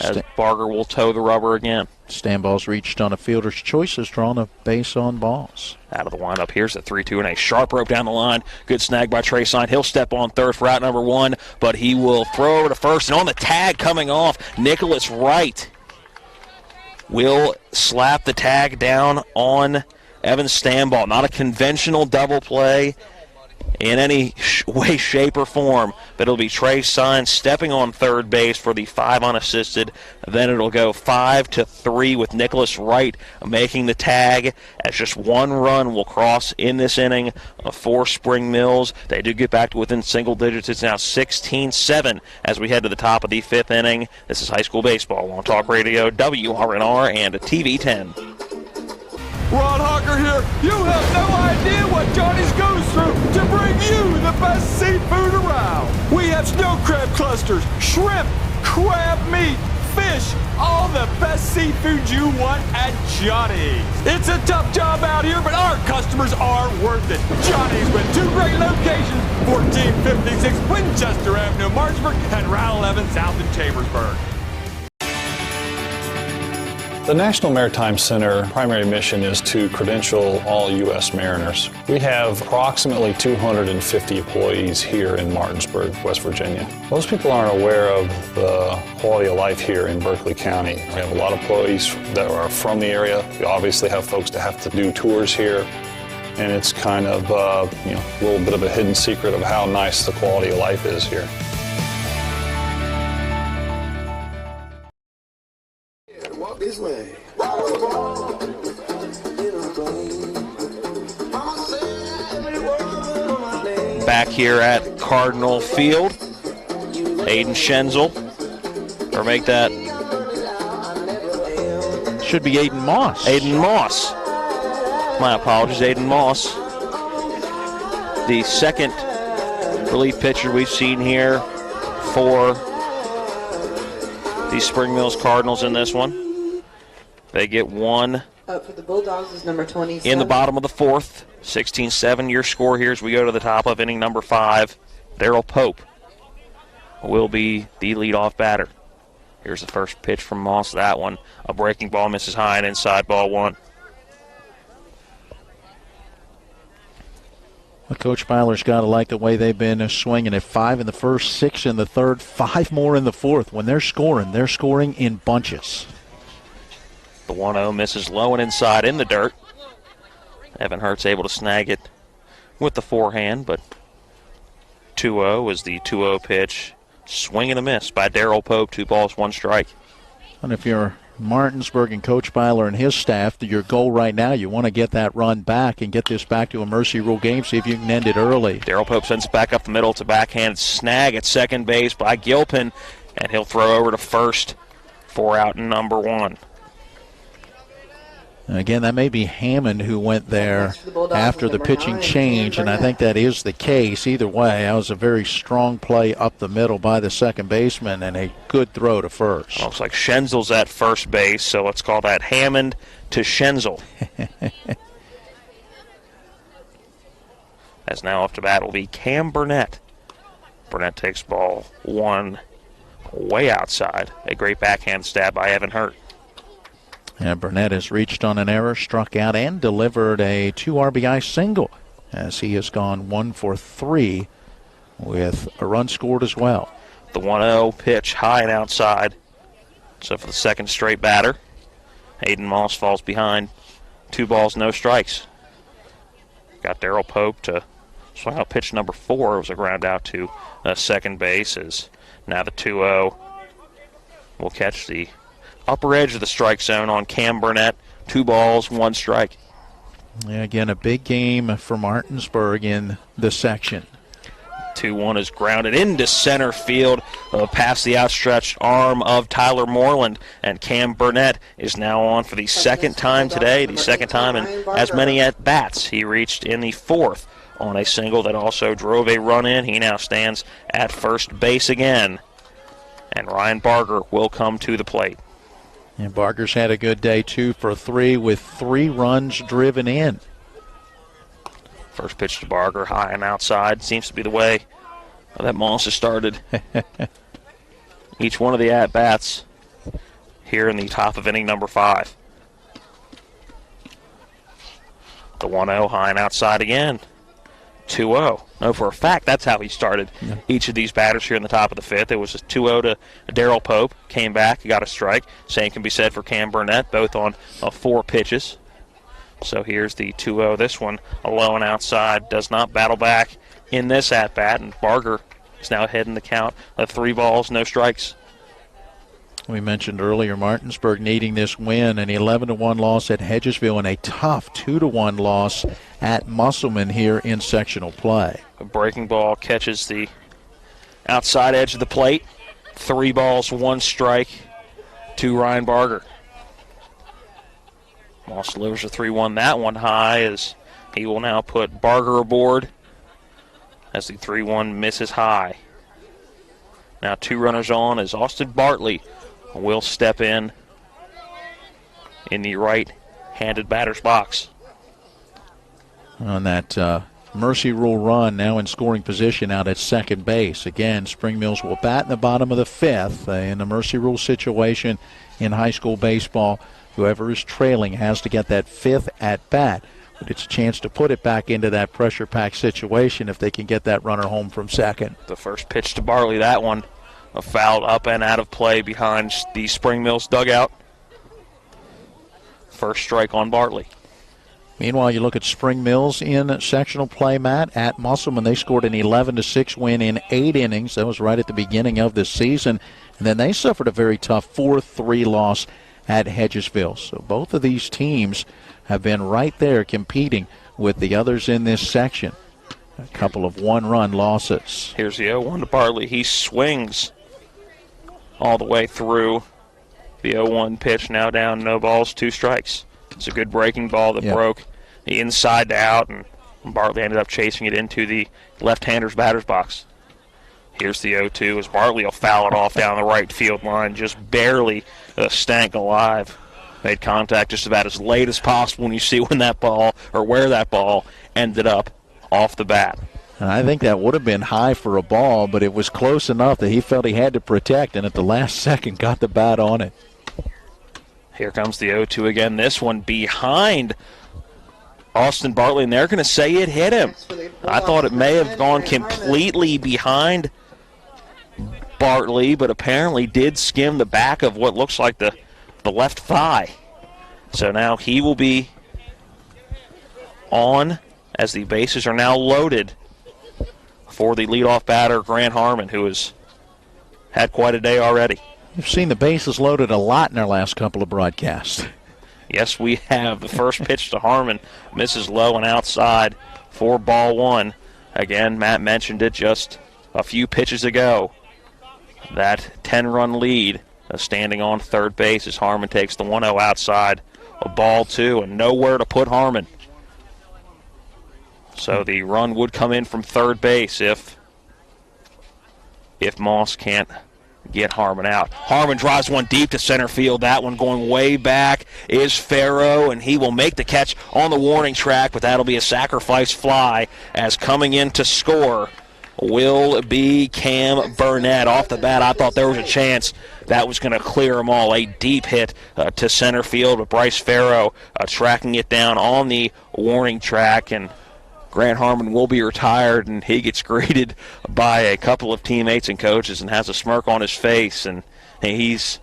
as Barger will toe the rubber again. Stand ball's reached on a fielder's choice, has drawn a base on balls. Out of the windup, here's the 3-2 and a sharp rope down the line. Good snag by Trace. He'll step on third for out number 1, but he will throw over to first. And on the tag coming off, Nicholas Wright will slap the tag down on Evan Stanball. Not a conventional double play in any way, shape, or form, but it'll be Trey Sines stepping on third base for the 5 unassisted. Then it'll go 5-3 with Nicholas Wright making the tag, as just 1 run will cross in this inning for Spring Mills. They do get back to within single digits. It's now 16-7 as we head to the top of the 5th inning. This is high school baseball on Talk Radio, WRNR, and TV 10. Ron Hawker here. You have no idea what Johnny's goes through to bring you the best seafood around. We have snow crab clusters, shrimp, crab meat, fish, all the best seafood you want at Johnny's. It's a tough job out here, but our customers are worth it. Johnny's with 2 great locations, 1456 Winchester Avenue, Martinsburg, and Route 11 south in Chambersburg. The National Maritime Center primary mission is to credential all U.S. mariners. We have approximately 250 employees here in Martinsburg, West Virginia. Most people aren't aware of the quality of life here in Berkeley County. We have a lot of employees that are from the area. We obviously have folks that have to do tours here, and it's kind of a little bit of a hidden secret of how nice the quality of life is here. Walk this way. Back here at Cardinal Field, Aiden Schenzel, or make that, should be Aiden Moss. Aiden Moss. My apologies, Aiden Moss. The second relief pitcher we've seen here for the Spring Mills Cardinals in this one. They get 1 Up for the Bulldogs is number 27. in the bottom of the 4th. 16-7 your score here as we go to the top of inning number 5. Darrell Pope will be the leadoff batter. Here's the first pitch from Moss. That one, a breaking ball, misses high and inside, ball 1. Well, Coach Byler's got to like the way they've been swinging at 5 in the first, 6 in the third, 5 more in the 4th. When they're scoring in bunches. The 1-0 misses low and inside in the dirt. Evan Hurt's able to snag it with the forehand, but 2-0 is the 2-0 pitch. Swing and a miss by Darrell Pope. 2 balls, 1 strike. And if you're Martinsburg and Coach Byler and his staff, your goal right now, you want to get that run back and get this back to a mercy rule game, see if you can end it early. Darrell Pope sends it back up the middle to backhand snag at second base by Gilpin, and he'll throw over to first for out number 1. And again, that may be Hammond who went there after the pitching change, and I think that is the case. Either way, that was a very strong play up the middle by the second baseman and a good throw to first. Looks like Schenzel's at first base, so let's call that Hammond to Schenzel. As now off to bat will be Cam Burnett. Burnett takes ball 1 way outside. A great backhand stab by Evan Hurt. And Burnett has reached on an error, struck out, and delivered a 2 RBI single as he has gone 1 for 3 with a run scored as well. The 1-0 pitch high and outside. So for the second straight batter, Aiden Moss falls behind. 2 balls, no strikes. Got Darrell Pope to swing out pitch number 4. It was a ground out to second base. As now the 2-0 will catch the upper edge of the strike zone on Cam Burnett. 2 balls, 1 strike. Yeah, again, a big game for Martinsburg in this section. 2-1 is grounded into center field past the outstretched arm of Tyler Moreland. And Cam Burnett is now on for the second time today, the second time in as many at-bats. He reached in the 4th on a single that also drove a run in. He now stands at first base again. And Ryan Barger will come to the plate. And Barger's had a good day, 2 for 3 with 3 runs driven in. First pitch to Barger, high and outside. Seems to be the way that Moss has started each one of the at-bats. here in the top of inning number 5. The 1-0 high and outside again. 2-0. No, for a fact, that's how he started each of these batters here in the top of the 5th. It was a 2-0 to Daryl Pope. Came back, got a strike. Same can be said for Cam Burnett, both on 4 pitches. So here's the 2-0. This one, a low and outside. Does not battle back in this at-bat, and Barger is now ahead in the count of 3 balls, no strikes. We mentioned earlier Martinsburg needing this win, an 11-1 loss at Hedgesville, and a tough 2-1 loss at Musselman here in sectional play. A breaking ball catches the outside edge of the plate. 3 balls, 1 strike to Ryan Barger. Moss delivers a 3-1. That one high as he will now put Barger aboard as the 3-1 misses high. Now 2 runners on as Austin Bartley will step in the right-handed batter's box. On that Mercy Rule run, now in scoring position out at second base. Again, Spring Mills will bat in the bottom of the 5th. In the Mercy Rule situation in high school baseball, whoever is trailing has to get that 5th at bat. But it's a chance to put it back into that pressure-packed situation if they can get that runner home from second. The first pitch to Bartley, that one a foul up and out of play behind the Spring Mills dugout. First strike on Bartley. Meanwhile, you look at Spring Mills in sectional play, Matt, at Musselman. They scored an 11-6 win in 8 innings. That was right at the beginning of this season. And then they suffered a very tough 4-3 loss at Hedgesville. So both of these teams have been right there competing with the others in this section. A couple of 1-run losses. Here's the 0-1 to Bartley. He swings all the way through the 0-1 pitch. Now down, no balls, 2 strikes. It's a good breaking ball that broke the inside to out, and Bartley ended up chasing it into the left-hander's batter's box. Here's the 0-2 as Bartley will foul it off down the right field line, just barely stank alive. Made contact just about as late as possible when you see when that ball, or where that ball ended up off the bat. And I think that would have been high for a ball, but it was close enough that he felt he had to protect, and at the last second got the bat on it. Here comes the 0-2 again. This one behind Austin Bartley, and they're going to say it hit him. I thought it may have gone completely behind Bartley, but apparently did skim the back of what looks like the left thigh. So now he will be on as the bases are now loaded for the leadoff batter, Grant Harmon, who has had quite a day already. We've seen the bases loaded a lot in our last couple of broadcasts. Yes, we have. The first pitch to Harmon misses low and outside for ball 1. Again, Matt mentioned it just a few pitches ago. That 10-run lead standing on third base as Harmon takes the 1-0 outside. A ball 2 and nowhere to put Harmon. So the run would come in from third base if Moss can't get Harmon out. Harmon drives one deep to center field. That one going way back is Farrow, and he will make the catch on the warning track, but that'll be a sacrifice fly as coming in to score will be Cam Burnett. Off the bat, I thought there was a chance that was going to clear them all. A deep hit to center field, but Bryce Farrow tracking it down on the warning track, and Grant Harmon will be retired, and he gets greeted by a couple of teammates and coaches and has a smirk on his face, and he's,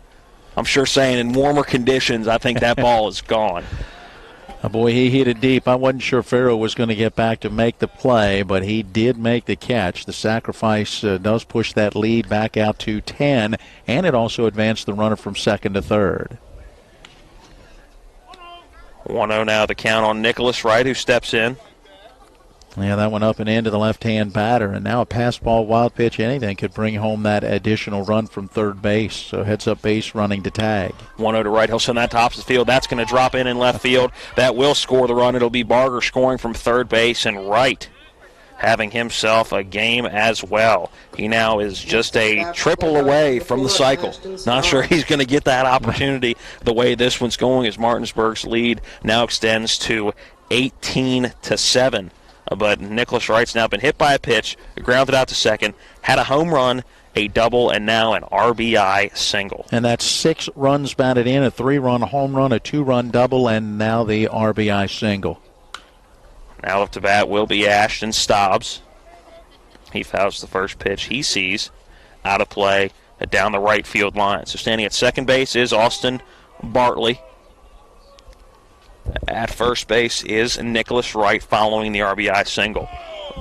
I'm sure, saying in warmer conditions, I think that ball is gone. Oh boy, he hit it deep. I wasn't sure Farrow was going to get back to make the play, but he did make the catch. The sacrifice does push that lead back out to 10, and it also advanced the runner from second to third. 1-0 now, the count on Nicholas Wright, who steps in. Yeah, that went up and into the left-hand batter, and now a pass ball, wild pitch, anything could bring home that additional run from third base. So heads up base running to tag. 1-0 to right. He'll send that tops the field. That's going to drop in left field. That will score the run. It'll be Barger scoring from third base, and Wright having himself a game as well. He now is just a triple away from the cycle. Not sure he's going to get that opportunity the way this one's going, as Martinsburg's lead now extends to 18-7. But Nicholas Wright's now been hit by a pitch, grounded out to second, had a home run, a double, and now an RBI single. And that's 6 runs batted in, a 3-run home run, a 2-run double, and now the RBI single. Now up to bat will be Ashton Stobbs. He fouls the first pitch he sees out of play down the right field line. So standing at second base is Austin Bartley. At first base is Nicholas Wright following the RBI single.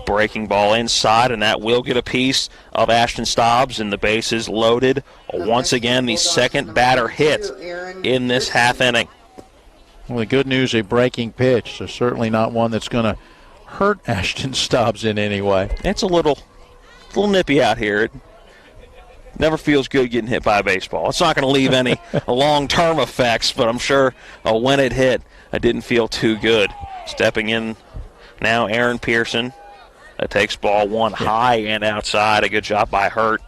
Breaking ball inside, and that will get a piece of Ashton Stobbs, and the base is loaded. Once again, the second batter hit in this half inning. Well, the good news, a breaking pitch, so certainly not one that's going to hurt Ashton Stobbs in any way. It's a little nippy out here. It never feels good getting hit by a baseball. It's not going to leave any long-term effects, but I'm sure when it hit, I didn't feel too good. Stepping in now, Aaron Pearson. Takes ball one high and outside. A good job by Hurt.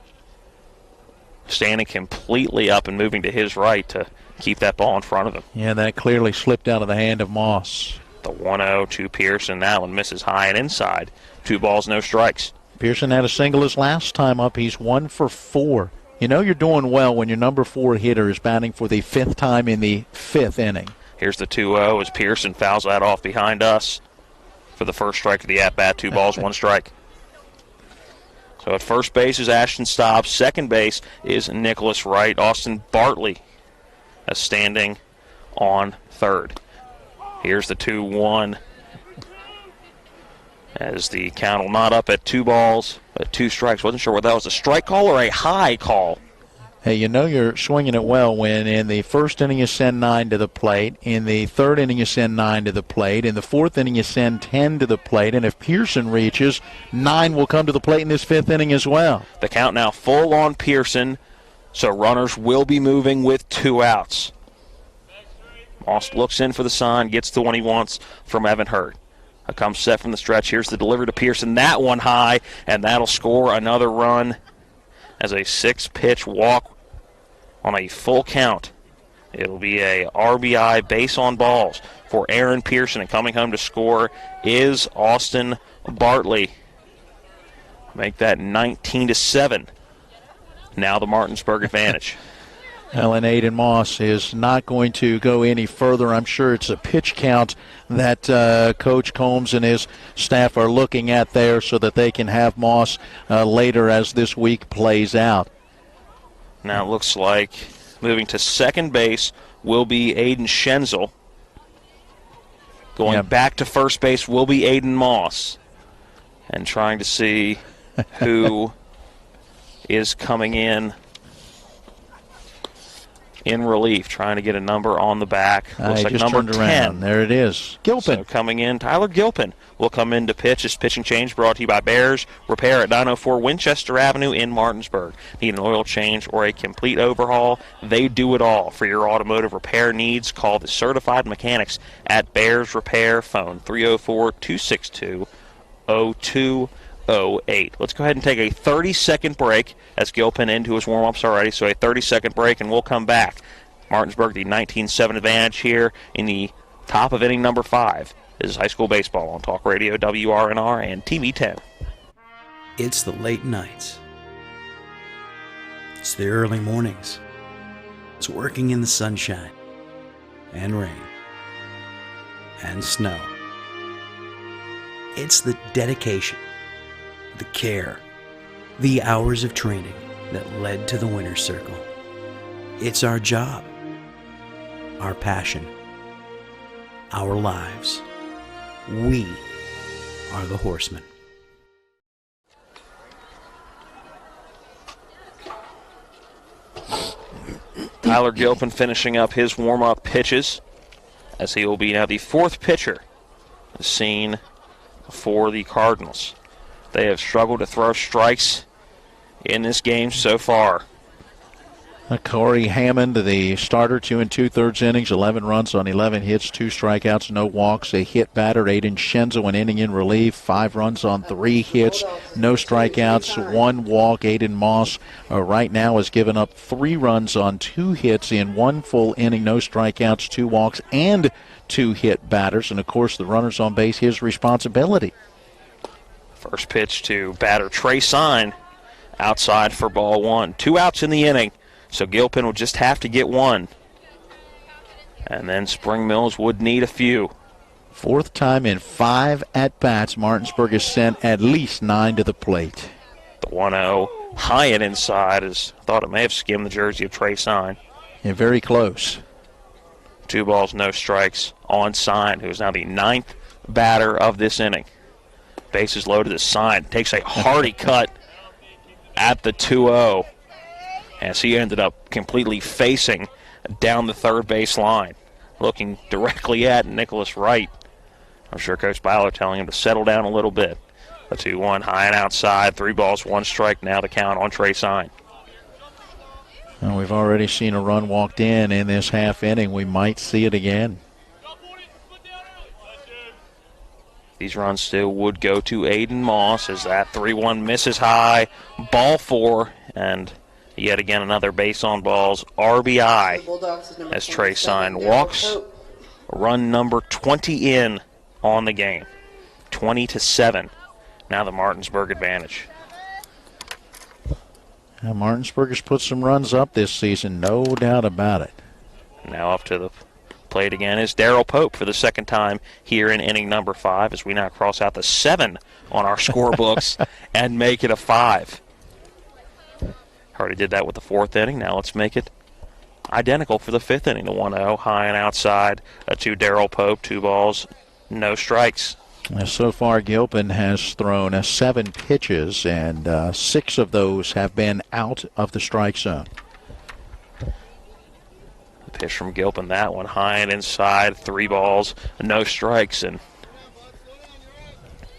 Standing completely up and moving to his right to keep that ball in front of him. Yeah, that clearly slipped out of the hand of Moss. The 1-0 to Pearson. That one misses high and inside. 2 balls, no strikes. Pearson had a single his last time up. He's 1 for 4. You know you're doing well when your number 4 hitter is batting for the 5th time in the 5th inning. Here's the 2-0 as Pearson fouls that off behind us for the first strike of the at-bat. 2 balls, 1 strike. So at first base is Ashton Stobbs. Second base is Nicholas Wright. Austin Bartley standing on third. Here's the 2-1 as the count will not up at 2 balls, at 2 strikes. Wasn't sure whether that was a strike call or a high call. Hey, you know you're swinging it well when in the first inning you send 9 to the plate, in the third inning you send 9 to the plate, in the fourth inning you send 10 to the plate, and if Pearson reaches, 9 will come to the plate in this 5th inning as well. The count now full on Pearson, so runners will be moving with 2 outs. Moss looks in for the sign, gets the one he wants from Evan Hurt. Comes set from the stretch. Here's the delivery to Pearson. That one high, and that'll score another run as a 6-pitch walk on a full count. It'll be a RBI base on balls for Aaron Pearson, and coming home to score is Austin Bartley. Make that 19-7. Now the Martinsburg advantage. Well, Aiden Moss is not going to go any further. I'm sure it's a pitch count that Coach Combs and his staff are looking at there so that they can have Moss later as this week plays out. Now it looks like moving to second base will be Aiden Schenzel. Going back to first base will be Aiden Moss. And trying to see who is coming in relief, trying to get a number on the back. Looks like number 10. Around. There it is. Gilpin. So coming in, Tyler Gilpin will come in to pitch. This pitching change brought to you by Bears Repair at 904 Winchester Avenue in Martinsburg. Need an oil change or a complete overhaul? They do it all. For your automotive repair needs, call the certified mechanics at Bears Repair. Phone 304-262-0208. Let's go ahead and take a 30-second break as Gilpin into his warm-ups already, so a 30-second break, and we'll come back. Martinsburg, the 19-7 advantage here in the top of inning number 5. This is high school baseball on Talk Radio, WRNR, and TV 10. It's the late nights. It's the early mornings. It's working in the sunshine and rain and snow. It's the dedication, the care, the hours of training that led to the winner's circle. It's our job, our passion, our lives. We are the Horsemen. Tyler Gilpin finishing up his warm-up pitches as he will be now the 4th pitcher seen for the Cardinals. They have struggled to throw strikes in this game so far. Corey Hammond, the starter, 2 2/3 innings, 11 runs on 11 hits, 2 strikeouts, no walks, a hit batter. Aiden Schenzel, an inning in relief, 5 runs on 3 hits, no strikeouts, 1 walk. Aiden Moss right now has given up 3 runs on 2 hits in 1 full inning, no strikeouts, 2 walks, and 2 hit batters. And, of course, the runners on base, his responsibility. First pitch to batter Trey Sign outside for ball one. 2 outs in the inning, so Gilpin will just have to get one. And then Spring Mills would need a few. 4th time in 5 at-bats, Martinsburg has sent at least 9 to the plate. The 1-0 high and inside, as I thought it may have skimmed the jersey of Trey Sign. Yeah, very close. 2 balls, no strikes on Sign, who is now the 9th batter of this inning. Bases loaded as Sign takes a hearty cut at the 2-0, as he ended up completely facing down the third base line, looking directly at Nicholas Wright. I'm sure Coach Byler telling him to settle down a little bit. The 2-1 high and outside, 3 balls, 1 strike. Now the count on Trey Sign. Well, we've already seen a run walked in this half inning. We might see it again. These runs still would go to Aiden Moss as that 3-1 misses high. Ball 4, and yet again another base on balls. RBI as Trey Sign walks. Run number 20 in on the game. 20-7. Now the Martinsburg advantage. Now Martinsburg has put some runs up this season, no doubt about it. Now up to the plate again is Darryl Pope for the 2nd time here in inning number 5, as we now cross out the 7 on our scorebooks and make it a 5. Already did that with the 4th inning. Now let's make it identical for the 5th inning. The 1-0 high and outside to Darryl Pope. 2 balls, no strikes. So far, Gilpin has thrown 7 pitches, and 6 of those have been out of the strike zone. The pitch from Gilpin, that one high and inside, 3 balls, no strikes, and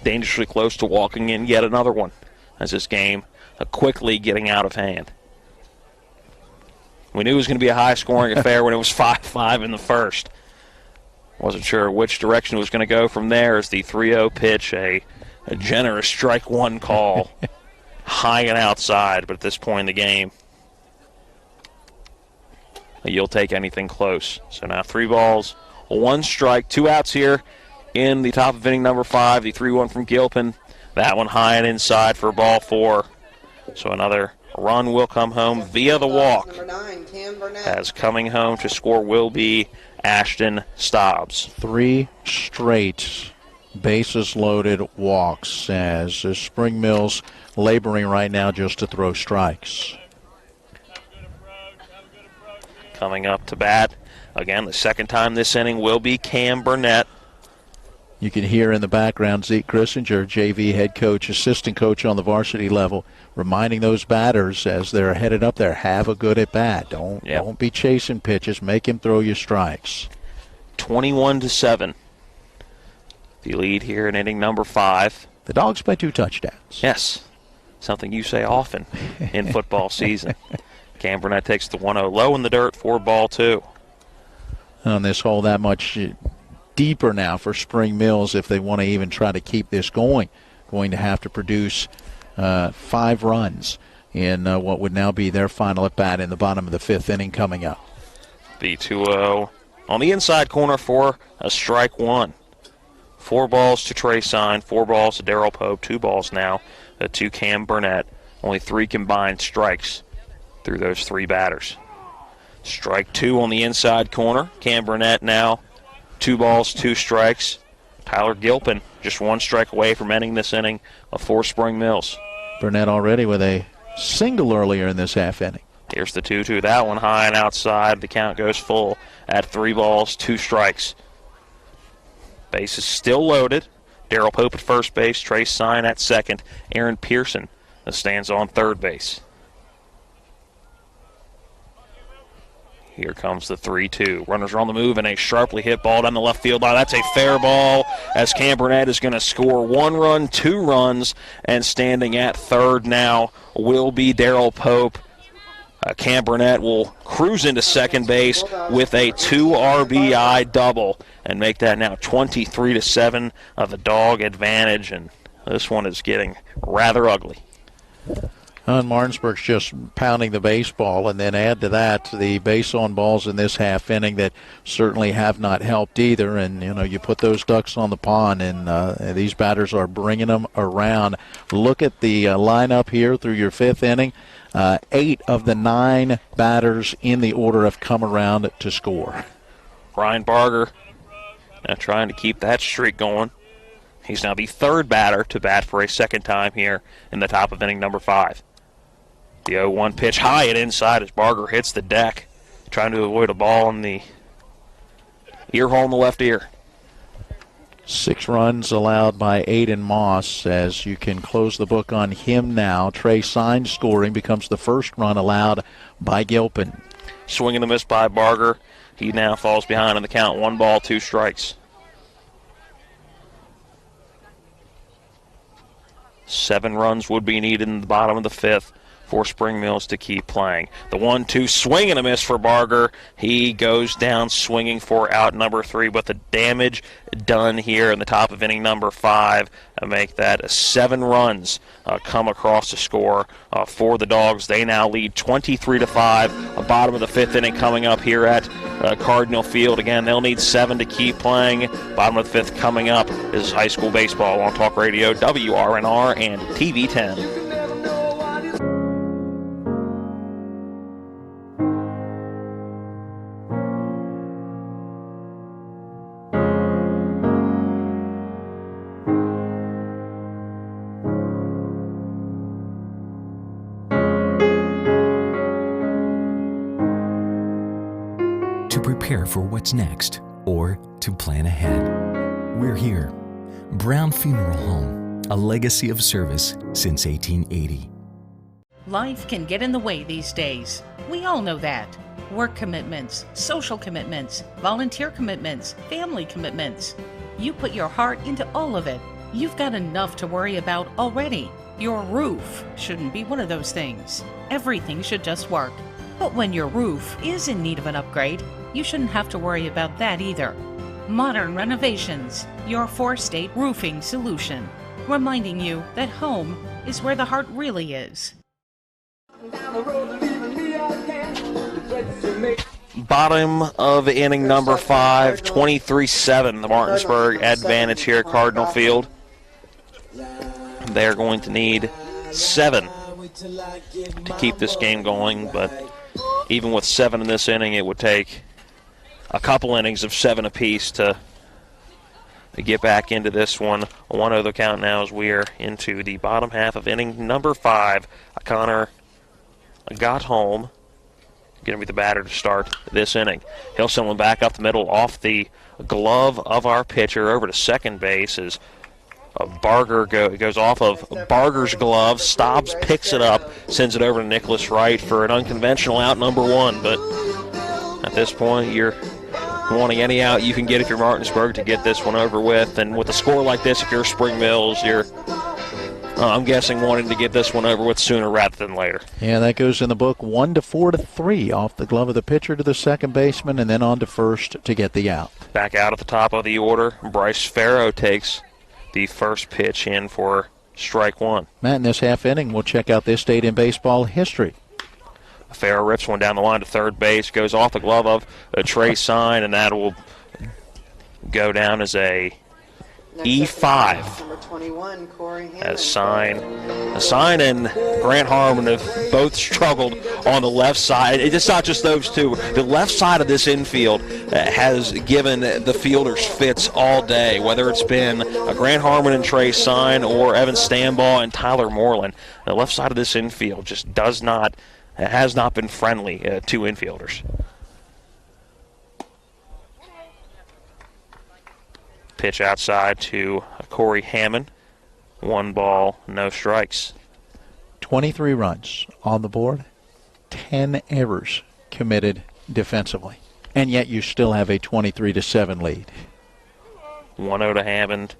dangerously close to walking in yet another one as this game quickly getting out of hand. We knew it was going to be a high-scoring affair when it was 5-5 in the first. Wasn't sure which direction it was going to go from there as the 3-0 pitch, a generous strike 1 call, high and outside, but at this point in the game, you'll take anything close. So now 3 balls, 1 strike, 2 outs here in the top of inning number 5. The 3-1 from Gilpin. That one high and inside for ball 4. So another run will come home via the walk, as coming home to score will be Ashton Stobbs. 3 straight bases loaded walks, as Spring Mills laboring right now just to throw strikes. Coming up to bat, again, the 2nd time this inning will be Cam Burnett. You can hear in the background Zeke Grissinger, JV head coach, assistant coach on the varsity level, reminding those batters as they're headed up there, have a good at bat. Don't be chasing pitches. Make him throw your strikes. 21-7. The lead here in inning number 5. The Dogs by 2 touchdowns. Yes, something you say often in football season. Cam Burnett takes the 1-0 low in the dirt for ball 2. On this hole, that much deeper now for Spring Mills if they want to even try to keep this going. Going to have to produce 5 runs in what would now be their final at bat in the bottom of the 5th inning coming up. The 2-0 on the inside corner for a strike 1. 4 balls to Trey Sign, 4 balls to Darryl Pope, 2 balls now to Cam Burnett. Only 3 combined strikes through those 3 batters. Strike 2 on the inside corner. Cam Burnett now 2 balls, 2 strikes. Tyler Gilpin just 1 strike away from ending this inning for Spring Mills. Burnett already with a single earlier in this half inning. Here's the 2-2. That one high and outside. The count goes full at 3 balls, 2 strikes. Base is still loaded. Darryl Pope at first base. Trey Sign at second. Aaron Pearson stands on third base. Here comes the 3-2. Runners are on the move, and a sharply hit ball down the left field line. That's a fair ball, as Cam Burnett is going to score 1 run, 2 runs, and standing at third now will be Darryl Pope. Cam Burnett will cruise into second base with a 2 RBI double and make that now 23-7 of the Dog advantage, and this one is getting rather ugly. And Martinsburg's just pounding the baseball, and then add to that the base on balls in this half inning that certainly have not helped either. And, you put those ducks on the pond, and these batters are bringing them around. Look at the lineup here through your fifth inning. 8 of the 9 batters in the order have come around to score. Ryan Barger now trying to keep that streak going. He's now the 3rd batter to bat for a second time here in the top of inning number 5. The 0-1 pitch high and inside as Barger hits the deck, trying to avoid a ball in the ear hole in the left ear. 6 runs allowed by Aiden Moss as you can close the book on him now. Trey Sign scoring becomes the first run allowed by Gilpin. Swing and a miss by Barger. He now falls behind in the count. 1 ball, 2 strikes. 7 runs would be needed in the bottom of the 5th for Spring Mills to keep playing. The 1-2 swing and a miss for Barger. He goes down swinging for out number 3, but the damage done here in the top of inning number 5 make that 7 runs come across the score for the Dogs. They now lead 23-5. Bottom of the 5th inning coming up here at Cardinal Field. Again, they'll need 7 to keep playing. Bottom of the 5th coming up is high school baseball on Talk Radio, WRNR, and TV 10. Prepare for what's next or to plan ahead. We're here. Brown Funeral Home, a legacy of service since 1880. Life can get in the way these days. We all know that. Work commitments, social commitments, volunteer commitments, family commitments. You put your heart into all of it. You've got enough to worry about already. Your roof shouldn't be one of those things. Everything should just work. But when your roof is in need of an upgrade, you shouldn't have to worry about that either. Modern Renovations, your 4-state roofing solution, reminding you that home is where the heart really is. Bottom of inning number 5, 23-7, the Martinsburg advantage here at Cardinal Field. They're going to need 7 to keep this game going, but even with 7 in this inning, it would take a couple innings of 7 apiece to get back into this one. 1-0 the count now as we are into the bottom half of inning number 5. Connor got home. Going to be the batter to start this inning. He'll send one back up the middle off the glove of our pitcher over to second base as Barger goes off of Barger's glove, stops, picks it up, sends it over to Nicholas Wright for an unconventional out number 1. But at this point, you're wanting any out you can get if you're Martinsburg to get this one over with. And with a score like this, if you're Spring Mills, you're, I'm guessing, wanting to get this one over with sooner rather than later. Yeah, that goes in the book 1-4-3 off the glove of the pitcher to the second baseman and then on to first to get the out. Back out at the top of the order, Bryce Farrow takes the first pitch in for strike 1. Matt, in this half inning, we'll check out this date in baseball history. Farrow rips one down the line to third base, goes off the glove of Trey Sign, and that will go down as a E5. Number 21, Corey Hammond. As Sign and Grant Harmon have both struggled on the left side. It's not just those two. The left side of this infield has given the fielders fits all day, whether it's been Grant Harmon and Trey Sign or Evan Stambaugh and Tyler Moreland. The left side of this infield just has not been friendly to infielders. Pitch outside to Corey Hammond. 1 ball, no strikes. 23 runs on the board, 10 errors committed defensively, and yet you still have a 23-7 lead. 1-0 to Hammond.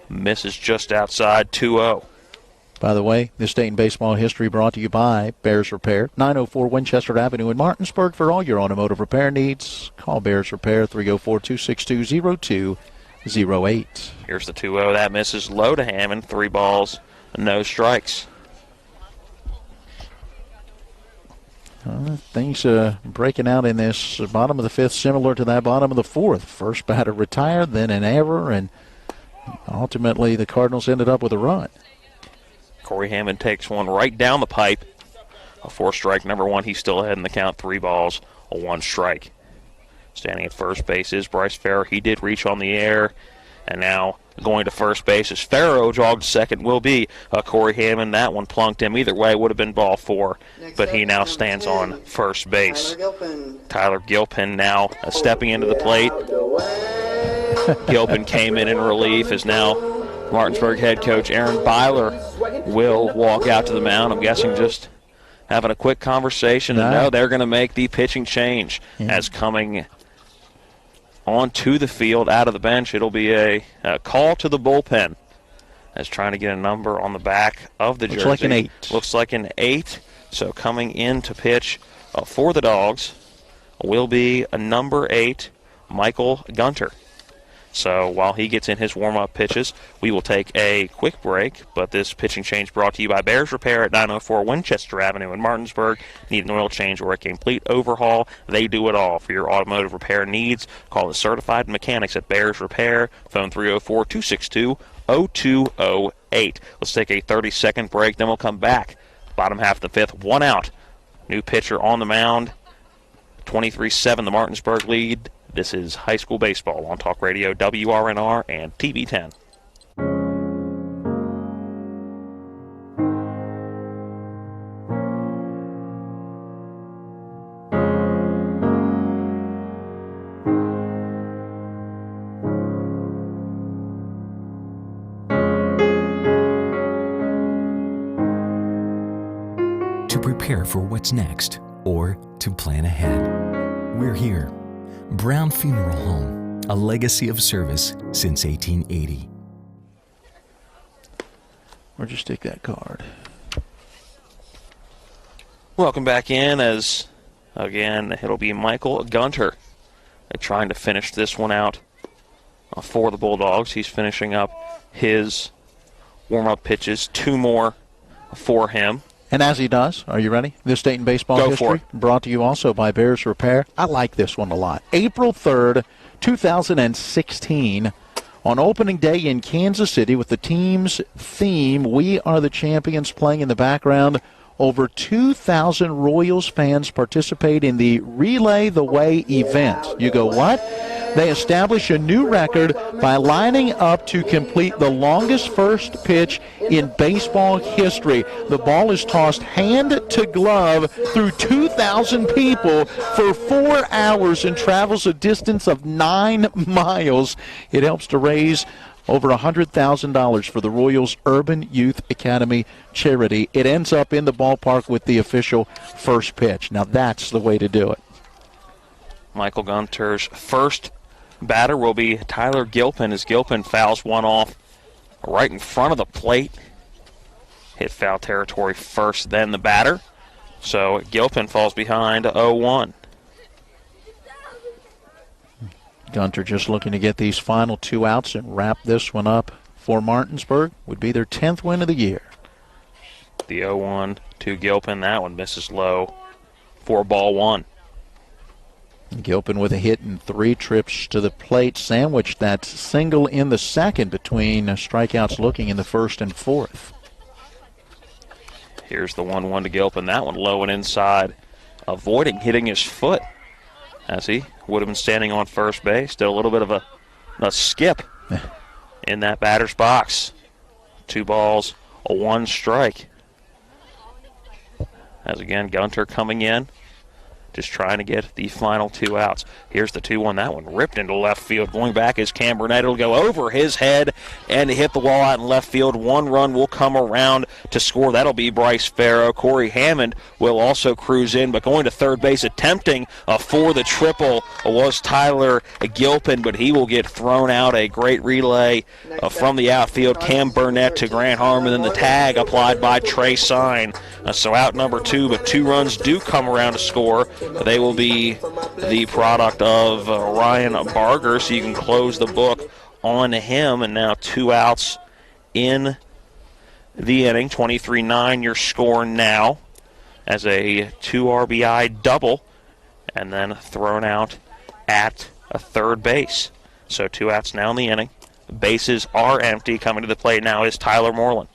Misses just outside, 2-0. By the way, this Dayton baseball history brought to you by Bears Repair, 904 Winchester Avenue in Martinsburg. For all your automotive repair needs, call Bears Repair, 304-262-0208. Here's the 2-0. That misses low to Hammond. 3 balls, no strikes. Things breaking out in this bottom of the fifth, similar to that bottom of the fourth. First batter retired, then an error, and ultimately the Cardinals ended up with a run. Corey Hammond takes one right down the pipe. A 4-strike number one. He's still ahead in the count. 3 balls, a 1 strike. Standing at first base is Bryce Farrow. He did reach on the air, and now going to first base as Farrow jogged second will be Corey Hammond. That one plunked him. Either way, would have been ball 4, but he now stands on first base. Tyler Gilpin now stepping into the plate. Gilpin came in relief as now Martinsburg head coach Aaron Byler will walk out to the mound. I'm guessing just having a quick conversation, and now they're going to make the pitching change as coming onto the field out of the bench. It'll be a call to the bullpen as trying to get a number on the back of the jersey. Looks like an 8. Looks like an 8. So coming in to pitch for the Dogs will be a number 8, Michael Gunter. So while he gets in his warm-up pitches, we will take a quick break. But this pitching change brought to you by Bears Repair at 904 Winchester Avenue in Martinsburg. Need an oil change or a complete overhaul? They do it all. For your automotive repair needs, call the certified mechanics at Bears Repair. Phone 304-262-0208. Let's take a 30-second break, then we'll come back. Bottom half of the fifth, 1 out. New pitcher on the mound. 23-7 the Martinsburg lead. This is high school baseball on Talk Radio, WRNR, and TV 10. To prepare for what's next or to plan ahead, we're here. Brown Funeral Home, a legacy of service since 1880. Where'd you stick that card? Welcome back in as, again, it'll be Michael Gunter. They're trying to finish this one out for the Bulldogs. He's finishing up his warm-up pitches. 2 more for him. And as he does, are you ready? This Dayton baseball Go history for it. brought to you also by Bears Repair. I like this one a lot. April 3rd, 2016, on opening day in Kansas City with the team's theme, We Are the Champions, playing in the background. Over 2,000 Royals fans participate in the Relay the Way event. You go, what? They establish a new record by lining up to complete the longest first pitch in baseball history. The ball is tossed hand to glove through 2,000 people for 4 hours and travels a distance of 9 miles. It helps to raise over $100,000 for the Royals Urban Youth Academy charity. It ends up in the ballpark with the official first pitch. Now that's the way to do it. Michael Gunter's first batter will be Tyler Gilpin as Gilpin fouls one off right in front of the plate. Hit foul territory first, then the batter. So Gilpin falls behind 0-1. Gunter just looking to get these final 2 outs and wrap this one up for Martinsburg. Would be their 10th win of the year. The 0-1 to Gilpin. That one misses low for ball 1. Gilpin with a hit and 3 trips to the plate, sandwiched that single in the second between strikeouts looking in the first and fourth. Here's the 1-1 to Gilpin. That one low and inside, avoiding hitting his foot as he would have been standing on first base. Did a little bit of a skip in that batter's box. 2 balls, a 1 strike. As again, Gunter coming in, just trying to get the final 2 outs. Here's the 2-1. That one ripped into left field. Going back is Cam Burnett. It'll go over his head and hit the wall out in left field. 1 run will come around to score. That'll be Bryce Farrow. Corey Hammond will also cruise in, but going to third base, attempting for the triple was Tyler Gilpin, but he will get thrown out. A great relay from the outfield. Cam Burnett to Grant Harmon, and then the tag applied by Trey Sign. So out number 2, but 2 runs do come around to score. They will be the product of Ryan Barger, so you can close the book on him. And now 2 outs in the inning. 23-9 your score now. as a 2 RBI double and then thrown out at a third base. So 2 outs now in the inning. Bases are empty. Coming to the plate now is Tyler Moreland.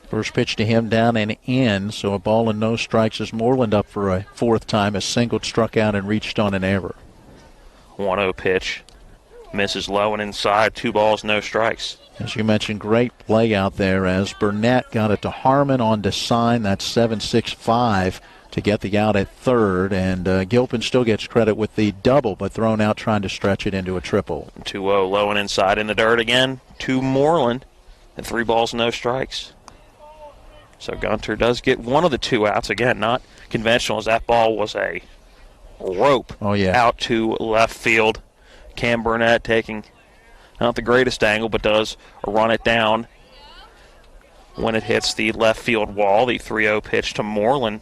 First pitch to him down and in, so a ball and no strikes as Moreland up for a fourth time, has singled, struck out, and reached on an error. 1-0 pitch. Misses low and inside. 2 balls, no strikes. As you mentioned, great play out there as Burnett got it to Harmon on to sign. That's 7-6-5 to get the out at third. And Gilpin still gets credit with the double, but thrown out trying to stretch it into a triple. 2-0 low and inside in the dirt again to Moreland. And 3 balls, no strikes. So Gunter does get one of the 2 outs. Again, not conventional as that ball was a rope out to left field. Cam Burnett taking not the greatest angle, but does run it down when it hits the left field wall. The 3-0 pitch to Moreland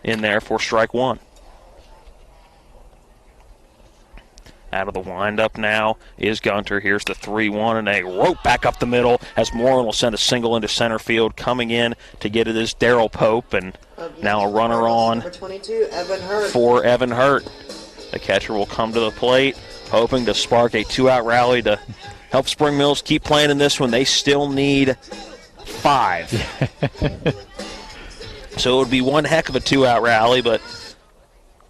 in there for strike 1. Out of the windup now is Gunter. Here's the 3-1 and a rope back up the middle as Moreland will send a single into center field. Coming in to get it is Darryl Pope, and now a runner on for Evan Hurt. The catcher will come to the plate, hoping to spark a 2-out rally to help Spring Mills keep playing in this one. They still need 5. So it would be one heck of a 2-out rally, but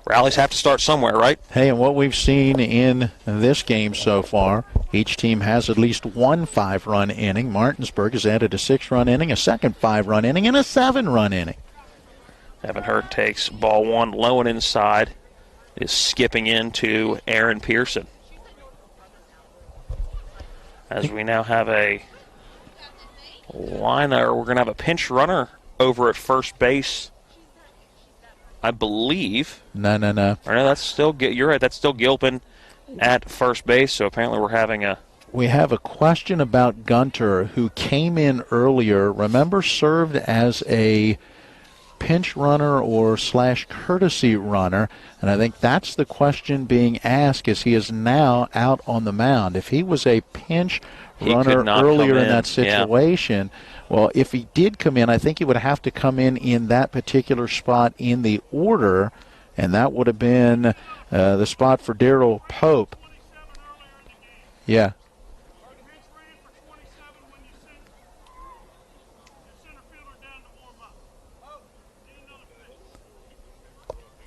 rallies have to start somewhere, right? Hey, and what we've seen in this game so far, each team has at least one 5-run inning. Martinsburg has added a 6-run inning, a second 5-run inning, and a 7-run inning. Evan Hurt takes ball 1 low and inside, is skipping into Aaron Pearson. As we now have a liner, we're going to have a pinch runner over at first base, I believe. No. Or no, that's still, you're right, that's still Gilpin at first base, so apparently we're having a... We have a question about Gunter, who came in earlier, remember served as a pinch runner or / courtesy runner, and I think that's the question being asked as he is now out on the mound. If he was a pinch runner earlier in that situation, well, if he did come in, I think he would have to come in that particular spot in the order, and that would have been the spot for Darryl Pope. Yeah.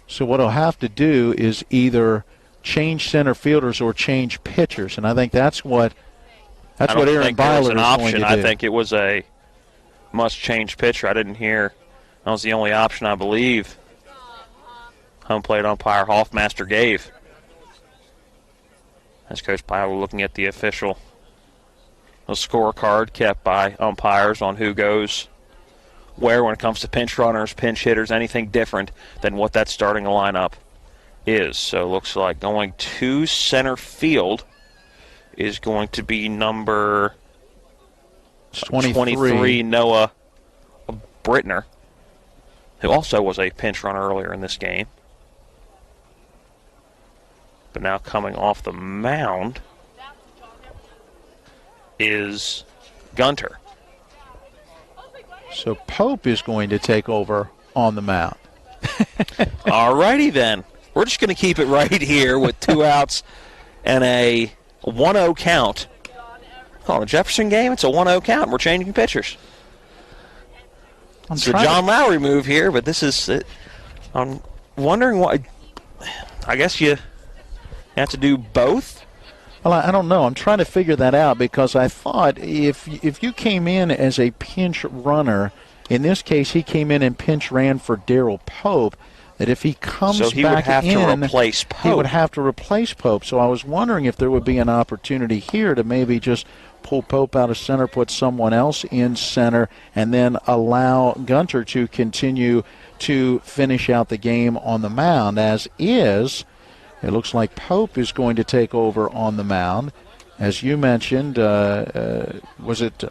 So what he'll have to do is either change center fielders or change pitchers, and I think that's what Aaron Byler is going to do. I think it was a must-change pitcher. I didn't hear. That was the only option, I believe, home plate umpire Hoffmaster gave. As Coach Byler looking at the official scorecard kept by umpires on who goes where when it comes to pinch runners, pinch hitters, anything different than what that starting lineup is. So it looks like going to center field is going to be number 23, Noah Brittner, who also was a pinch runner earlier in this game. But now coming off the mound is Gunter. So Pope is going to take over on the mound. All righty then. We're just going to keep it right here with 2 outs and a 1-0 count. On the Jefferson game, it's a 1-0 count. We're changing pitchers. It's a John Lowry move here, but this is it. I'm wondering why. I guess you have to do both. Well, I don't know. I'm trying to figure that out because I thought if you came in as a pinch runner, in this case he came in and pinch ran for Darryl Pope, that if he comes back in, he would have to replace Pope. So I was wondering if there would be an opportunity here to maybe just pull Pope out of center, put someone else in center, and then allow Gunter to continue to finish out the game on the mound. As is, it looks like Pope is going to take over on the mound. As you mentioned, was it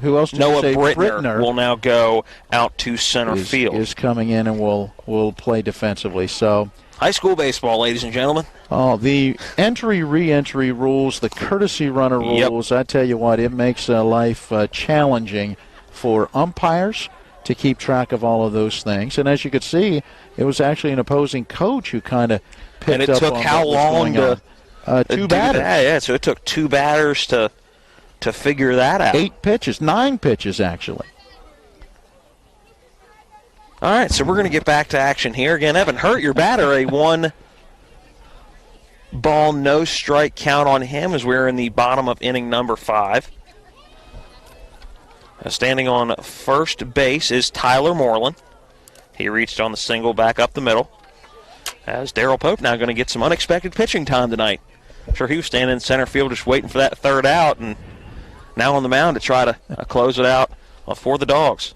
who else did Noah you say? Brittner will now go out to center field. Is coming in and will play defensively. So high school baseball, ladies and gentlemen. Oh, the entry, re-entry rules, the courtesy runner rules, I tell you what, it makes life challenging for umpires, to keep track of all of those things. And as you could see, it was actually an opposing coach who kind of picked up on what was going on. And it took how long to two batters. Yeah, so it took 2 batters to figure that out. 9 pitches actually. All right, so we're going to get back to action here. Again, Evan Hurt, your batter, a 1-ball, no strike count on him as we're in the bottom of inning number 5. Standing on first base is Tyler Moreland. He reached on the single back up the middle. As Darryl Pope now going to get some unexpected pitching time tonight. I'm sure he was standing in center field just waiting for that third out, and now on the mound to try to close it out for the Dogs.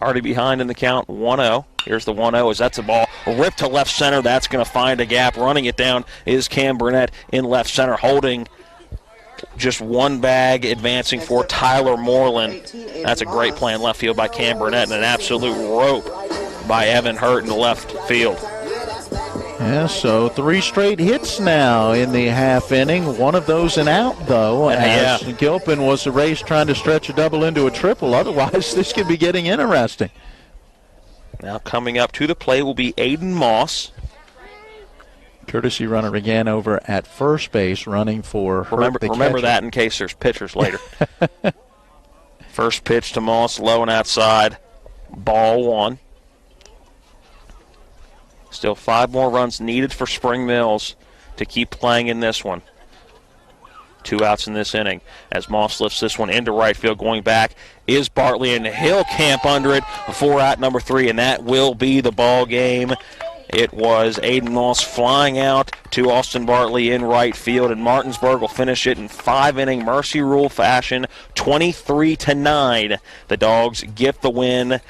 Already behind in the count, 1-0. Here's the 1-0 as that's a ball ripped to left center. That's going to find a gap. Running it down is Cam Burnett in left center, holding just one bag, advancing for Tyler Moreland. That's a great play in left field by Cam Burnett, and an absolute rope by Evan Hurt in the left field. Yeah, so 3 straight hits now in the half inning. One of those an out, though, as Gilpin was erased trying to stretch a double into a triple. Otherwise, this could be getting interesting. Now coming up to the plate will be Aiden Moss. Courtesy runner again over at first base, running for Hurt, the remember catcher. that in case there's pitchers later. First pitch to Moss, low and outside. Ball 1. Still 5 more runs needed for Spring Mills to keep playing in this one. 2 outs in this inning as Moss lifts this one into right field. Going back is Bartley, and he'll camp under it for out number 3, and that will be the ball game. It was Aiden Moss flying out to Austin Bartley in right field, and Martinsburg will finish it in 5-inning Mercy Rule fashion, 23-9. The Dogs get the win.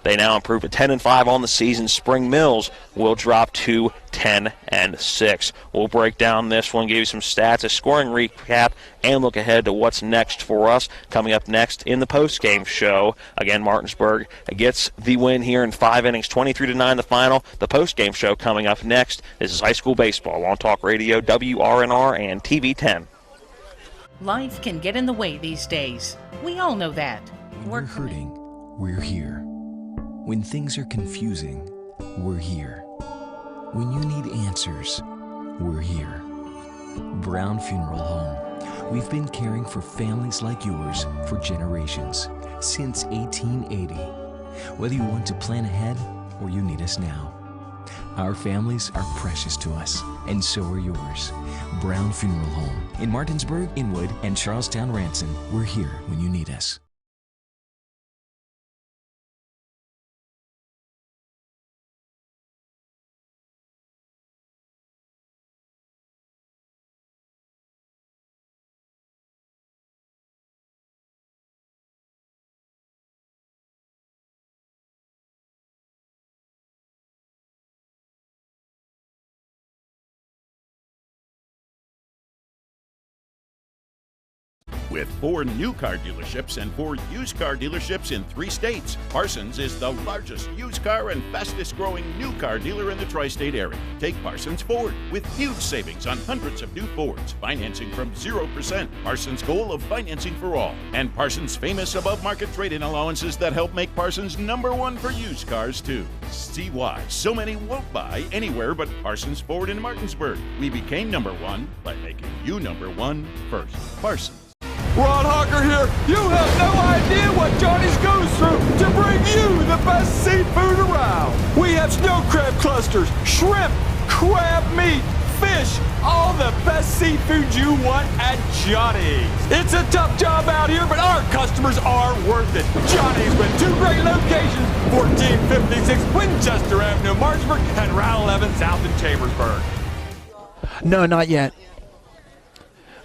They now improve to 10-5 on the season. Spring Mills will drop to 10-6. We'll break down this one, give you some stats, a scoring recap, and look ahead to what's next for us. Coming up next in the postgame show. Again, Martinsburg gets the win here in 5 innings, 23-9 the final. The postgame show coming up next. This is high school baseball on Talk Radio, WRNR, and TV 10. Life can get in the way these days. We all know that. When you're hurting, we're here. When things are confusing, we're here. When you need answers, we're here. Brown Funeral Home. We've been caring for families like yours for generations, since 1880. Whether you want to plan ahead or you need us now. Our families are precious to us, and so are yours. Brown Funeral Home. In Martinsburg, Inwood, and Charlestown, Ranson, we're here when you need us. With 4 new car dealerships and 4 used car dealerships in 3 states, Parsons is the largest used car and fastest growing new car dealer in the tri-state area. Take Parsons Ford with huge savings on hundreds of new Fords, financing from 0%, Parsons' goal of financing for all, and Parsons' famous above-market trade-in allowances that help make Parsons #1 for used cars too. See why so many won't buy anywhere but Parsons Ford in Martinsburg. We became #1 by making you #1 first. Parsons. Ron Hawker here. You have no idea what Johnny's goes through to bring you the best seafood around. We have snow crab clusters, shrimp, crab meat, fish, all the best seafood you want at Johnny's. It's a tough job out here, but our customers are worth it. Johnny's with 2 great locations, 1456 Winchester Avenue, Martinsburg, and Route 11 south in Chambersburg. No, not yet.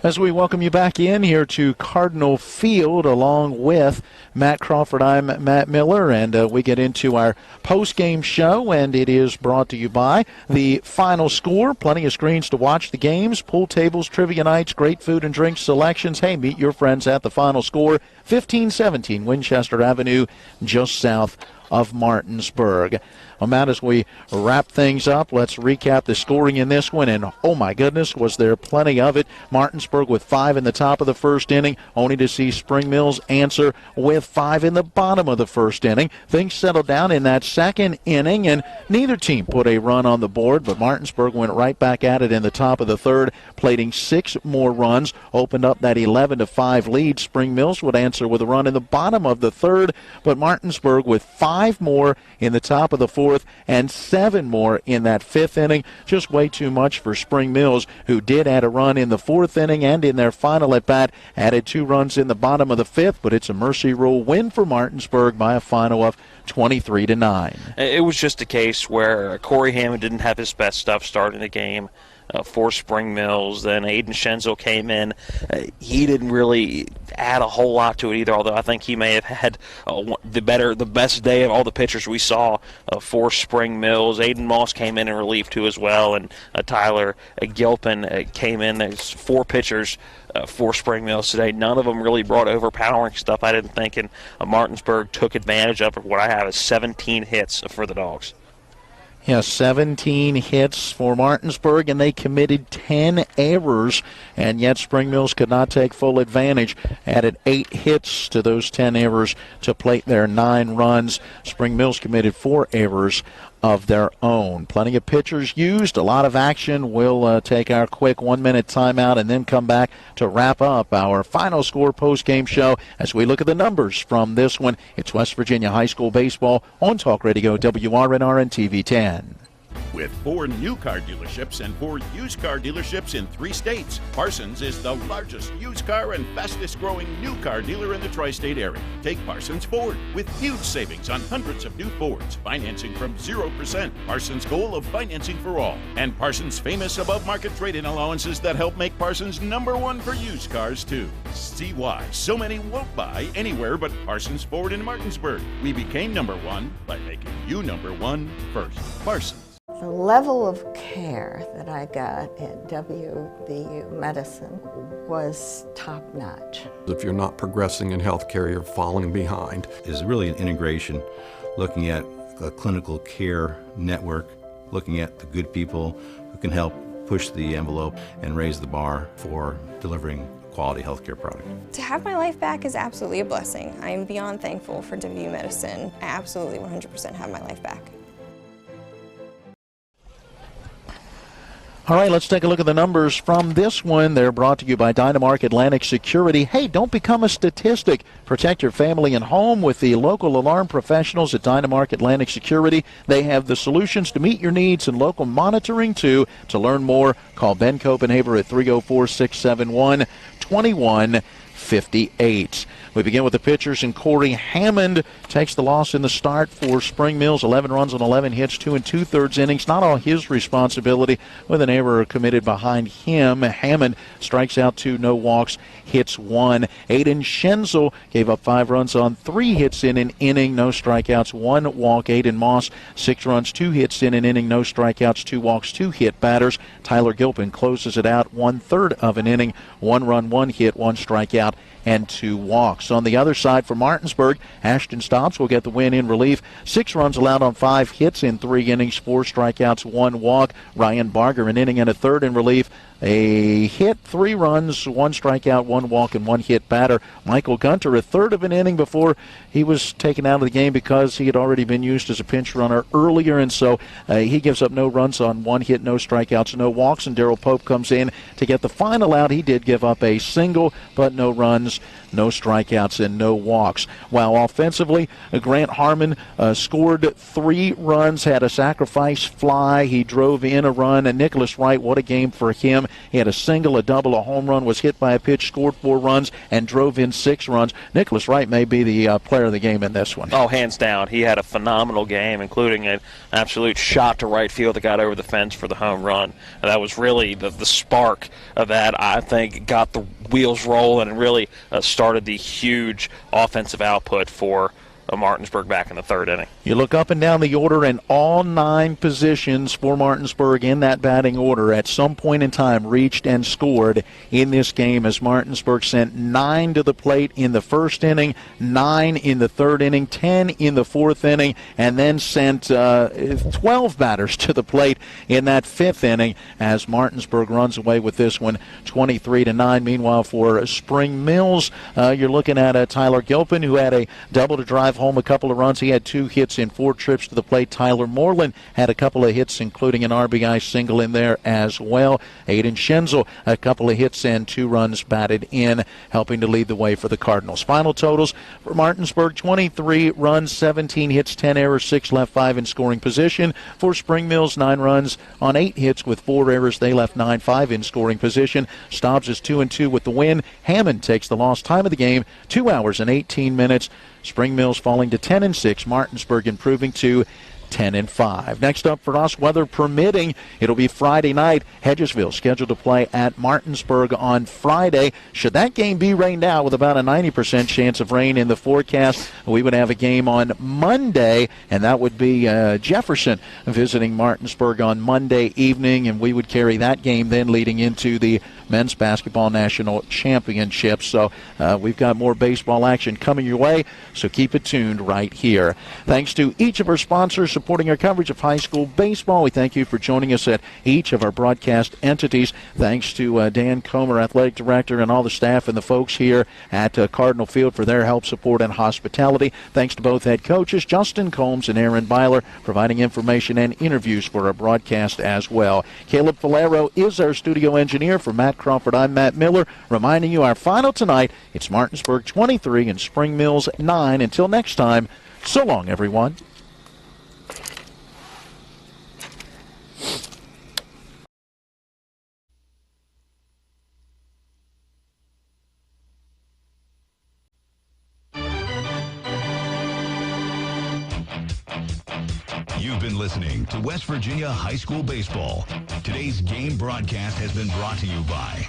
As we welcome you back in here to Cardinal Field along with Matt Crawford, I'm Matt Miller, and we get into our post-game show, and it is brought to you by the Final Score. Plenty of screens to watch the games, pool tables, trivia nights, great food and drink selections. Hey, meet your friends at the Final Score, 1517 Winchester Avenue, just south of Martinsburg. Matt, as we wrap things up, let's recap the scoring in this one. And, oh, my goodness, was there plenty of it. Martinsburg with 5 in the top of the first inning, only to see Spring Mills answer with 5 in the bottom of the first inning. Things settled down in that second inning, and neither team put a run on the board, but Martinsburg went right back at it in the top of the third, plating 6 more runs, opened up that 11-5 lead. Spring Mills would answer with a run in the bottom of the third, but Martinsburg with 5 more in the top of the fourth and 7 more in that fifth inning. Just way too much for Spring Mills, who did add a run in the fourth inning, and in their final at bat added 2 runs in the bottom of the fifth, but it's a mercy rule win for Martinsburg by a final of 23-9. It was just a case where Corey Hammond didn't have his best stuff starting the game for Spring Mills. Then Aiden Schenzel came in. He didn't really add a whole lot to it either, although I think he may have had the best day of all the pitchers we saw for Spring Mills. Aiden Moss came in relief too as well, and Tyler Gilpin came in. There's 4 pitchers for Spring Mills today. None of them really brought overpowering stuff, I didn't think, and Martinsburg took advantage of what I have is 17 hits for the Dogs. Yeah, 17 hits for Martinsburg, and they committed 10 errors, and yet Spring Mills could not take full advantage. Added 8 hits to those 10 errors to plate their 9 runs. Spring Mills committed 4 errors of their own. Plenty of pitchers used, a lot of action. We'll take our quick 1-minute timeout and then come back to wrap up our final score post-game show as we look at the numbers from this one. It's West Virginia High School Baseball on Talk Radio WRNR and TV 10. With 4 new car dealerships and 4 used car dealerships in 3 states, Parsons is the largest used car and fastest growing new car dealer in the tri-state area. Take Parsons Ford with huge savings on hundreds of new Fords, financing from 0%, Parsons' goal of financing for all, and Parsons' famous above-market trade-in allowances that help make Parsons #1 for used cars too. See why so many won't buy anywhere but Parsons Ford in Martinsburg. We became #1 by making you #1 first. Parsons. The level of care that I got at WVU Medicine was top-notch. If you're not progressing in healthcare, you're falling behind. Is really an integration, looking at a clinical care network, looking at the good people who can help push the envelope and raise the bar for delivering quality healthcare product. To have my life back is absolutely a blessing. I am beyond thankful for WVU Medicine. I absolutely 100% have my life back. All right, let's take a look at the numbers from this one. They're brought to you by Dynamark Atlantic Security. Hey, don't become a statistic. Protect your family and home with the local alarm professionals at Dynamark Atlantic Security. They have the solutions to meet your needs and local monitoring, too. To learn more, call Ben Copenhaver at 304-671-2158. We begin with the pitchers, and Corey Hammond takes the loss in the start for Spring Mills. 11 runs on 11 hits, 2 2/3 innings. Not all his responsibility, with an error committed behind him. Hammond strikes out 2, no walks, hits 1. Aiden Schenzel gave up 5 runs on 3 hits in an inning, no strikeouts, 1 walk. Aiden Moss, 6 runs, 2 hits in an inning, no strikeouts, 2 walks, 2 hit batters. Tyler Gilpin closes it out 1/3 of an inning, 1 run, 1 hit, 1 strikeout, and 2 walks. On the other side for Martinsburg, Ashton Stobbs will get the win in relief. 6 runs allowed on 5 hits in 3 innings, 4 strikeouts, 1 walk. Ryan Barger, an inning and a third in relief. A hit, 3 runs, 1 strikeout, 1 walk, and 1 hit batter. Michael Gunter, a third of an inning before he was taken out of the game because he had already been used as a pinch runner earlier, and so he gives up no runs on 1 hit, no strikeouts, no walks, and Darrell Pope comes in to get the final out. He did give up a single, but no runs, no strikeouts, and no walks. While offensively, Grant Harmon scored 3 runs, had a sacrifice fly. He drove in a run, and Nicholas Wright, what a game for him. He had a single, a double, a home run, was hit by a pitch, scored 4 runs, and drove in 6 runs. Nicholas Wright may be the player of the game in this one. Oh, hands down. He had a phenomenal game, including an absolute shot to right field that got over the fence for the home run. And that was really the spark of that, I think, got the wheels rolling and really started the huge offensive output for of Martinsburg back in the third inning. You look up and down the order, and all 9 positions for Martinsburg in that batting order at some point in time reached and scored in this game, as Martinsburg sent 9 to the plate in the first inning, 9 in the third inning, 10 in the fourth inning, and then sent 12 batters to the plate in that fifth inning, as Martinsburg runs away with this one 23-9. Meanwhile, for Spring Mills, you're looking at Tyler Gilpin, who had a double to drive home a couple of runs. He had 2 hits in 4 trips to the plate. Tyler Moreland had a couple of hits, including an RBI single in there as well. Aiden Schenzel, a couple of hits and 2 runs batted in, helping to lead the way for the Cardinals. Final totals for Martinsburg: 23 runs, 17 hits, 10 errors, 6 left 5 in scoring position. For Spring Mills, 9 runs on 8 hits with 4 errors. They left 9-5 in scoring position. Stobbs is 2-2 with the win. Hammond takes the loss. Time of the game, 2 hours and 18 minutes. Spring Mills falling to 10-6. Martinsburg improving to 10-5. Next up for us, weather permitting, it'll be Friday night. Hedgesville scheduled to play at Martinsburg on Friday. Should that game be rained out, with about a 90% chance of rain in the forecast, we would have a game on Monday, and that would be Jefferson visiting Martinsburg on Monday evening, and we would carry that game then leading into the men's basketball national championship. So we've got more baseball action coming your way, so keep it tuned right here. Thanks to each of our sponsors supporting our coverage of high school baseball. We thank you for joining us at each of our broadcast entities. Thanks to Dan Comer, athletic director, and all the staff and the folks here at Cardinal Field for their help, support, and hospitality. Thanks to both head coaches, Justin Combs and Aaron Byler, providing information and interviews for our broadcast as well. Caleb Valero is our studio engineer. For Matt Crawford, I'm Matt Miller, reminding you our final tonight. It's Martinsburg 23 and Spring Mills 9. Until next time, so long, everyone. You've been listening to West Virginia High School Baseball. Today's game broadcast has been brought to you by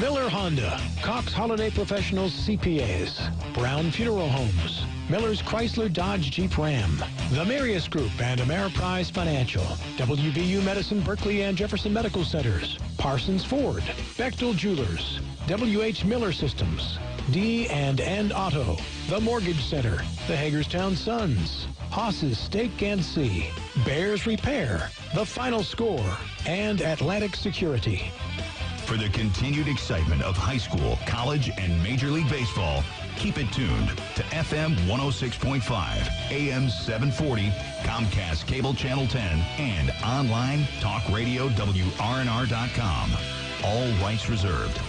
Miller Honda, Cox Holiday Professionals CPAs, Brown Funeral Homes, Miller's Chrysler Dodge Jeep Ram, the Marius Group and Ameriprise Financial, WVU Medicine, Berkeley and Jefferson Medical Centers, Parsons Ford, Bechtel Jewelers, WH Miller Systems, D&N Auto, The Mortgage Center, the Hagerstown Suns, Haas's Steak and Sea, Bears Repair, The Final Score, and Atlantic Security. For the continued excitement of high school, college, and Major League Baseball, keep it tuned to FM 106.5, AM 740, Comcast Cable Channel 10, and online talk radio WRNR.com. All rights reserved.